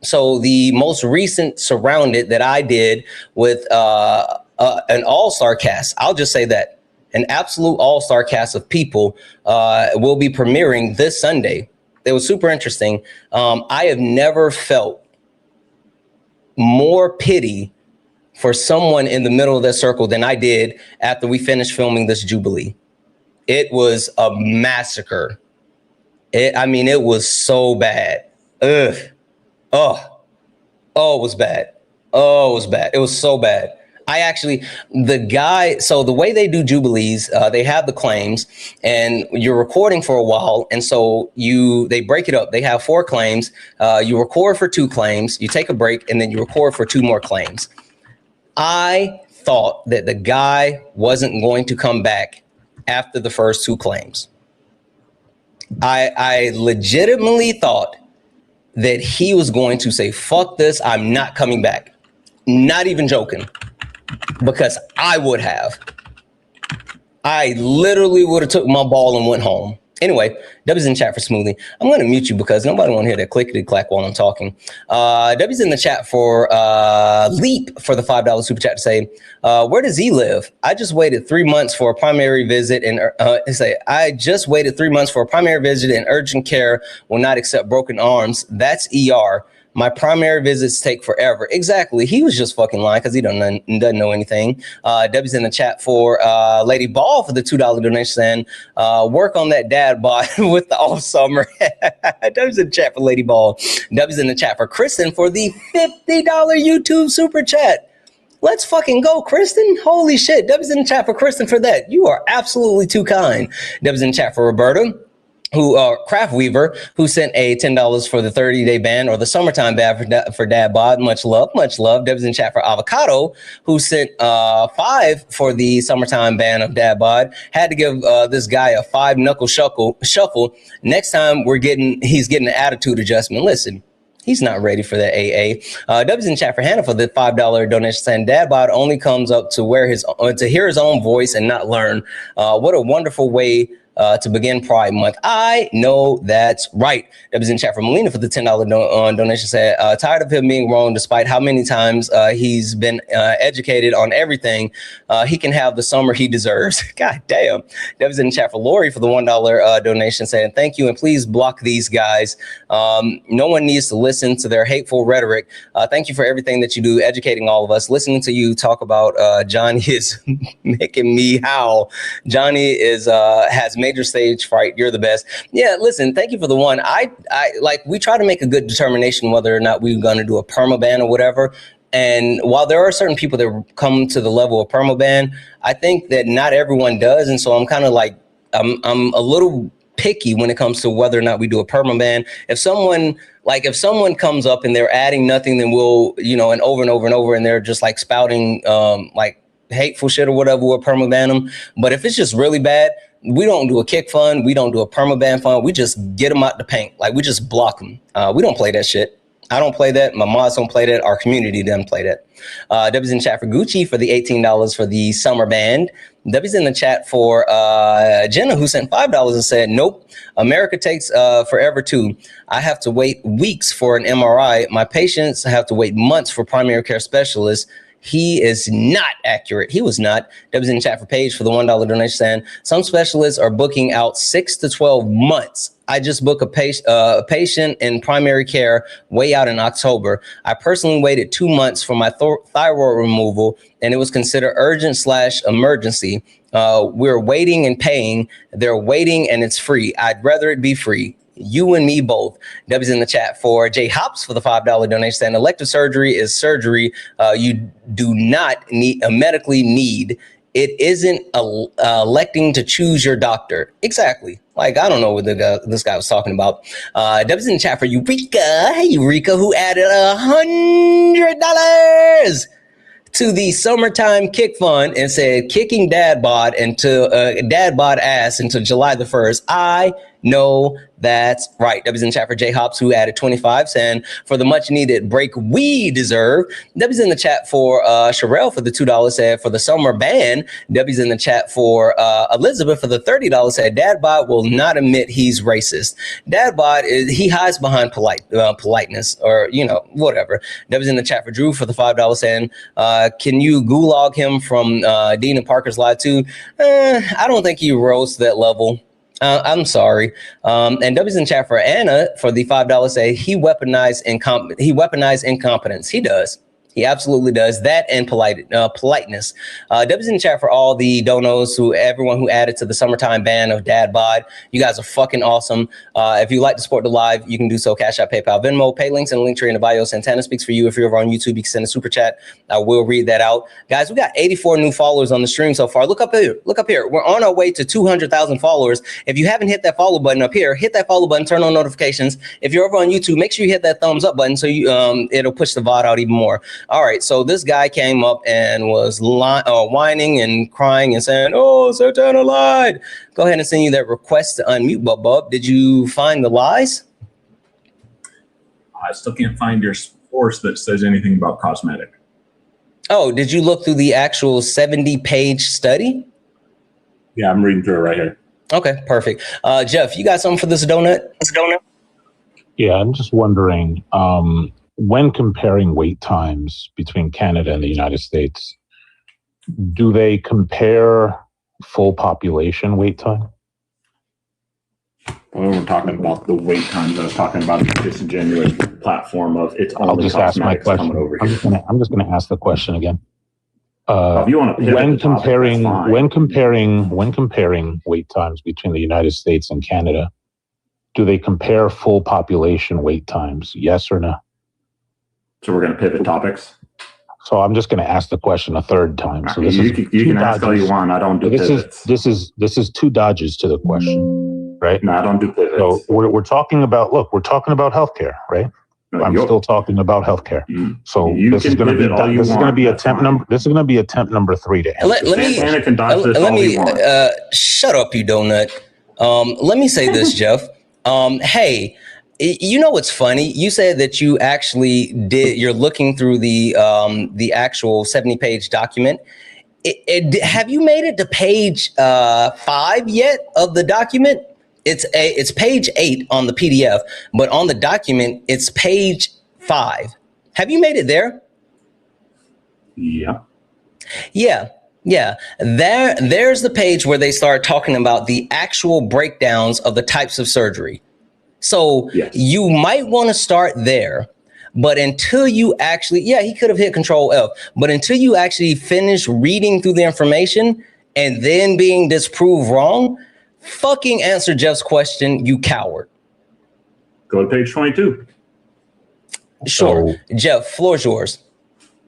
So the most recent Surrounded that I did with an all-star cast, I'll just say that, an absolute all-star cast of people will be premiering this Sunday. It was super interesting. I have never felt more pity for someone in the middle of that circle than I did after we finished filming this Jubilee. It was a massacre. It was so bad. Ugh. Oh, it was bad. Oh, it was bad. It was so bad. So the way they do Jubilees, they have the claims and you're recording for a while. And so they break it up. They have 4 claims. You record for 2 claims, you take a break, and then you record for 2 more claims. I thought that the guy wasn't going to come back after the first 2 claims. I legitimately thought that he was going to say, fuck this, I'm not coming back. Not even joking. Because I would have. I literally would have took my ball and went home. Anyway, W's in chat for Smoothie. I'm going to mute you because nobody want to hear that clickety-clack while I'm talking. W's in the chat for Leap for the $5 super chat to say, where does he live? I just waited 3 months for a primary visit and urgent care will not accept broken arms. That's ER. My primary visits take forever. Exactly. He was just fucking lying because he doesn't know anything. W's in the chat for Lady Ball for the $2 donation saying, work on that dad bod with the all summer. W's in the chat for Lady Ball. W's in the chat for Kristen for the $50 YouTube super chat. Let's fucking go, Kristen. Holy shit. W's in the chat for Kristen for that. You are absolutely too kind. W's in the chat for Roberta, Craft Weaver, who sent a $10 for the 30-day ban or the summertime ban for Dad Bod. Much love, much love. Deb's in chat for Avocado, who sent 5 for the summertime ban of Dad Bod. Had to give this guy a 5-knuckle shuffle. Next time he's getting an attitude adjustment. Listen, he's not ready for that AA. W's in chat for Hannah for the $5 donation saying Dad Bod only comes up to hear his own voice and not learn. What a wonderful way to begin Pride Month. I know that's right. That was in chat for Melina for the $10 donation. Said, tired of him being wrong despite how many times he's been educated on everything. He can have the summer he deserves. God damn. That was in chat for Lori for the $1 donation saying, thank you and please block these guys. No one needs to listen to their hateful rhetoric. Thank you for everything that you do, educating all of us. Listening to you talk about Johnny is making me howl. Johnny has major stage fright. You're the best. Yeah, listen, thank you for the one. I we try to make a good determination whether or not we're going to do a perma ban or whatever. And while there are certain people that come to the level of perma ban, I think that not everyone does. And so I'm kind of like, I'm a little picky when it comes to whether or not we do a perma ban. If someone comes up and they're adding nothing, then we'll, and over and over and over, and they're just like spouting hateful shit or whatever, we'll perma ban them. But if it's just really bad, we don't do a kick fund. We don't do a perma ban fund. We just get them out the paint. Like, we just block them. We don't play that shit. I don't play that. My mods don't play that. Our community doesn't play that. W's in the chat for Gucci for the $18 for the summer band. W's in the chat for Jenna, who sent $5 and said, nope, America takes forever too. I have to wait weeks for an MRI. My patients have to wait months for primary care specialists. He is not accurate. He was not. That was in the chat for Paige for the $1 donation saying, some specialists are booking out 6 to 12 months. I just booked a patient in primary care way out in October. I personally waited 2 months for my thyroid removal, and it was considered urgent/emergency. We're waiting and paying. They're waiting and it's free. I'd rather it be free. You and me both. W's in the chat for Jay Hops for the $5 donation saying, elective surgery is surgery you do not medically need. It isn't electing to choose your doctor. Exactly. Like, I don't know what this guy was talking about. W's in the chat for Eureka. Hey, Eureka, who added $100 to the summertime kick fund and said kicking dad bod ass until July the 1st. I know that's right. W's in the chat for J Hops, who added 25, saying for the much needed break we deserve. W's in the chat for Sherelle for the $2, said for the summer ban. W's in the chat for Elizabeth for the $30, said dad bod will not admit he's racist. Dad bod he hides behind politeness, or whatever. W's in the chat for Drew for the $5, saying can you gulag him from Dean and Parker's live too? I don't think he rose to that level. I'm sorry. And W's in chat for Anna for the $5, say he weaponized incompetence. He does. He absolutely does that, and politeness. W's in the chat for all the donos, everyone who added to the summertime ban of dad bod. You guys are fucking awesome. If you like to support the live, you can do so. Cash App, PayPal, Venmo, pay links in the link tree in the bio. Santana speaks for you. If you're over on YouTube, you can send a super chat. I will read that out. Guys, we got 84 new followers on the stream so far. Look up here. Look up here. We're on our way to 200,000 followers. If you haven't hit that follow button up here, hit that follow button, turn on notifications. If you're over on YouTube, make sure you hit that thumbs up button so you it'll push the VOD out even more. All right, so this guy came up and was whining and crying and saying, "Oh, Santana lied." Go ahead and send you that request to unmute, Bub. Did you find the lies? I still can't find your source that says anything about cosmetic. Oh, did you look through the actual 70-page study? Yeah, I'm reading through it right here. Okay, perfect. Jeff, you got something for this donut? Yeah, I'm just wondering, when comparing wait times between Canada and the United States, do they compare full population wait time? When we're talking about the wait times, I was talking about the disingenuous platform of it's only I'll just ask my cosmetics coming question. over here. I'm just going to ask the question again. If you want to when comparing wait times between the United States and Canada, do they compare full population wait times? Yes or no? So we're going to pivot topics. So I'm just going to ask the question a third time. So this you can ask all you want. I don't do pivots. This is two dodges to the question, right? No, I don't do pivots. So we're talking about healthcare, right? No, I'm still talking about healthcare. So this is going to be attempt number. This is going to be attempt number 3 to answer. Let me shut up, you donut. Let me say this, Jeff. Hey. You know what's funny? You said that you actually you're looking through the actual 70-page document. Have you made it to page 5 yet of the document? It's page 8 on the PDF, but on the document it's page 5. Have you made it there? Yeah. Yeah. There's the page where they start talking about the actual breakdowns of the types of surgery. So yes. You might want to start there, but until you actually, he could have hit Control F, but until you actually finish reading through the information and then being disproved wrong, fucking answer Jeff's question, you coward. Go to page 22. Sure. So, Jeff, floor's yours.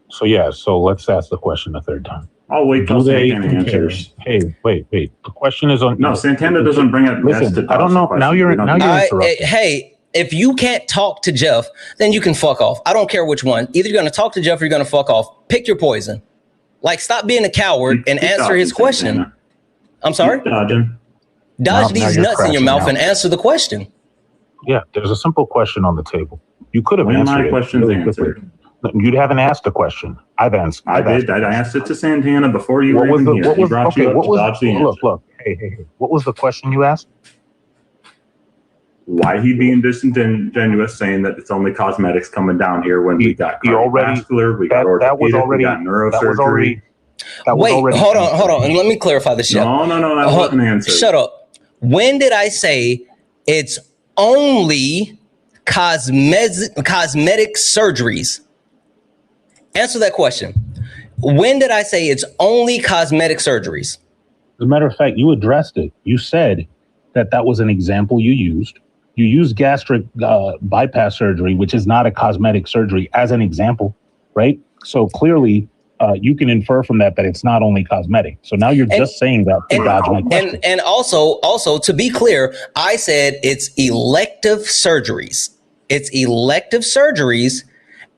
So let's ask the question a third time. I'll wait till Santana answers. Hey, wait. The question is on. No, Santana doesn't bring up. Listen, I don't know. Now you're interrupting. Hey, if you can't talk to Jeff, then you can fuck off. I don't care which one. Either you're going to talk to Jeff or you're going to fuck off. Pick your poison. Like, stop being a coward and answer his question. Santana. I'm sorry? Dodge these nuts in your mouth and answer the question. Yeah, there's a simple question on the table. You could have answered it. Really quickly. You haven't asked a question. I've answered. I asked it to Santana before you were even here. Look. Hey. What was the question you asked? Why he being disingenuous, saying that it's only cosmetics coming down here when we got cardiovascular, we got orthopedic, we got neurosurgery. Wait, hold on, and let me clarify this. No, that wasn't an answer. Shut up. When did I say it's only cosmetic surgeries? Answer that question. When did I say it's only cosmetic surgeries? As a matter of fact, you addressed it. You said that was an example you used. You used gastric bypass surgery, which is not a cosmetic surgery, as an example, right? So clearly, you can infer from that it's not only cosmetic. So now you're just saying that to dodge my question. And also, to be clear, I said it's elective surgeries. It's elective surgeries.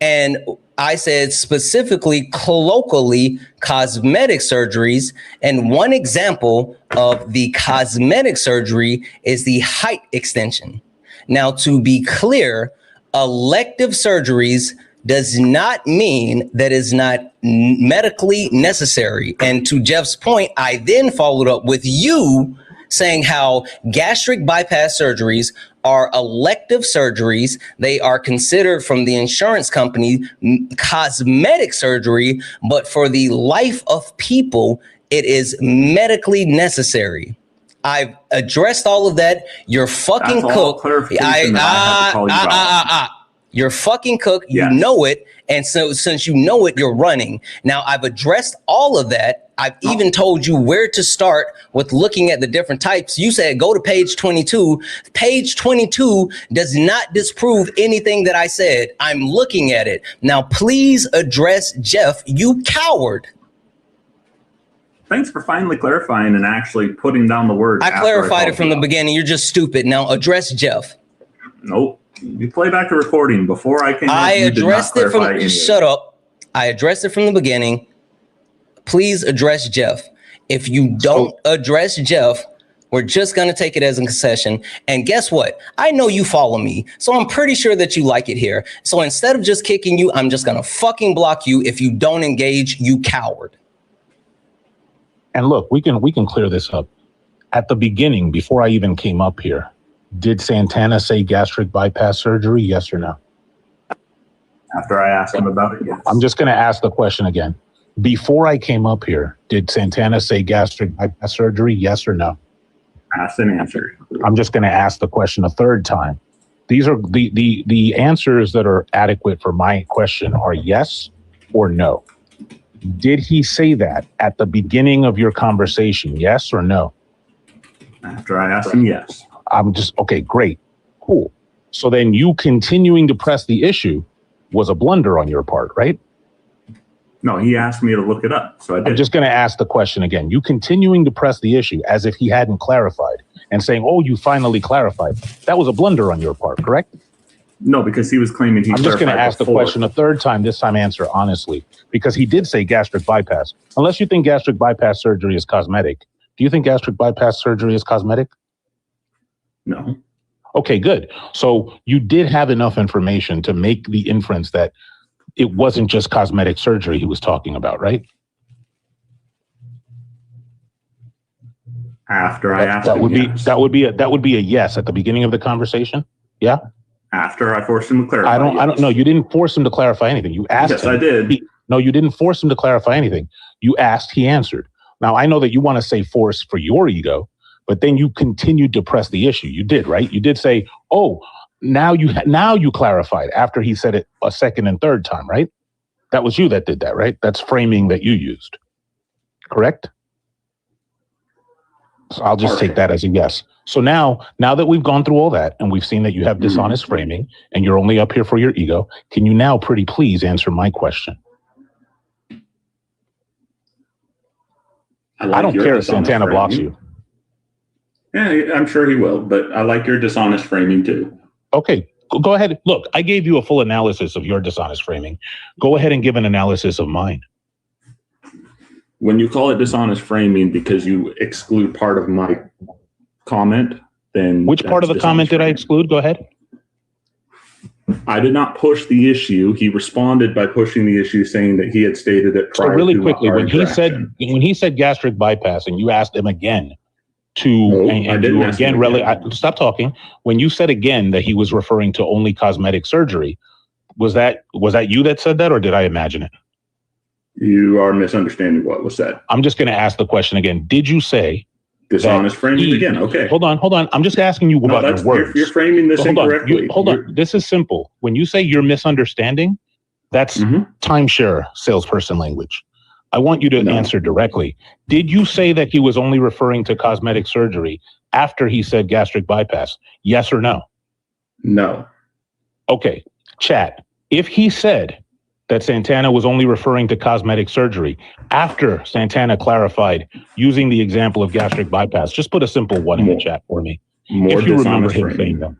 And I said specifically, colloquially, cosmetic surgeries. And one example of the cosmetic surgery is the height extension. Now, to be clear, elective surgeries does not mean that is not medically necessary. And to Jeff's point, I then followed up with you saying how gastric bypass surgeries are elective surgeries. They are considered from the insurance company cosmetic surgery, but for the life of people, it is medically necessary. I've addressed all of that. You're fucking cook. You're fucking cook. You know it. And so since you know it, you're running. Now, I've addressed all of that. I've even told you where to start with looking at the different types. You said go to page 22. Page 22 does not disprove anything that I said. I'm looking at it. Now, please address Jeff, you coward. Thanks for finally clarifying and actually putting down the word. I clarified it from the beginning. You're just stupid. Now address Jeff. Nope. You play back the recording before I came. I addressed it from. Shut up. I addressed it from the beginning. Please address Jeff. If you don't address Jeff, we're just going to take it as a concession. And guess what? I know you follow me, so I'm pretty sure that you like it here. So instead of just kicking you, I'm just going to fucking block you if you don't engage, you coward. And look, we can clear this up. At the beginning, before I even came up here, did Santana say gastric bypass surgery? Yes or no? After I asked him about it, yes. I'm just going to ask the question again. Before I came up here, did Santana say gastric bypass surgery? Yes or no? Asked and answered. I'm just going to ask the question a third time. These are the answers that are adequate for my question are yes or no. Did he say that at the beginning of your conversation? Yes or no? After I asked him, yes. Okay, great. Cool. So then you continuing to press the issue was a blunder on your part, right? No, he asked me to look it up, so I did. I'm just going to ask the question again. You continuing to press the issue as if he hadn't clarified and saying, oh, you finally clarified. That was a blunder on your part, correct? No, because he was claiming he I'm just going to ask the question a third time, this time answer honestly, because he did say gastric bypass. Unless you think gastric bypass surgery is cosmetic. Do you think gastric bypass surgery is cosmetic? No. Okay, good. So you did have enough information to make the inference that it wasn't just cosmetic surgery he was talking about, right? After I asked that would him, be yes. that would be a yes at the beginning of the conversation. Yeah. After I forced him to clarify. I don't know. You didn't force him to clarify anything. You asked. Yes, him. I did. No, you didn't force him to clarify anything. You asked. He answered. Now I know that you want to say force for your ego, but then you continued to press the issue. You did, right? You did say, "Oh, now you clarified." After he said it a second and third time, right? That was you that did that, right? That's framing that you used, correct? So I'll just take that as a yes. So now that we've gone through all that and we've seen that you have dishonest framing and you're only up here for your ego, can you now pretty please answer my question? I don't care if Santana blocks you. Yeah, I'm sure he will, but I like your dishonest framing too. Okay, go ahead. Look, I gave you a full analysis of your dishonest framing. Go ahead and give an analysis of mine. When you call it dishonest framing because you exclude part of my comment, then which part of the comment did I exclude? Go ahead. I did not push the issue. He responded by pushing the issue, saying that he had stated it prior. So really to quickly, when he said gastric bypass, and you asked him again stop talking. When you said again that he was referring to only cosmetic surgery, was that you that said that, or did I imagine it? You are misunderstanding what was said. I'm just going to ask the question again. Did you say dishonest framing again? Okay. Hold on. I'm just asking you about your words. You're framing this incorrectly. Hold on. This is simple. When you say you're misunderstanding, that's timeshare salesperson language. I want you to answer directly. Did you say that he was only referring to cosmetic surgery after he said gastric bypass? Yes or no? No. Okay. Chat. If he said that Santana was only referring to cosmetic surgery after Santana clarified using the example of gastric bypass, just put a simple one in the chat for me. If you remember him saying that.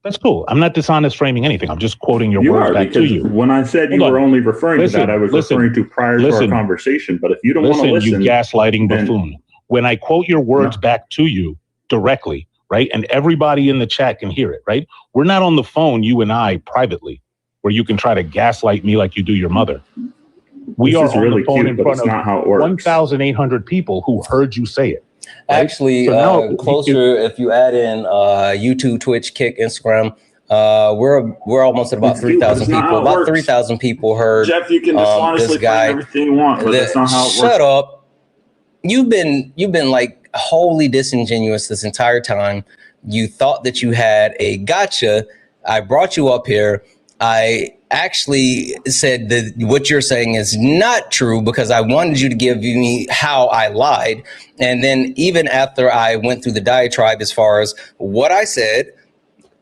That's cool. I'm not dishonest framing anything. I'm just quoting your You words are, back to because you. when I said you were only referring to that, I was referring to prior to our conversation. But if you don't want to listen, you gaslighting buffoon. When I quote your words back to you directly, right, and everybody in the chat can hear it, right? We're not on the phone, you and I, privately, where you can try to gaslight me like you do your mother. We are on the phone in front of 1,800 people who heard you say it. Right? Actually, So closer if you add in YouTube, Twitch, Kick, Instagram. We're almost at about 3,000 people. About 3,000 people heard. Jeff, you can dishonestly this guy. everything you want, but that's not how it works. Shut up. You've been like wholly disingenuous this entire time. You thought that you had a gotcha. I brought you up here. I actually said that what you're saying is not true because I wanted you to give me how I lied. And then even after I went through the diatribe as far as what I said,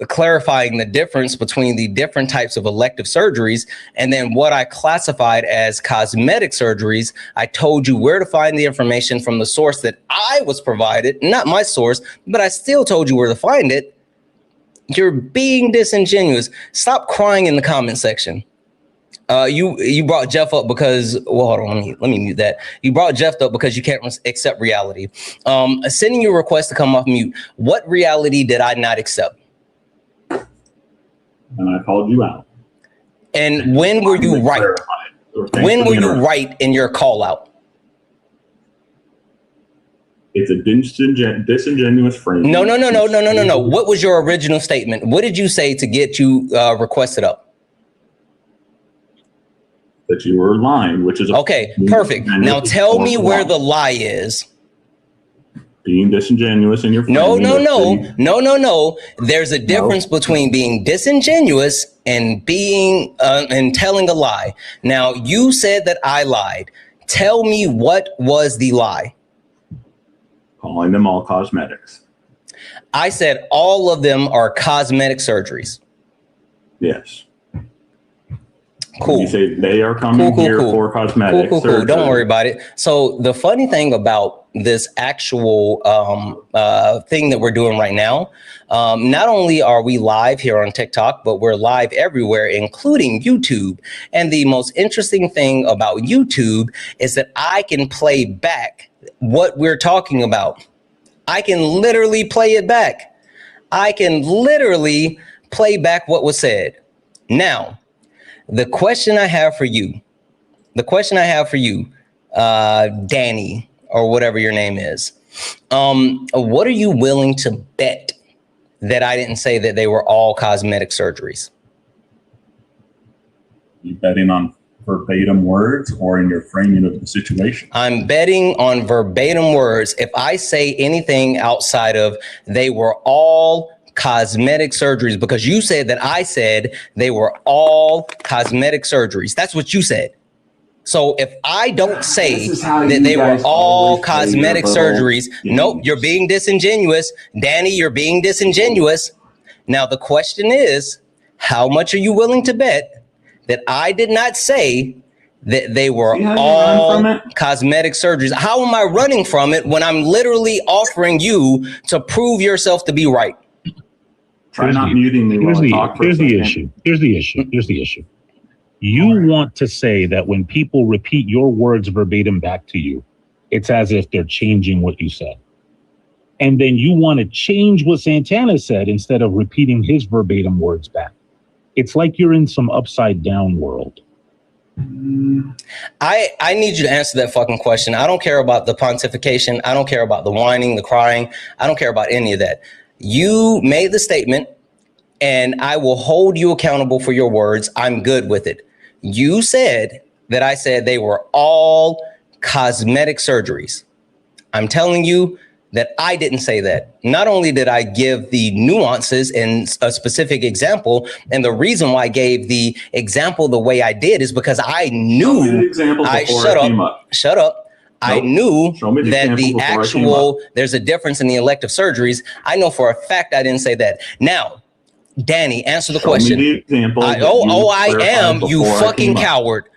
clarifying the difference between the different types of elective surgeries and then what I classified as cosmetic surgeries, I told you where to find the information from the source that I was provided, not my source, but I still told you where to find it. You're being disingenuous. Stop crying in the comment section. You brought Jeff up because, well, hold on, let me mute that. You brought Jeff up because you can't accept reality. Sending you a request to come off mute. What reality did I not accept? And I called you out. And when were you right? When were you right in your call out? It's a disingenuous phrase. No. What was your original statement? What did you say to get you requested up? That you were lying, which is okay. Perfect. Now tell me where the lie is. Being disingenuous in your no. There's a difference between being disingenuous and being and telling a lie. Now you said that I lied. Tell me what was the lie? Calling them all cosmetics. I said all of them are cosmetic surgeries. Yes. Cool. You say they are coming here for cosmetic surgery. Don't worry about it. So the funny thing about this actual thing that we're doing right now, not only are we live here on TikTok, but we're live everywhere, including YouTube. And the most interesting thing about YouTube is that I can play back what we're talking about. I can literally play it back. I can literally play back what was said. Now, the question I have for you, Danny, or whatever your name is, what are you willing to bet that I didn't say that they were all cosmetic surgeries? You betting on verbatim words or in your framing of the situation? I'm betting on verbatim words. If I say anything outside of they were all cosmetic surgeries, because you said that I said they were all cosmetic surgeries. That's what you said. So if I don't say that they were all cosmetic surgeries, nope, you're being disingenuous. Danny, you're being disingenuous. Now the question is, how much are you willing to bet that I did not say that they were all cosmetic surgeries? How am I running from it when I'm literally offering you to prove yourself to be right? Try not muting me while I talk. Here's the issue. You want to say that when people repeat your words verbatim back to you, it's as if they're changing what you said. And then you want to change what Santana said instead of repeating his verbatim words back. It's like you're in some upside down world. I need you to answer that fucking question. I don't care about the pontification. I don't care about the whining, the crying. I don't care about any of that. You made the statement, and I will hold you accountable for your words. I'm good with it. You said that I said they were all cosmetic surgeries. I'm telling you that I didn't say that. Not only did I give the nuances in a specific example, and the reason why I gave the example the way I did is because I knew. Shut up. I knew that the actual, there's a difference in the elective surgeries. I know for a fact I didn't say that. Now, Danny, answer the question. I am, you fucking coward.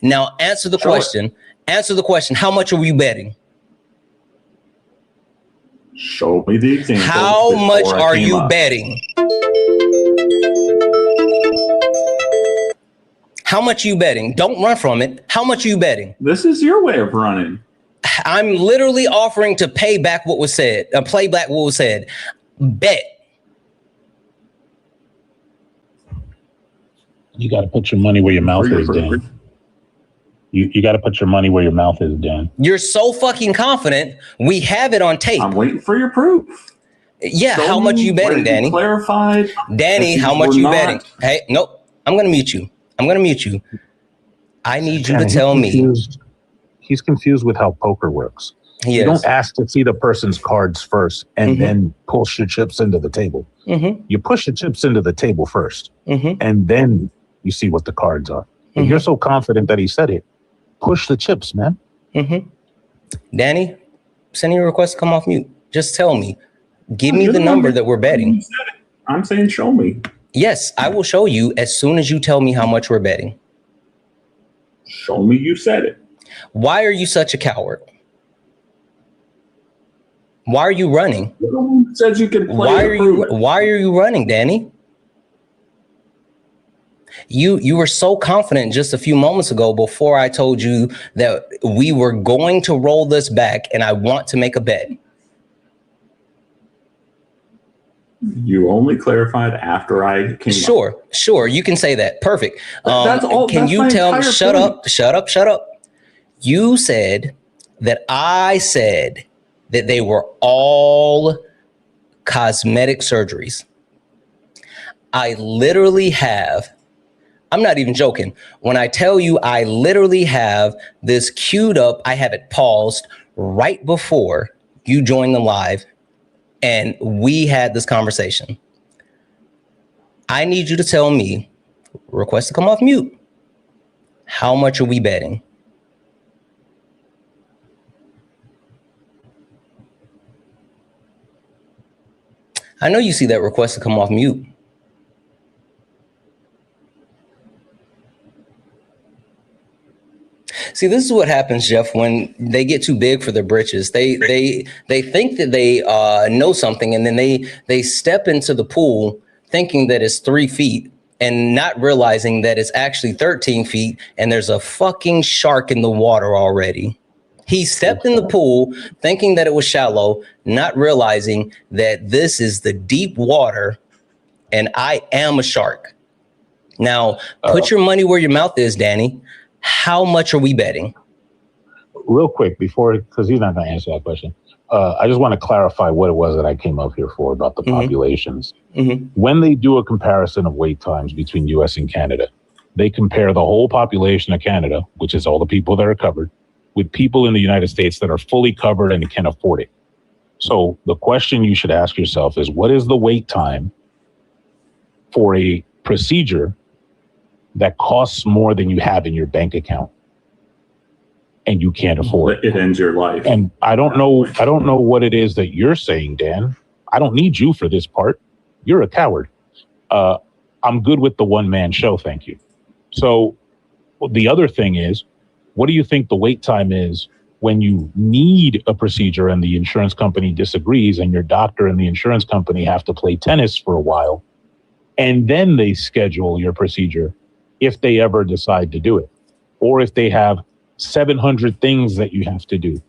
Now, answer the question. Answer the question. How much are you betting? Show me the example. How much are you betting? How much you betting? Don't run from it. How much you betting? This is your way of running. I'm literally offering to pay back what was said, play back what was said. Bet. You got to put your money where your mouth is, Dan. You got to put your money where your mouth is, Dan. You're so fucking confident. We have it on tape. I'm waiting for your proof. Yeah, how much you betting, Danny? Clarified. Danny, how much you betting? Hey, nope. I'm going to mute you. I need you to tell me. He's confused with how poker works. You don't ask to see the person's cards first and then push your chips into the table. You push the chips into the table first, and then you see what the cards are. If you're so confident that he said it, push the chips, man. Danny, sending a request to come off mute. Just tell me. Give me the number that we're betting. I'm saying show me. Yes, I will show you as soon as you tell me how much we're betting. Show me you said it. Why are you such a coward? Why are you running? Who says you can play? Why are you running, Danny? You were so confident just a few moments ago before I told you that we were going to roll this back and I want to make a bet. You only clarified after I came up. Sure. You can say that. Perfect. That's all. Can you tell me? Shut up. You said that I said that they were all cosmetic surgeries. I literally have, I'm not even joking. When I tell you I literally have this queued up, I have it paused right before you joined the live and we had this conversation. I need you to tell me, request to come off mute. How much are we betting? I know you see that request to come off mute. See, this is what happens, Jeff, when they get too big for their britches. They think that they know something, and then they step into the pool thinking that it's 3 feet and not realizing that it's actually 13 feet and there's a fucking shark in the water already. He stepped in the pool thinking that it was shallow, not realizing that this is the deep water and I am a shark. Now, put your money where your mouth is, Danny. How much are we betting? Real quick, because he's not going to answer that question. I just want to clarify what it was that I came up here for about the populations. When they do a comparison of wait times between US and Canada, they compare the whole population of Canada, which is all the people that are covered, with people in the United States that are fully covered and can afford it. So the question you should ask yourself is, what is the wait time for a procedure that costs more than you have in your bank account and you can't afford it? It ends your life. And I don't know what it is that you're saying, Dan. I don't need you for this part. You're a coward. I'm good with the one-man show, thank you. So the other thing is, what do you think the wait time is when you need a procedure and the insurance company disagrees and your doctor and the insurance company have to play tennis for a while, and then they schedule your procedure if they ever decide to do it, or if they have 700 things that you have to do?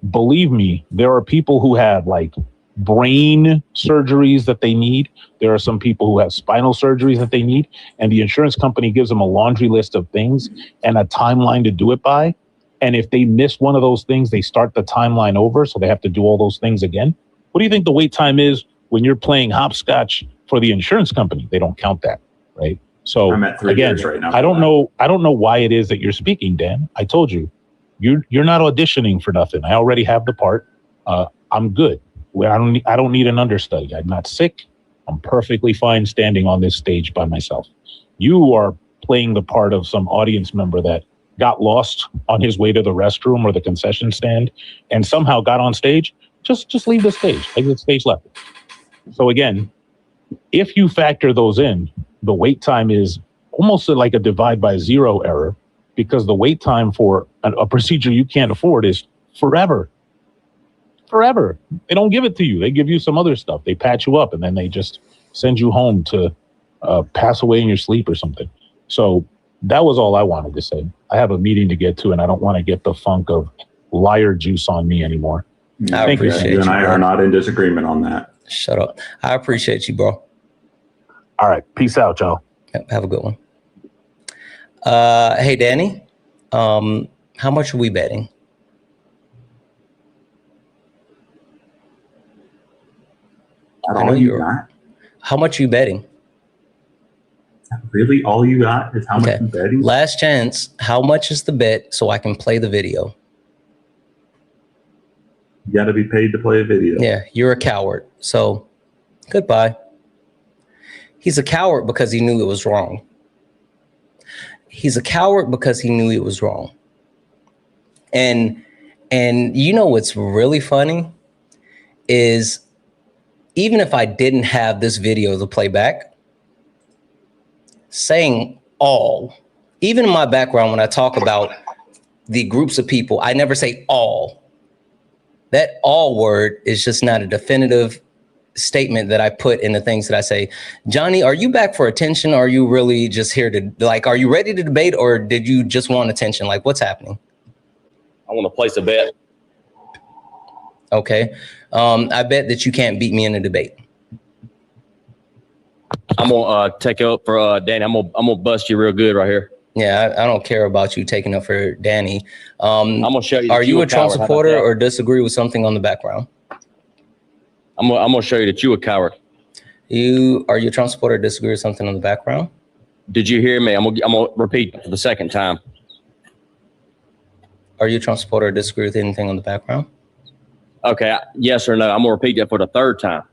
Believe me, there are people who have like brain surgeries that they need. There are some people who have spinal surgeries that they need, and the insurance company gives them a laundry list of things and a timeline to do it by. And if they miss one of those things, they start the timeline over, so they have to do all those things again. What do you think the wait time is when you're playing hopscotch for the insurance company? They don't count that, right? So I'm at 3 years right now. I don't know why it is that you're speaking, Dan. I told you, you're not auditioning for nothing. I already have the part. I'm good. I don't need an understudy. I'm not sick. I'm perfectly fine standing on this stage by myself. You are playing the part of some audience member that got lost on his way to the restroom or the concession stand and somehow got on stage. Just leave the stage. Exit stage left. So again, if you factor those in, the wait time is almost like a divide by zero error, because the wait time for a procedure you can't afford is forever. Forever. They don't give it to you. They give you some other stuff. They patch you up and then they just send you home to pass away in your sleep or something. So That was all I wanted to say. I have a meeting to get to, and I don't want to get the funk of liar juice on me anymore. I appreciate you and I are not in disagreement on that. Shut up. I appreciate you, bro. All right. Peace out, y'all. Have a good one. Hey, Danny. How much are we betting? I know you got. How much are you betting? Really? All you got is how much you betting? Last chance. How much is the bet so I can play the video? You got to be paid to play a video. Yeah, you're a coward. So, goodbye. He's a coward because he knew it was wrong. He's a coward because he knew it was wrong. And you know what's really funny is even if I didn't have this video to play back, saying all, even in my background when I talk about the groups of people, I never say all. That all word is just not a definitive statement that I put in the things that I say. Johnny, are you back for attention? Or are you really just here to, like, are you ready to debate or did you just want attention? Like, what's happening? I want to place a bet. Okay. I bet that you can't beat me in a debate. I'm gonna take it up for Danny. I'm gonna bust you real good right here. Yeah, I don't care about you taking up for Danny. I'm gonna show you. Are you a Trump supporter or disagree with something on the background? I'm gonna show you that you a coward. Are you a Trump supporter or disagree with something on the background? Did you hear me? I'm gonna repeat for the second time. Are you a Trump supporter or disagree with anything on the background? Okay, yes or no? I'm gonna repeat that for the third time.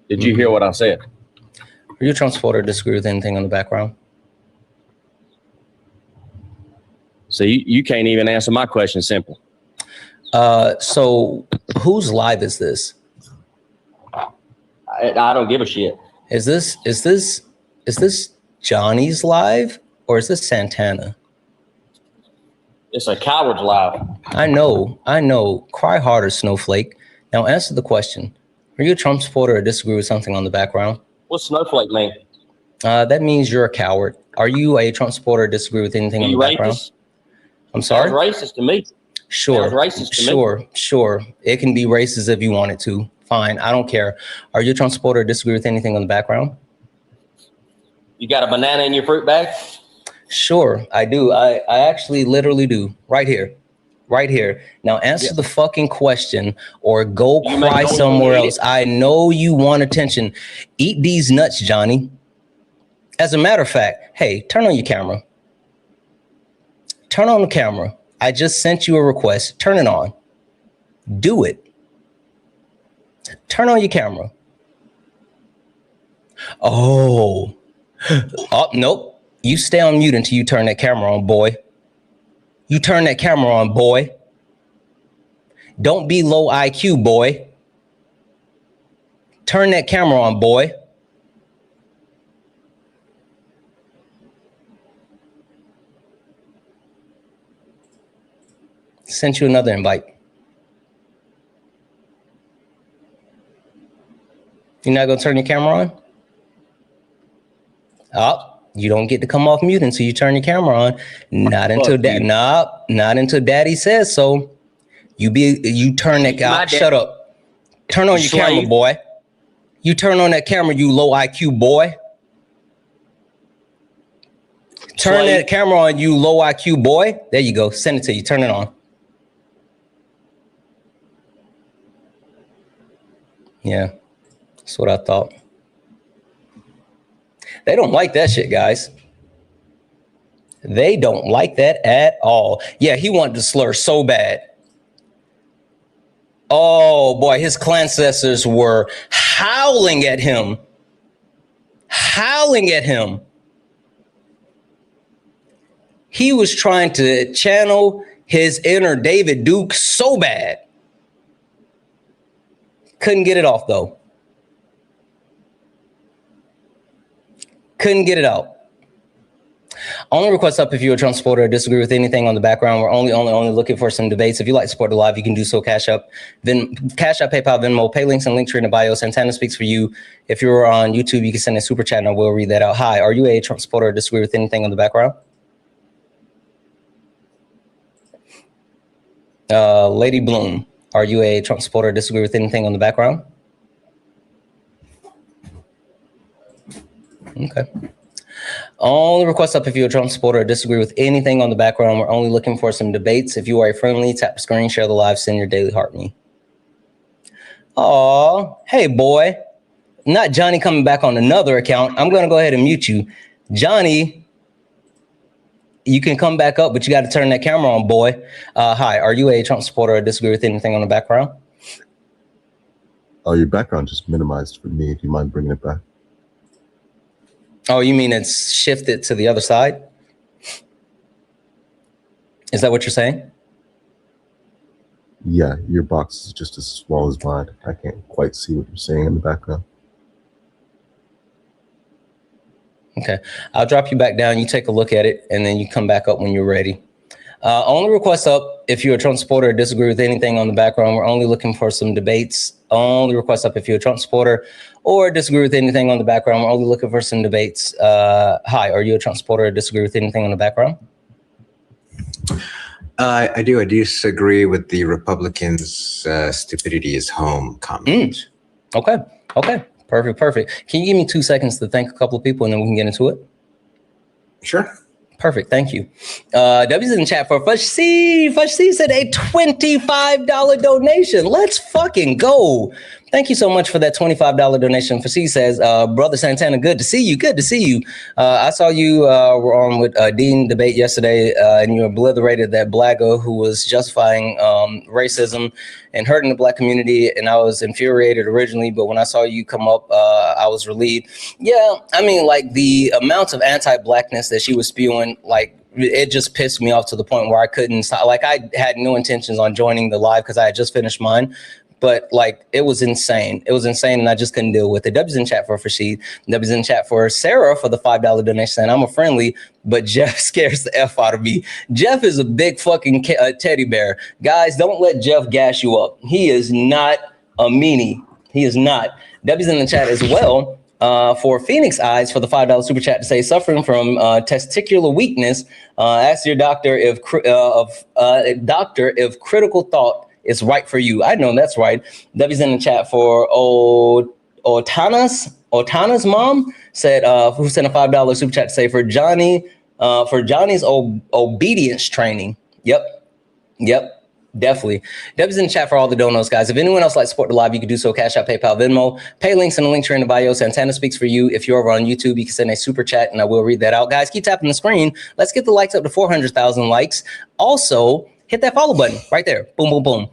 Did you hear what I said? Are you a Trump supporter or disagree with anything on the background? So you can't even answer my question simple. So whose live is this? I don't give a shit. Is this Johnny's live or is this Santana? It's a coward's live. I know. Cry harder, snowflake. Now answer the question. Are you a Trump supporter or disagree with something on the background? What's snowflake mean? That means you're a coward. Are you a Trump supporter or disagree with anything on the background? Racist? I'm sorry? Sounds racist to me. Sure. Racist to me. Sure. It can be racist if you want it to. Fine. I don't care. Are you a Trump supporter or disagree with anything on the background? You got a banana in your fruit bag? Sure, I do. I actually literally do. Right here. Now answer the fucking question or go cry somewhere else. I know you want attention. Eat these nuts, Johnny. As a matter of fact, hey, turn on your camera. Turn on the camera. I just sent you a request. Turn it on. Do it. Turn on your camera. Oh, nope. You stay on mute until you turn that camera on, boy. You turn that camera on, boy. Don't be low IQ, boy. Turn that camera on, boy. Sent you another invite. You're not gonna turn your camera on? Oh, you don't get to come off mute until you turn your camera on. Not until daddy says so. You turn that shut up. Turn on your camera, boy. You turn on that camera, you low IQ boy. Turn that camera on, you low IQ boy. There you go. Send it to you. Turn it on. Yeah, that's what I thought. They don't like that shit, guys. They don't like that at all. Yeah, he wanted to slur so bad. Oh boy, his clansessors were howling at him. Howling at him. He was trying to channel his inner David Duke so bad. Couldn't get it off though. Couldn't get it out. Only request up if you're a Trump supporter or disagree with anything on the background. We're only looking for some debates. If you like to support the live, you can do so. Cash App, PayPal, Venmo, pay links and link tree in the bio. Santana speaks for you. If you're on YouTube, you can send a super chat and we'll read that out. Hi, are you a Trump supporter or disagree with anything on the background? Lady Bloom, are you a Trump supporter? Disagree with anything on the background? Okay. Only request up if you're a Trump supporter or disagree with anything on the background. We're only looking for some debates. If you are a friendly, tap the screen, share the live, send your daily heart me. Aw, hey boy. Not Johnny coming back on another account. I'm going to go ahead and mute you. Johnny, you can come back up, but you got to turn that camera on, boy. Hi, are you a Trump supporter or disagree with anything on the background? Oh, your background just minimized for me. Do you mind bringing it back? Oh, you mean it's shifted to the other side? Is that what you're saying? Yeah, your box is just as small as mine. I can't quite see what you're saying in the background. Okay, I'll drop you back down. You take a look at it, and then you come back up when you're ready. Only request up if you're a Trump supporter or disagree with anything on the background. We're only looking for some debates. Only request up if you're a Trump supporter or disagree with anything on the background. We're only looking for some debates. Hi, are you a Trump supporter or disagree with anything on the background? I do. I disagree with the Republicans' stupidity is home comment. Okay. Perfect. Can you give me 2 seconds to thank a couple of people and then we can get into it? Sure. Perfect. Thank you. W's in the chat for Fudge C. Fudge C said a $25 donation. Let's fucking go. Thank you so much for that $25 donation. For C says, Brother Santana, good to see you. Good to see you. I saw you were on with Dean debate yesterday, and you obliterated that blagger who was justifying racism and hurting the black community. And I was infuriated originally, but when I saw you come up, I was relieved. Yeah, I mean, like the amount of anti-blackness that she was spewing, like it just pissed me off to the point where I couldn't stop. Like I had no intentions on joining the live because I had just finished mine. But like, it was insane. It was insane, and I just couldn't deal with it. W's in chat for Rashid. W's in chat for Sarah for the $5 donation. Saying, I'm a friendly, but Jeff scares the F out of me. Jeff is a big fucking teddy bear. Guys, don't let Jeff gas you up. He is not a meanie. He is not. W's in the chat as well for Phoenix Eyes for the $5 super chat to say, suffering from testicular weakness. Ask your doctor if critical thought is right for you. I know that's right. W's in the chat for Otana's mom said, who sent a $5 super chat to say for Johnny's obedience training. Yep, definitely. W's in the chat for all the donos, guys. If anyone else likes to support the live, you can do so. Cash App, PayPal, Venmo. Pay links in the link tree in the bio. Santana speaks for you. If you're over on YouTube, you can send a super chat and I will read that out. Guys, keep tapping the screen. Let's get the likes up to 400,000 likes. Also, hit that follow button right there. Boom, boom, boom.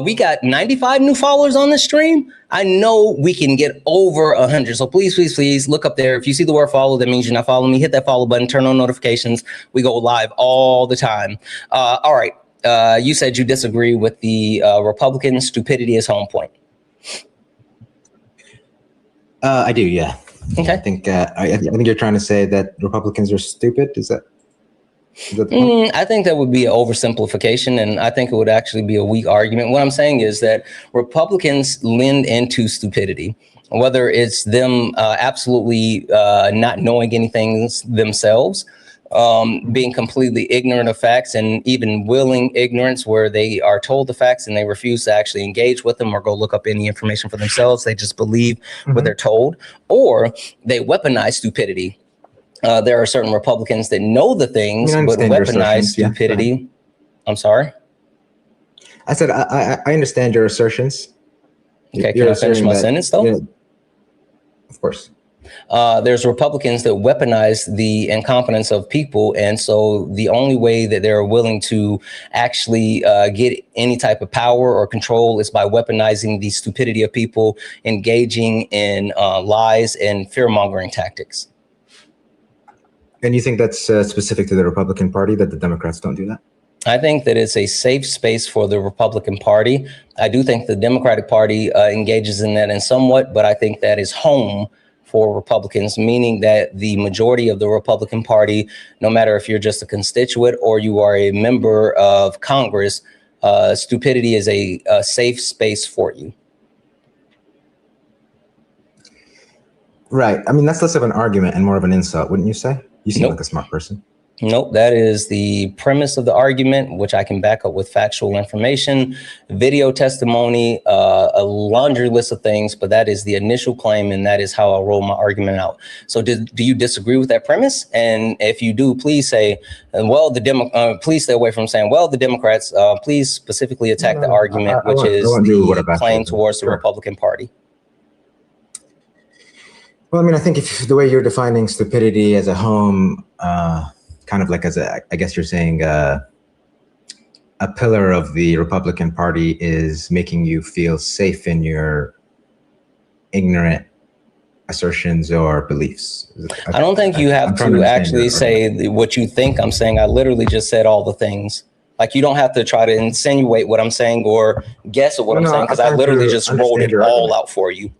We got 95 new followers on this stream. I know we can get over 100. So please look up there. If you see the word follow, that means you're not following me. Hit that follow button, turn on notifications. We go live all the time. All right. You said you disagree with the Republican stupidity is home point. I do, yeah. Okay. I think you're trying to say that Republicans are stupid. Is that I think that would be an oversimplification, and I think it would actually be a weak argument. What I'm saying is that Republicans lend into stupidity, whether it's them absolutely not knowing anything themselves, being completely ignorant of facts, and even willing ignorance where they are told the facts and they refuse to actually engage with them or go look up any information for themselves. They just believe what they're told, or they weaponize stupidity. There are certain Republicans that know the things, but weaponize stupidity. Yeah, I'm sorry? I said, I understand your assertions. Okay, can I finish my sentence, though? Yeah, of course. There's Republicans that weaponize the incompetence of people, and so the only way that they're willing to actually get any type of power or control is by weaponizing the stupidity of people, engaging in lies and fear-mongering tactics. And you think that's specific to the Republican Party, that the Democrats don't do that? I think that it's a safe space for the Republican Party. I do think the Democratic Party engages in that in somewhat, but I think that is home for Republicans, meaning that the majority of the Republican Party, no matter if you're just a constituent or you are a member of Congress, stupidity is a safe space for you. Right. I mean, that's less of an argument and more of an insult, wouldn't you say? You seem like a smart person. Nope, that is the premise of the argument, which I can back up with factual information, video testimony, a laundry list of things, but that is the initial claim, and that is how I'll roll my argument out. So do you disagree with that premise? And if you do, please say, well, please stay away from saying, well, the Democrats, please specifically attack the argument, which is the claim towards the Republican Party. Well, I mean, I think if the way you're defining stupidity as a home, kind of like as a, I guess you're saying a pillar of the Republican Party is making you feel safe in your ignorant assertions or beliefs. I don't think you have to actually say what you think I'm saying. I literally just said all the things. Like, you don't have to try to insinuate what I'm saying or guess at what I'm saying, because I literally just rolled it all out for you.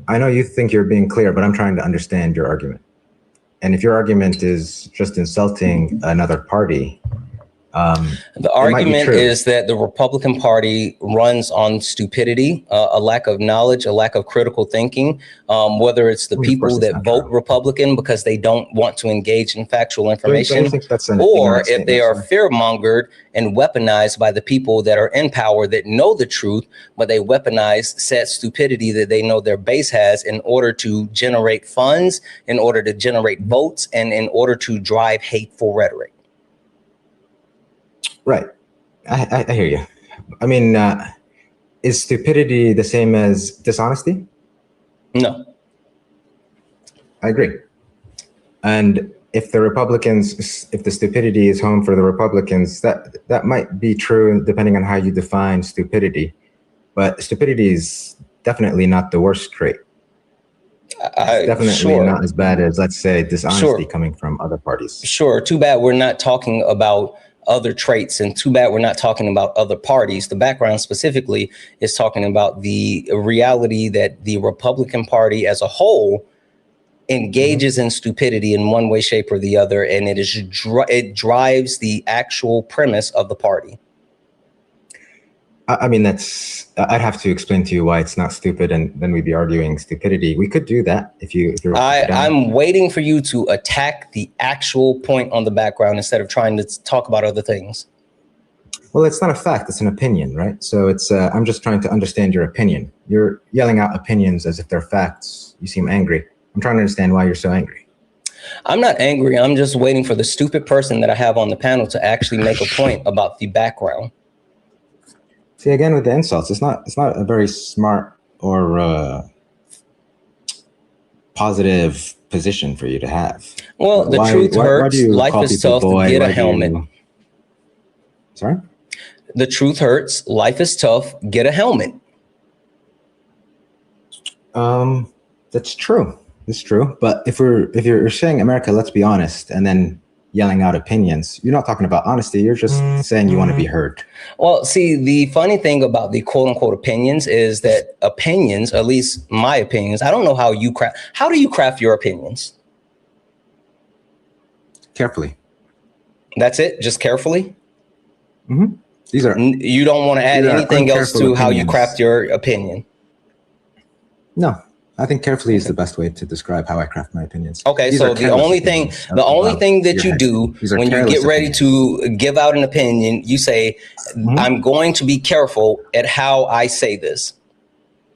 I know you think you're being clear, but I'm trying to understand your argument. And if your argument is just insulting another party, the argument is that the Republican Party runs on stupidity, a lack of knowledge, a lack of critical thinking, whether it's the people that vote Republican because they don't want to engage in factual information, or if they are fear-mongered and weaponized by the people that are in power that know the truth, but they weaponize said stupidity that they know their base has in order to generate funds, in order to generate votes, and in order to drive hateful rhetoric. Right. I hear you. I mean, is stupidity the same as dishonesty? No. I agree. And if the Republicans, if the stupidity is home for the Republicans, that might be true depending on how you define stupidity. But stupidity is definitely not the worst trait. It's definitely not as bad as, let's say, dishonesty coming from other parties. Sure. Too bad we're not talking about other traits, and too bad we're not talking about other parties. The background specifically is talking about the reality that the Republican Party as a whole engages in stupidity in one way, shape, or the other, and it drives the actual premise of the party. I mean, I'd have to explain to you why it's not stupid, and then we'd be arguing stupidity. We could do that if you're. I'm waiting for you to attack the actual point on the background instead of trying to talk about other things. Well, it's not a fact; it's an opinion, right? So it's. I'm just trying to understand your opinion. You're yelling out opinions as if they're facts. You seem angry. I'm trying to understand why you're so angry. I'm not angry. I'm just waiting for the stupid person that I have on the panel to actually make a point about the background. See, again, with the insults, it's not a very smart or positive position for you to have. Well, the truth hurts. Life is tough. Get a helmet. Sorry? The truth hurts. Life is tough. Get a helmet. That's true. It's true. But if you're saying America, let's be honest, and then yelling out opinions, you're not talking about honesty. You're just saying you want to be heard. Well, see, the funny thing about the quote unquote opinions is that opinions, at least my opinions, I don't know how you craft. How do you craft your opinions? Carefully. That's it? Just carefully? Mm-hmm. These are. You don't want to add anything else to how you craft your opinion? No. I think carefully is the best way to describe how I craft my opinions. Okay, so the only thing that you do when you get ready to give out an opinion, you say, I'm going to be careful at how I say this.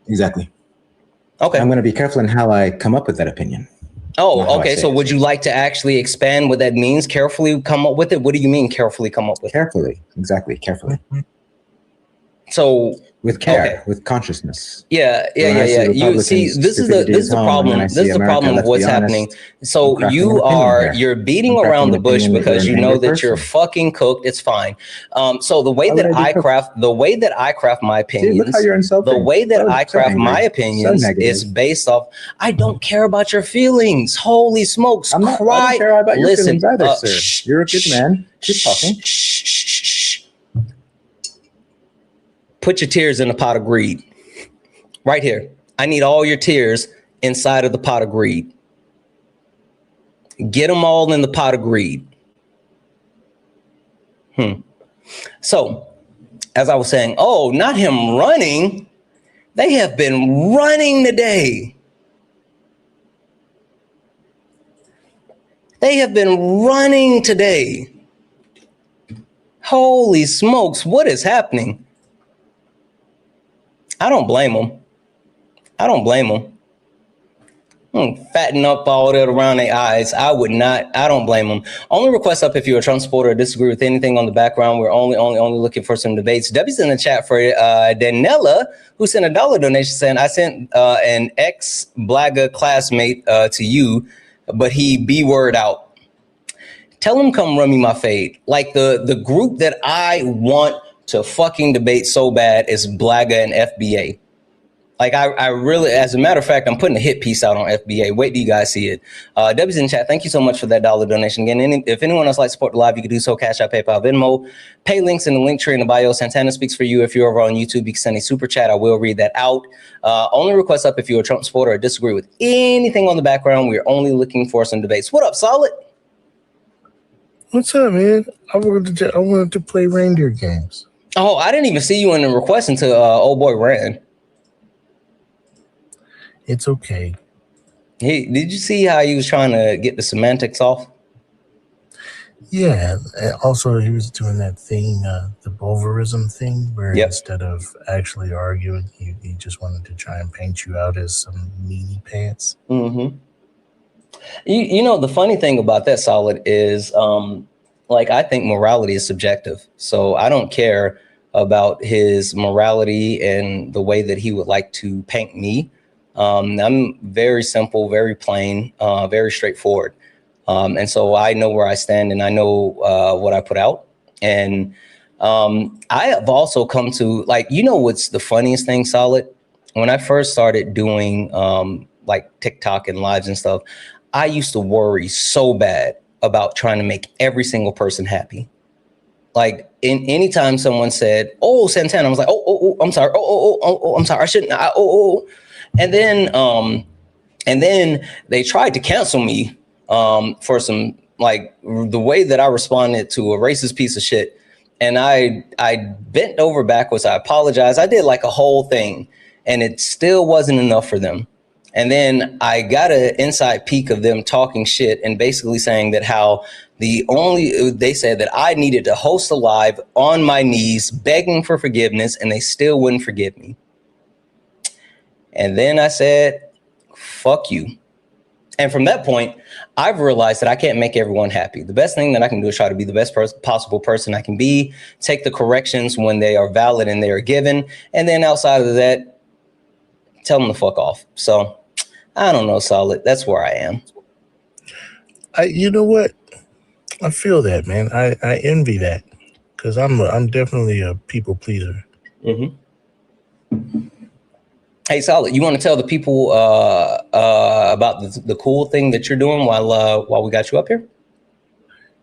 Exactly. Okay. I'm going to be careful in how I come up with that opinion. Oh, okay. So would you like to actually expand what that means? Carefully come up with it? What do you mean carefully come up with it? Carefully. Exactly. Carefully. So with care, with consciousness. Yeah. You see, this is the problem. This is the problem of what's happening. So you're beating around the bush because you know that you're fucking cooked. It's fine. So the way that I craft my opinions, the way that I craft my opinions is based off. I don't care about your feelings. Holy smokes! I don't care about your feelings either, sir. You're a good man. Keep talking. Put your tears in a pot of greed. Right here. I need all your tears inside of the pot of greed. Get them all in the pot of greed. So, as I was saying, oh, not him running. They have been running today. They have been running today. Holy smokes, what is happening? I don't blame them. I don't blame them. Fatten up all that around their eyes. I would not. I don't blame them. Only request up if you're a Trump supporter or disagree with anything on the background. We're only looking for some debates. Debbie's in the chat for Danella, who sent a $1 donation saying, I sent an ex-Blaga classmate to you, but he B-word out. Tell him come run me my fade. Like the group that I want to fucking debate so bad is Blaga and FBA. Like I really, as a matter of fact, I'm putting a hit piece out on FBA. Wait till you guys see it. Debbie's in chat. Thank you so much for that $1 donation. Again, if anyone else likes to support the live, you can do so. Cash App, PayPal, Venmo. Pay links in the link tree in the bio. Santana speaks for you. If you're over on YouTube, you can send a super chat. I will read that out. Only request up if you're a Trump supporter or disagree with anything on the background. We're only looking for some debates. What up, Solid? What's up, man? I wanted to play reindeer games. Oh, I didn't even see you in the request until old boy ran. It's okay. Hey, did you see how he was trying to get the semantics off? Yeah. Also, he was doing that thing, the Bulverism thing, where instead of actually arguing, he just wanted to try and paint you out as some meanie pants. Mm-hmm. You know, the funny thing about that, Solid, is like I think morality is subjective. So I don't care about his morality and the way that he would like to paint me. I'm very simple, very plain, very straightforward. And so I know where I stand and I know what I put out. And I have also come to, like, you know, what's the funniest thing, Solid? When I first started doing like TikTok and lives and stuff, I used to worry so bad about trying to make every single person happy. Like anytime someone said, "Oh, Santana," I was like, "Oh, I'm sorry. Oh, I'm sorry. I shouldn't. And then they tried to cancel me for some, like, the way that I responded to a racist piece of shit. And I bent over backwards. I apologized. I did like a whole thing, and it still wasn't enough for them. And then I got an inside peek of them talking shit and basically saying that how they said that I needed to host a live on my knees, begging for forgiveness, and they still wouldn't forgive me. And then I said, fuck you. And from that point, I've realized that I can't make everyone happy. The best thing that I can do is try to be the best possible person I can be, take the corrections when they are valid and they are given. And then outside of that, tell them to fuck off. So I don't know, Solid. That's where I am. You know what? I feel that, man. I envy that because I'm definitely a people pleaser. Mm-hmm. Hey, Solid, you want to tell the people about the cool thing that you're doing while we got you up here?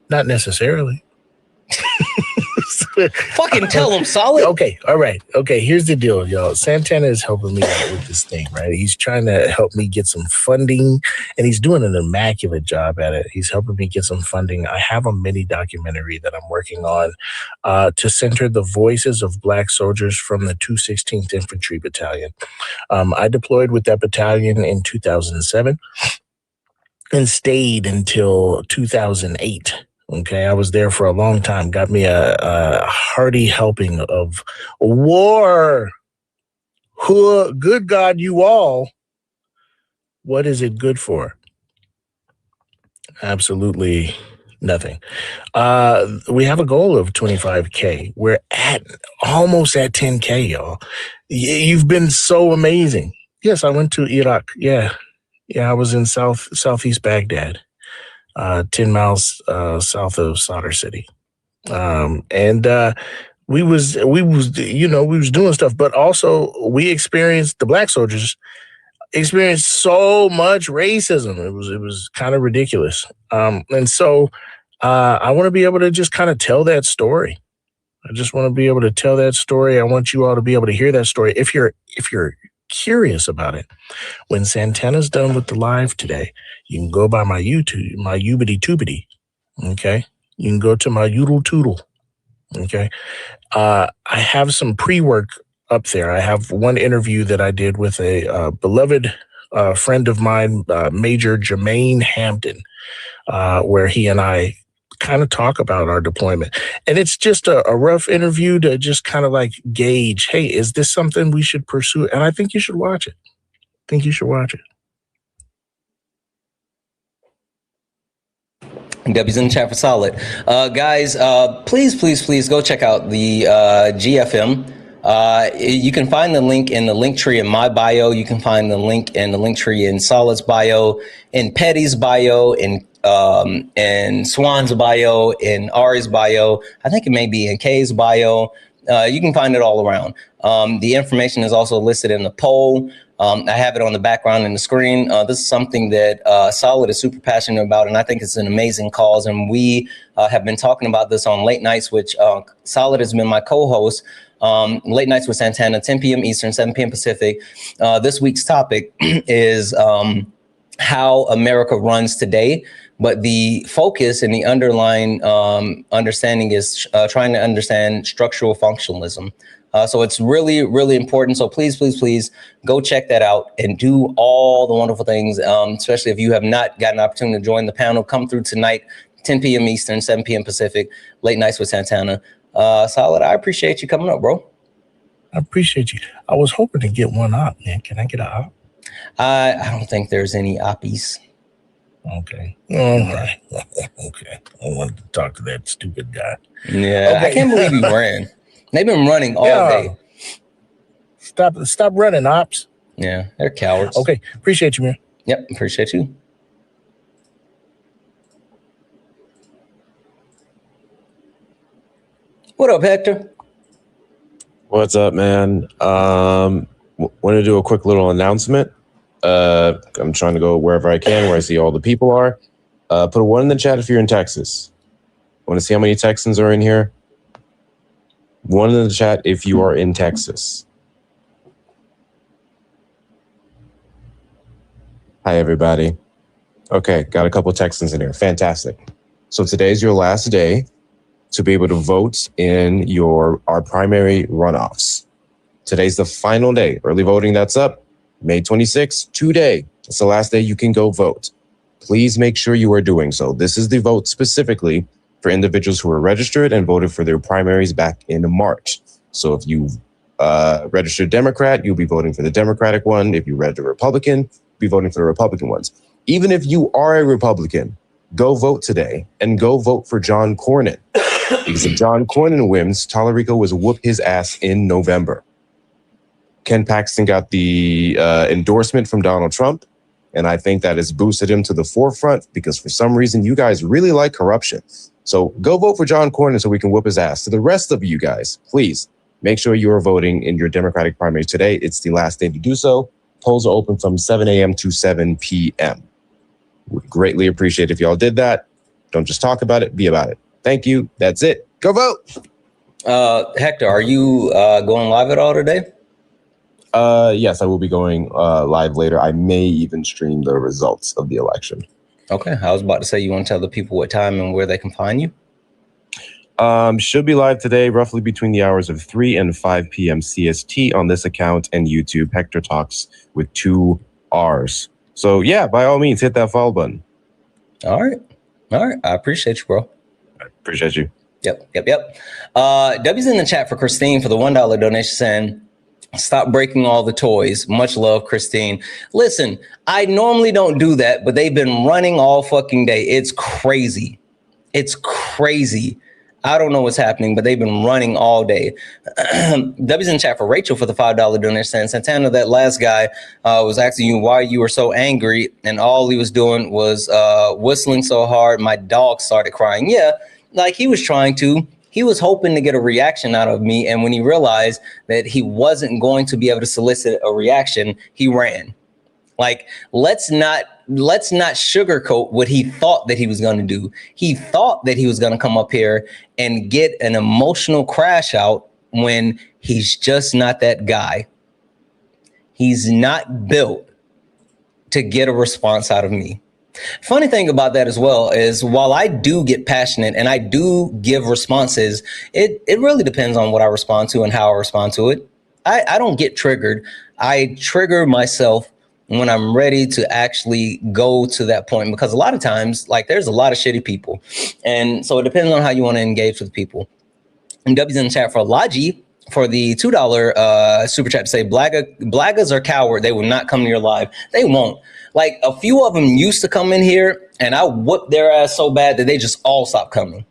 Not necessarily. Fucking tell them, Solid. Okay, all right. Okay, here's the deal, y'all. Santana is helping me out with this thing, right? He's trying to help me get some funding, and he's doing an immaculate job at it. He's helping me get some funding. I have a mini documentary that I'm working on to center the voices of Black soldiers from the 216th Infantry Battalion. I deployed with that battalion in 2007 and stayed until 2008. Okay, I was there for a long time. Got me a hearty helping of war. Good God, you all. What is it good for? Absolutely nothing. We have a goal of 25K. We're almost at 10K, y'all. You've been so amazing. Yes, I went to Iraq. Yeah, I was in southeast Baghdad. 10 miles south of Sadr City. We was doing stuff, but also we experienced, the Black soldiers experienced so much racism. It was kind of ridiculous. And so I want to be able to just kind of tell that story. I just want to be able to tell that story. I want you all to be able to hear that story. If you're curious about it, when Santana's done with the live today, you can go by my YouTube, my Ubity Tubity. Okay. You can go to my Yoodle Toodle. Okay. I have some pre-work up there. I have one interview that I did with a beloved friend of mine, Major Jermaine Hampton. where he and I kind of talk about our deployment. And it's just a rough interview to just kind of like gauge, hey, is this something we should pursue? And I think you should watch it. W's in the chat for solid. Guys, please go check out the GFM. You can find the link in the link tree in my bio. You can find the link in the link tree in Solid's bio, in Petty's bio, in Swan's bio, in Ari's bio. I think it may be in K's bio. You can find it all around. The information is also listed in the poll. I have it on the background in the screen. This is something that Solid is super passionate about, and I think it's an amazing cause. And we have been talking about this on late nights, which Solid has been my co-host. Late nights with Santana, 10 p.m. Eastern, 7 p.m. Pacific. This week's topic is how America runs today. But the focus and the underlying understanding is trying to understand structural functionalism. So it's really, really important. So please go check that out and do all the wonderful things, especially if you have not gotten an opportunity to join the panel. Come through tonight, 10 p.m. Eastern, 7 p.m. Pacific, late nights with Santana. Solid, I appreciate you coming up, bro. I appreciate you. I was hoping to get one op, man. Can I get an op? I don't think there's any oppies. Okay. All right. Okay. I wanted to talk to that stupid guy. Yeah. Okay. I can't believe you ran. They've been running all day. Stop running, ops. Yeah, they're cowards. Okay. Appreciate you, man. Yep. Appreciate you. What up, Hector? What's up, man? Want to do a quick little announcement. I'm trying to go wherever I can, where I see all the people are. Put a 1 in the chat if you're in Texas. Want to see how many Texans are in here? 1 in the chat if you are in Texas. Hi, everybody. Okay, got a couple Texans in here. Fantastic. So today's your last day to be able to vote in our primary runoffs. Today's the final day. Early voting, that's up. May 26th, today. It's the last day you can go vote. Please make sure you are doing so. This is the vote specifically for individuals who are registered and voted for their primaries back in March. So if you registered Democrat, you'll be voting for the Democratic one. If you registered Republican, you'll be voting for the Republican ones. Even if you are a Republican, go vote today and go vote for John Cornyn. Because if John Cornyn wins, Tallarico was whoop his ass in November. Ken Paxton got the endorsement from Donald Trump, and I think that has boosted him to the forefront because for some reason you guys really like corruption. So go vote for John Cornyn so we can whoop his ass. To the rest of you guys, please make sure you are voting in your Democratic primaries today. It's the last day to do so. Polls are open from 7 a.m. to 7 p.m. Would greatly appreciate if y'all did that. Don't just talk about it, be about it. Thank you. That's it. Go vote. Hector, are you going live at all today? Yes, I will be going live later. I may even stream the results of the election. Okay. I was about to say, you want to tell the people what time and where they can find you? Should be live today, roughly between the hours of 3 and 5 p.m. CST on this account and YouTube, Hector Talks with 2 R's. So yeah, by all means, hit that follow button. All right. I appreciate you, bro. I appreciate you. Yep. W's in the chat for Christine for the $1 donation saying, stop breaking all the toys. Much love, Christine. Listen, I normally don't do that, but they've been running all fucking day. It's crazy. I don't know what's happening, but they've been running all day. W's in chat for Rachel for the $5 donation saying, Santana, that last guy was asking you why you were so angry, and all he was doing was whistling so hard, my dog started crying. Yeah, like he was trying to. He was hoping to get a reaction out of me, and when he realized that he wasn't going to be able to solicit a reaction, he ran. Like, let's not sugarcoat what he thought that he was going to do. He thought that he was going to come up here and get an emotional crash out when he's just not that guy. He's not built to get a response out of me. Funny thing about that as well is while I do get passionate and I do give responses, it really depends on what I respond to and how I respond to it. I don't get triggered. I trigger myself when I'm ready to actually go to that point, because a lot of times, like, there's a lot of shitty people. And so it depends on how you want to engage with people. And W's in the chat for Logi for the $2 super chat to say, Blagas are coward. They will not come to your live. They won't. Like, a few of them used to come in here and I whooped their ass so bad that they just all stopped coming.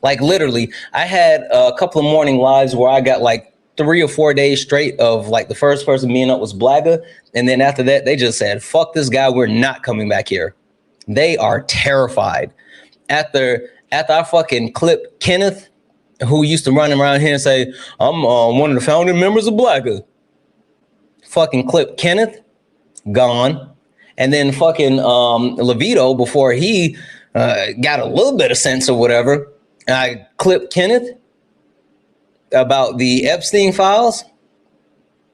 Like, literally, I had a couple of morning lives where I got like 3 or 4 days straight of like the first person being up was Blaga. And then after that, they just said, fuck this guy. We're not coming back here. They are terrified. After I fucking clip Kenneth, who used to run around here and say, I'm one of the founding members of Blaga. Fucking clip Kenneth, gone. And then fucking Levito, before he got a little bit of sense or whatever, I clipped Kenneth about the Epstein files,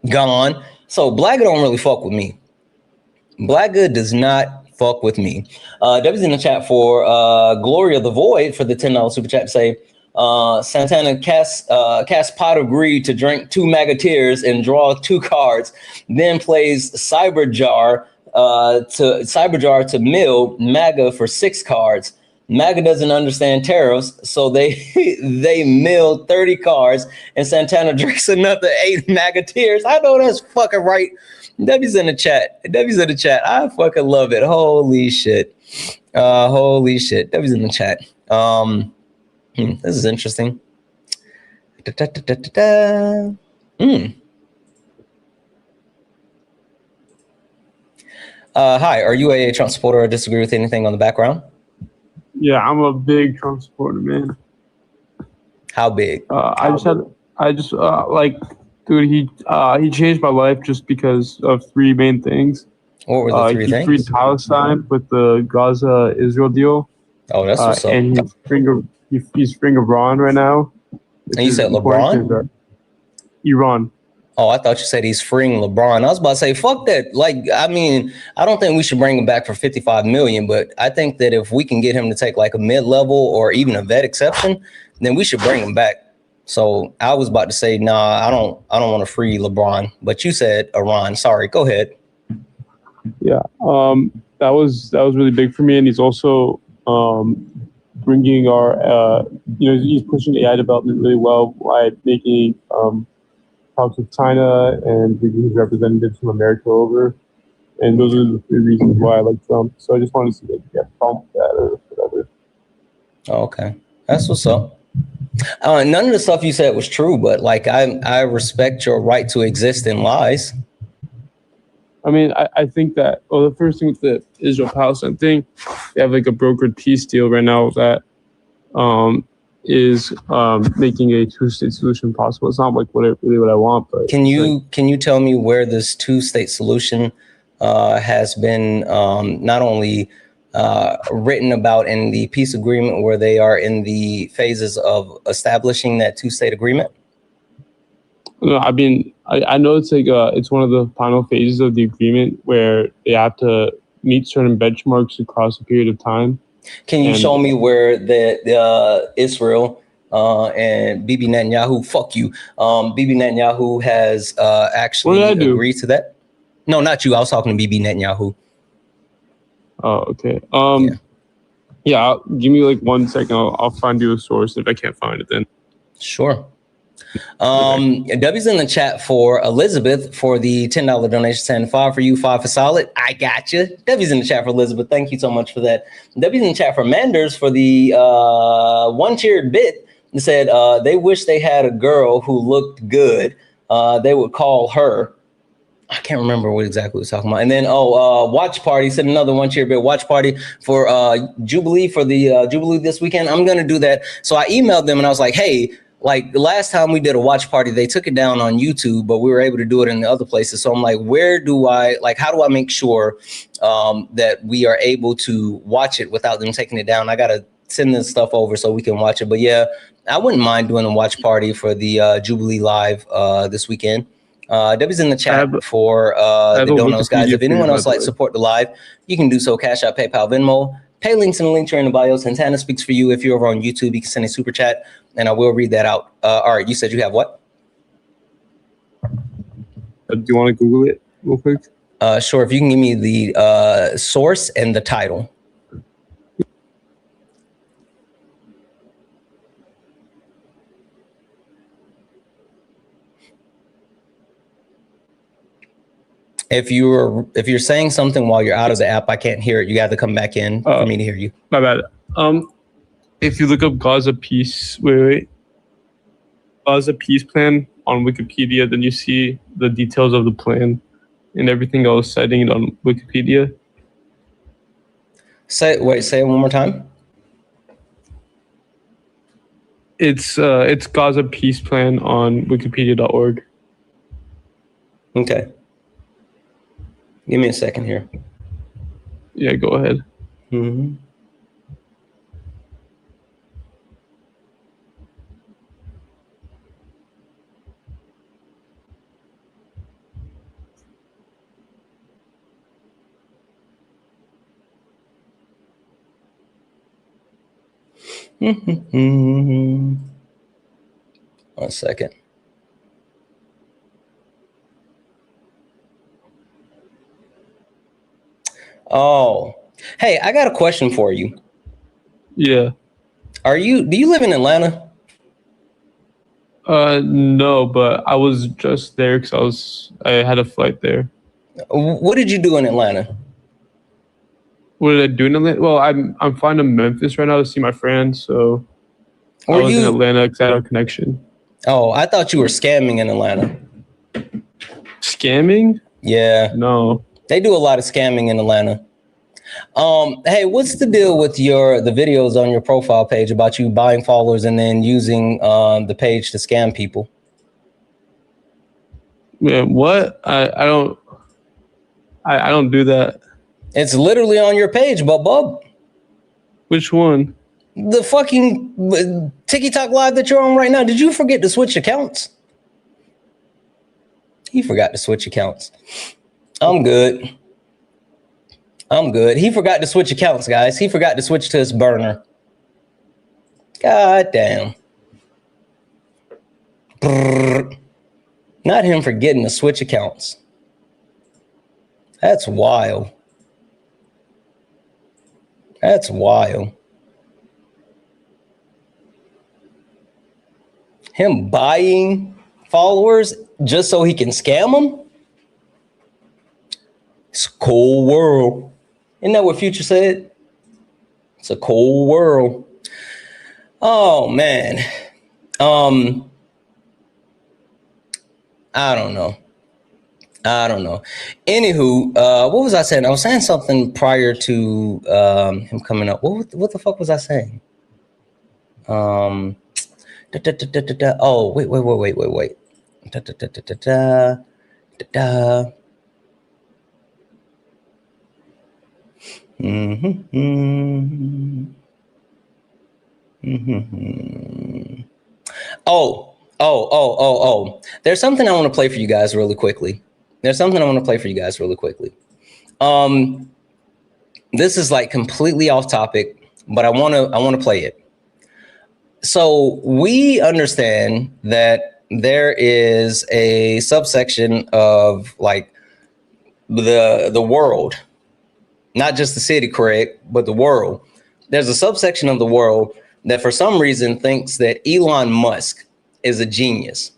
gone. So Blaga don't really fuck with me. Blaga does not fuck with me. W's in the chat for Gloria the Void for the $10 super chat to say, Santana cast pot of greed to drink 2 MAGA tears and draw 2 cards, then plays Cyberjar to mill MAGA for 6 cards. MAGA doesn't understand tariffs, so they mill 30 cards, and Santana drinks another 8 MAGA tears. I know that's fucking right. W's in the chat. W's in the chat. I fucking love it. Holy shit. Holy shit. W's in the chat. This is interesting. Hi, are you a Trump supporter or disagree with anything on the background? Yeah, I'm a big Trump supporter, man. How big? Dude, he changed my life just because of 3 main things. What were the 3 he things? freed Palestine with the Gaza-Israel deal. Oh, that's what's up. And he's freeing Iran right now. And you said LeBron? Iran. Oh, I thought you said he's freeing LeBron. I was about to say, fuck that. Like, I mean, I don't think we should bring him back for $55 million, but I think that if we can get him to take like a mid-level or even a vet exception, then we should bring him back. So I was about to say, nah, I don't want to free LeBron, but you said Iran. Sorry, go ahead. Yeah, that was really big for me, and he's also bringing our, he's pushing AI development really well by making talks with China and bringing his representatives from America over, and those are the 3 reasons why I like Trump. So I just wanted to see if you have a problem with that or whatever. Okay, that's what's up. None of the stuff you said was true, but like I respect your right to exist in lies. I mean, I think that, the first thing with the Israel-Palestine thing, they have like a brokered peace deal right now that is making a 2-state solution possible. It's not like what I want, but can you tell me where this 2-state solution has been not only written about in the peace agreement, where they are in the phases of establishing that 2-state agreement? No, I mean, I know it's like it's one of the final phases of the agreement where they have to meet certain benchmarks across a period of time. Can you show me where the Israel and Bibi Netanyahu, fuck you, Bibi Netanyahu has actually agreed to that? No, not you. I was talking to Bibi Netanyahu. Oh, okay. Yeah, give me like 1 second. I'll find you a source. If I can't find it, then sure. W's in the chat for Elizabeth for the $10 donation, 10 for you, 5 for solid. I got you. W's in the chat for Elizabeth. Thank you so much for that. W's in the chat for Manders for the 1-tiered bit. It said they wish they had a girl who looked good. They would call her. I can't remember what exactly we was talking about. And then, watch party, said another 1-tiered bit, watch party for Jubilee, for the Jubilee this weekend. I'm going to do that. So I emailed them and I was like, hey, like the last time we did a watch party, they took it down on YouTube, but we were able to do it in the other places. So I'm like, how do I make sure that we are able to watch it without them taking it down? I got to send this stuff over so we can watch it. But yeah, I wouldn't mind doing a watch party for the Jubilee Live this weekend. W's in the chat for the donos, guys. If anyone else like support the live, you can do so. Cash App, PayPal, Venmo. Pay links in the link tree in the bio. Santana speaks for you. If you're over on YouTube, you can send a super chat, and I will read that out. All right, you said you have what? Do you want to Google it real quick? Sure. If you can give me the source and the title. If you're saying something while you're out of the app, I can't hear it. You got to come back in for me to hear you. My bad. If you look up Gaza peace, wait. Gaza peace plan on Wikipedia, then you see the details of the plan and everything I was citing it on Wikipedia. Say it one more time. It's Gaza peace plan on wikipedia.org. Okay. Give me a second here. Yeah, go ahead. Mm-hmm. One second. Oh, hey, I got a question for you. Yeah. Do you live in Atlanta? No, but I was just there because I had a flight there. What did you do in Atlanta? What did I do in Atlanta? Well, I'm flying to Memphis right now to see my friends, so I was in Atlanta because I had a connection. Oh, I thought you were scamming in Atlanta. Scamming? Yeah. No. They do a lot of scamming in Atlanta. Hey, what's the deal with the videos on your profile page about you buying followers and then using the page to scam people? Yeah, what? I don't do that. It's literally on your page, Bub. Which one? The fucking TikTok live that you're on right now. Did you forget to switch accounts? He forgot to switch accounts. I'm good. He forgot to switch accounts, guys. He forgot to switch to his burner. God damn. Brrr. Not him forgetting to switch accounts. That's wild. That's wild. Him buying followers just so he can scam them? It's a cold world. Isn't that what Future said? It's a cold world. Oh, man. I don't know. Anywho, what was I saying? I was saying something prior to him coming up. What the fuck was I saying? Oh, wait. Oh. There's something I want to play for you guys really quickly. This is like completely off topic, but I want to play it. So we understand that there is a subsection of like the world, not just the city, correct, but the world. There's a subsection of the world that for some reason thinks that Elon Musk is a genius.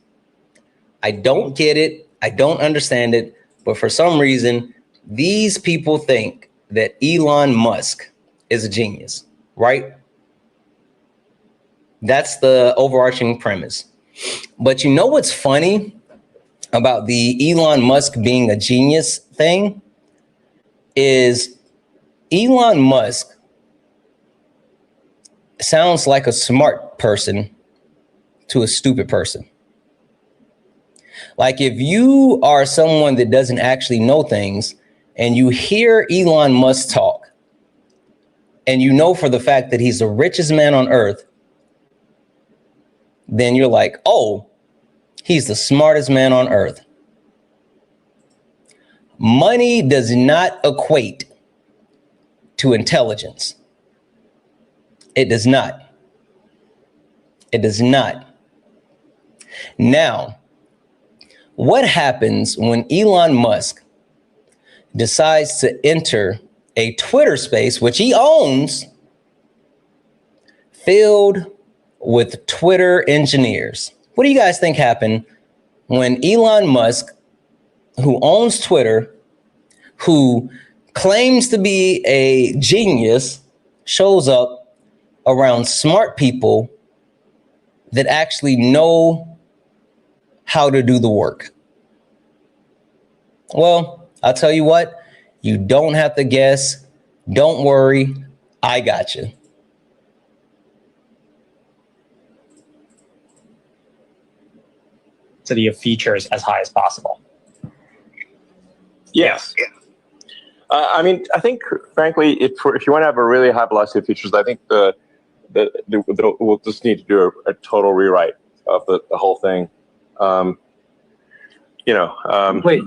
I don't get it. I don't understand it. But for some reason, these people think that Elon Musk is a genius, right? That's the overarching premise. But you know what's funny about the Elon Musk being a genius thing is Elon Musk sounds like a smart person to a stupid person. Like if you are someone that doesn't actually know things and you hear Elon Musk talk and you know for the fact that he's the richest man on earth, then you're like, oh, he's the smartest man on earth. Money does not equate to intelligence. It does not. It does not. Now, what happens when Elon Musk decides to enter a Twitter space, which he owns, filled with Twitter engineers. What do you guys think happened when Elon Musk, who owns Twitter, who claims to be a genius, shows up around smart people that actually know how to do the work? Well, I'll tell you what, you don't have to guess. Don't worry, I got you. Of features as high as possible. Yes. I mean, I think, frankly, if you want to have a really high velocity of features, I think we'll just need to do a total rewrite of the whole thing. Wait,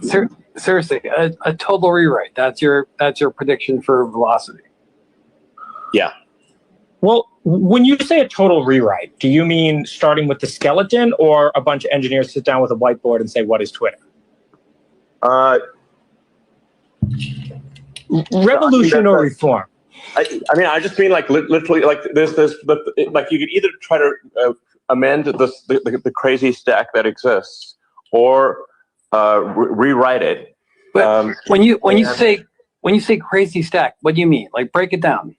seriously, a total rewrite. That's your prediction for velocity. Yeah. Well, when you say a total rewrite, do you mean starting with the skeleton, or a bunch of engineers sit down with a whiteboard and say, what is Twitter? Revolution or reform? I mean, I just mean like literally, like there's like you could either try to amend the crazy stack that exists, or rewrite it. But when you say crazy stack, what do you mean? Like, break it down.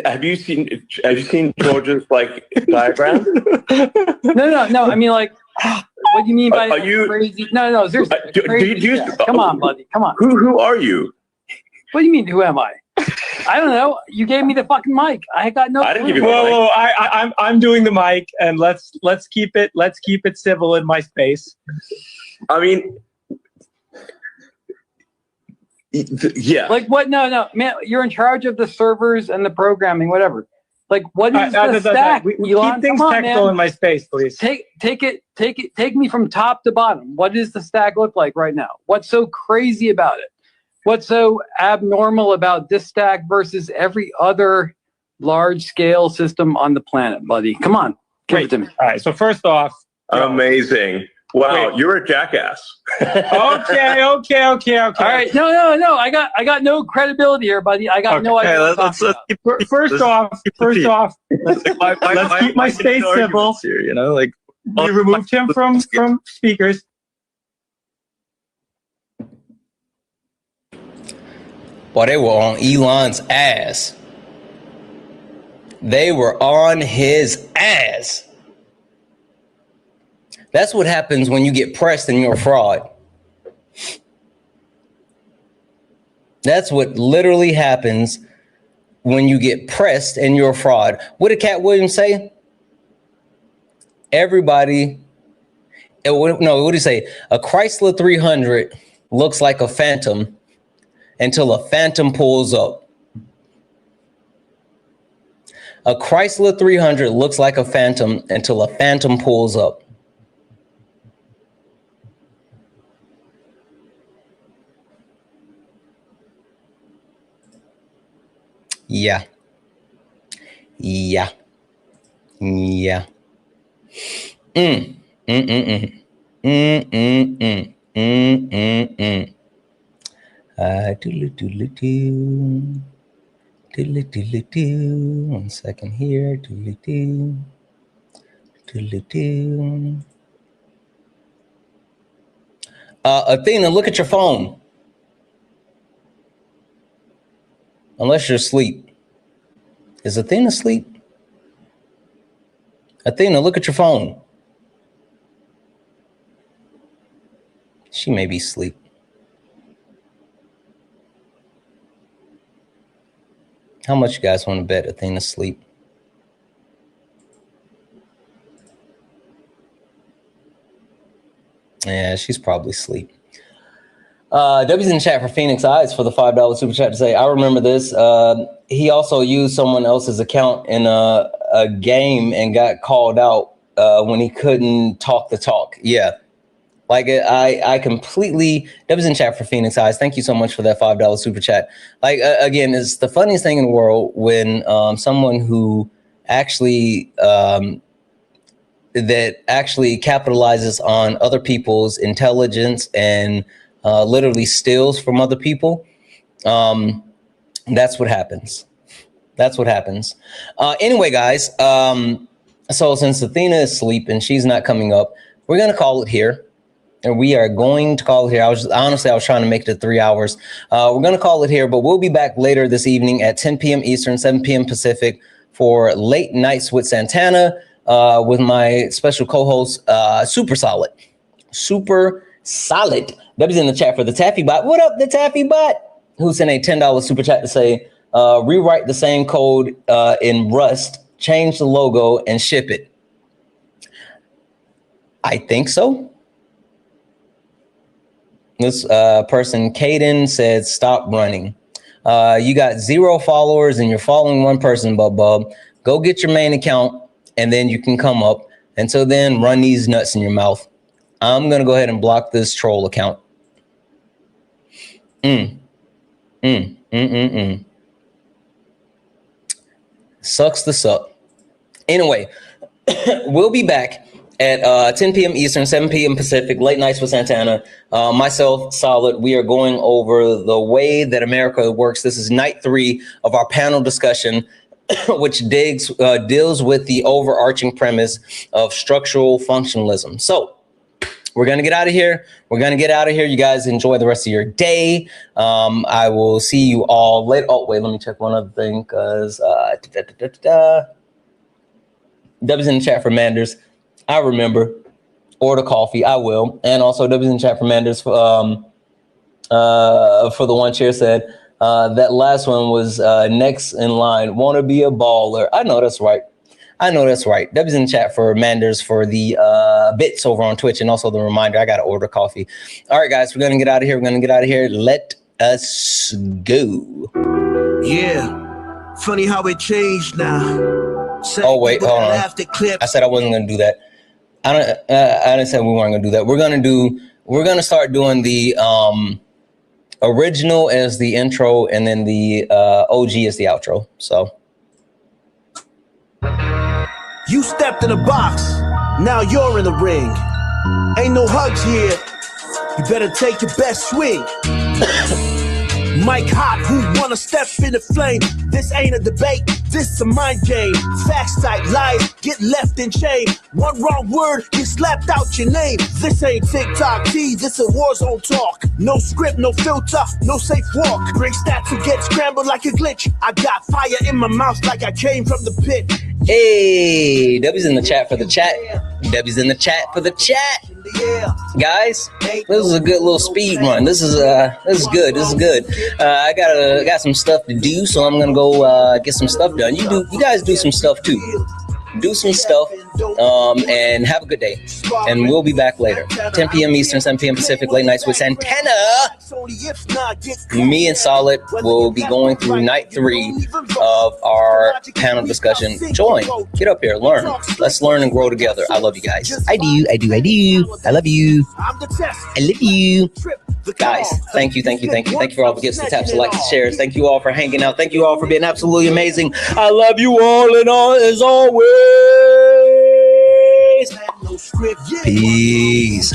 Have you seen George's like diagram? No. I mean, like, what do you mean by crazy? No. Seriously, come on, buddy. Come on. Who are you? What do you mean? Who am I? I don't know. You gave me the fucking mic. I got no. I didn't give you Whoa, I'm doing the mic, and let's keep it civil in my space. I mean, yeah. Like what? No, man. You're in charge of the servers and the programming, whatever. Like, what is the stack? Keep things technical in my space, please. Take me from top to bottom. What does the stack look like right now? What's so crazy about it? What's so abnormal about this stack versus every other large-scale system on the planet, buddy? Come on, give it to me. All right. So first off, amazing. Wow, you're a jackass. Okay. All right, no. I got no credibility here, buddy. I got no idea. First off, let's keep my space civil. Here, like we removed him from speakers. Boy, they were on Elon's ass. They were on his ass. That's what happens when you get pressed and you're a fraud. That's what literally happens when you get pressed and you're a fraud. What did Cat Williams say? Everybody, what did he say? A Chrysler 300 looks like a Phantom until a Phantom pulls up. A Chrysler 300 looks like a Phantom until a Phantom pulls up. Yeah. One second here. Athena, look at your phone. Unless you're asleep. Is Athena asleep? Athena, look at your phone. She may be asleep. How much you guys want to bet Athena's asleep? Yeah, she's probably asleep. W's in the chat for Phoenix Eyes for the $5 super chat to say, I remember this. He also used someone else's account in a game and got called out when he couldn't talk the talk. Yeah. Like I completely, W's in chat for Phoenix Eyes. Thank you so much for that $5 super chat. Like, again, it's the funniest thing in the world when someone who actually, that actually capitalizes on other people's intelligence and literally steals from other people, that's what happens. That's what happens. Anyway, guys, so since Athena is asleep and she's not coming up, we're going to call it here. And we are going to call it here. I was trying to make it to 3 hours. We're going to call it here, but we'll be back later this evening at 10 p.m. Eastern, 7 p.m. Pacific for Late Nights with Santana with my special co-host, Super Solid. Super Solid. W's in the chat for the Taffy Bot. What up, the Taffy Bot? Who sent a $10 super chat to say, rewrite the same code in Rust, change the logo, and ship it. I think so. This person, Caden, said, stop running. You got 0 followers and you're following one person, Bub. Go get your main account and then you can come up. Until then, run these nuts in your mouth. I'm going to go ahead and block this troll account. Sucks to suck. Anyway, we'll be back at 10 p.m. Eastern, 7 p.m. Pacific, Late Nights with Santana. Myself, Solid, we are going over the way that America works. This is night 3 of our panel discussion, which deals with the overarching premise of structural functionalism. So we're going to get out of here. You guys enjoy the rest of your day. I will see you all later. Oh, wait, let me check one other thing because W's in the chat for Manders. I remember. Order coffee. I will. And also W's in the chat for Manders for the one chair said that last one was next in line. Want to be a baller. I know that's right. W's in the chat for Manders for the bits over on Twitch and also the reminder I got to order coffee. All right, guys, we're going to get out of here. Let us go. Yeah. Funny how it changed now. Oh, wait, hold on. I said I wasn't going to do that. I didn't say we weren't going to do that. We're going to start doing the original as the intro and then the OG as the outro. So. You stepped in the box, now you're in the ring. Ain't no hugs here, you better take your best swing. Mike Hot, who wanna step in the flame? This ain't a debate, this a mind game. Facts type lies, get left in chain. One wrong word, get slapped out your name. This ain't TikTok T, this a war zone talk. No script, no filter, no safe walk. Bring stats to get scrambled like a glitch. I got fire in my mouth like I came from the pit. Hey, W's in the chat for the chat. W's in the chat for the chat. Guys, this is a good little speed run. This is good. I got some stuff to do, so I'm gonna go get some stuff done. You guys do some stuff too. Do some stuff, and have a good day. And we'll be back later. 10 p.m. Eastern, 7 p.m. Pacific, Late Nights with Santana. Me and Solid will be going through night 3 of our panel discussion. Join. Get up here. Learn. Let's learn and grow together. I love you guys. I do. I love you. I love you. Guys, thank you for all the gifts, the taps, the likes, the shares. Thank you all for hanging out. Thank you all for being absolutely amazing. I love you all and all as always. Peace.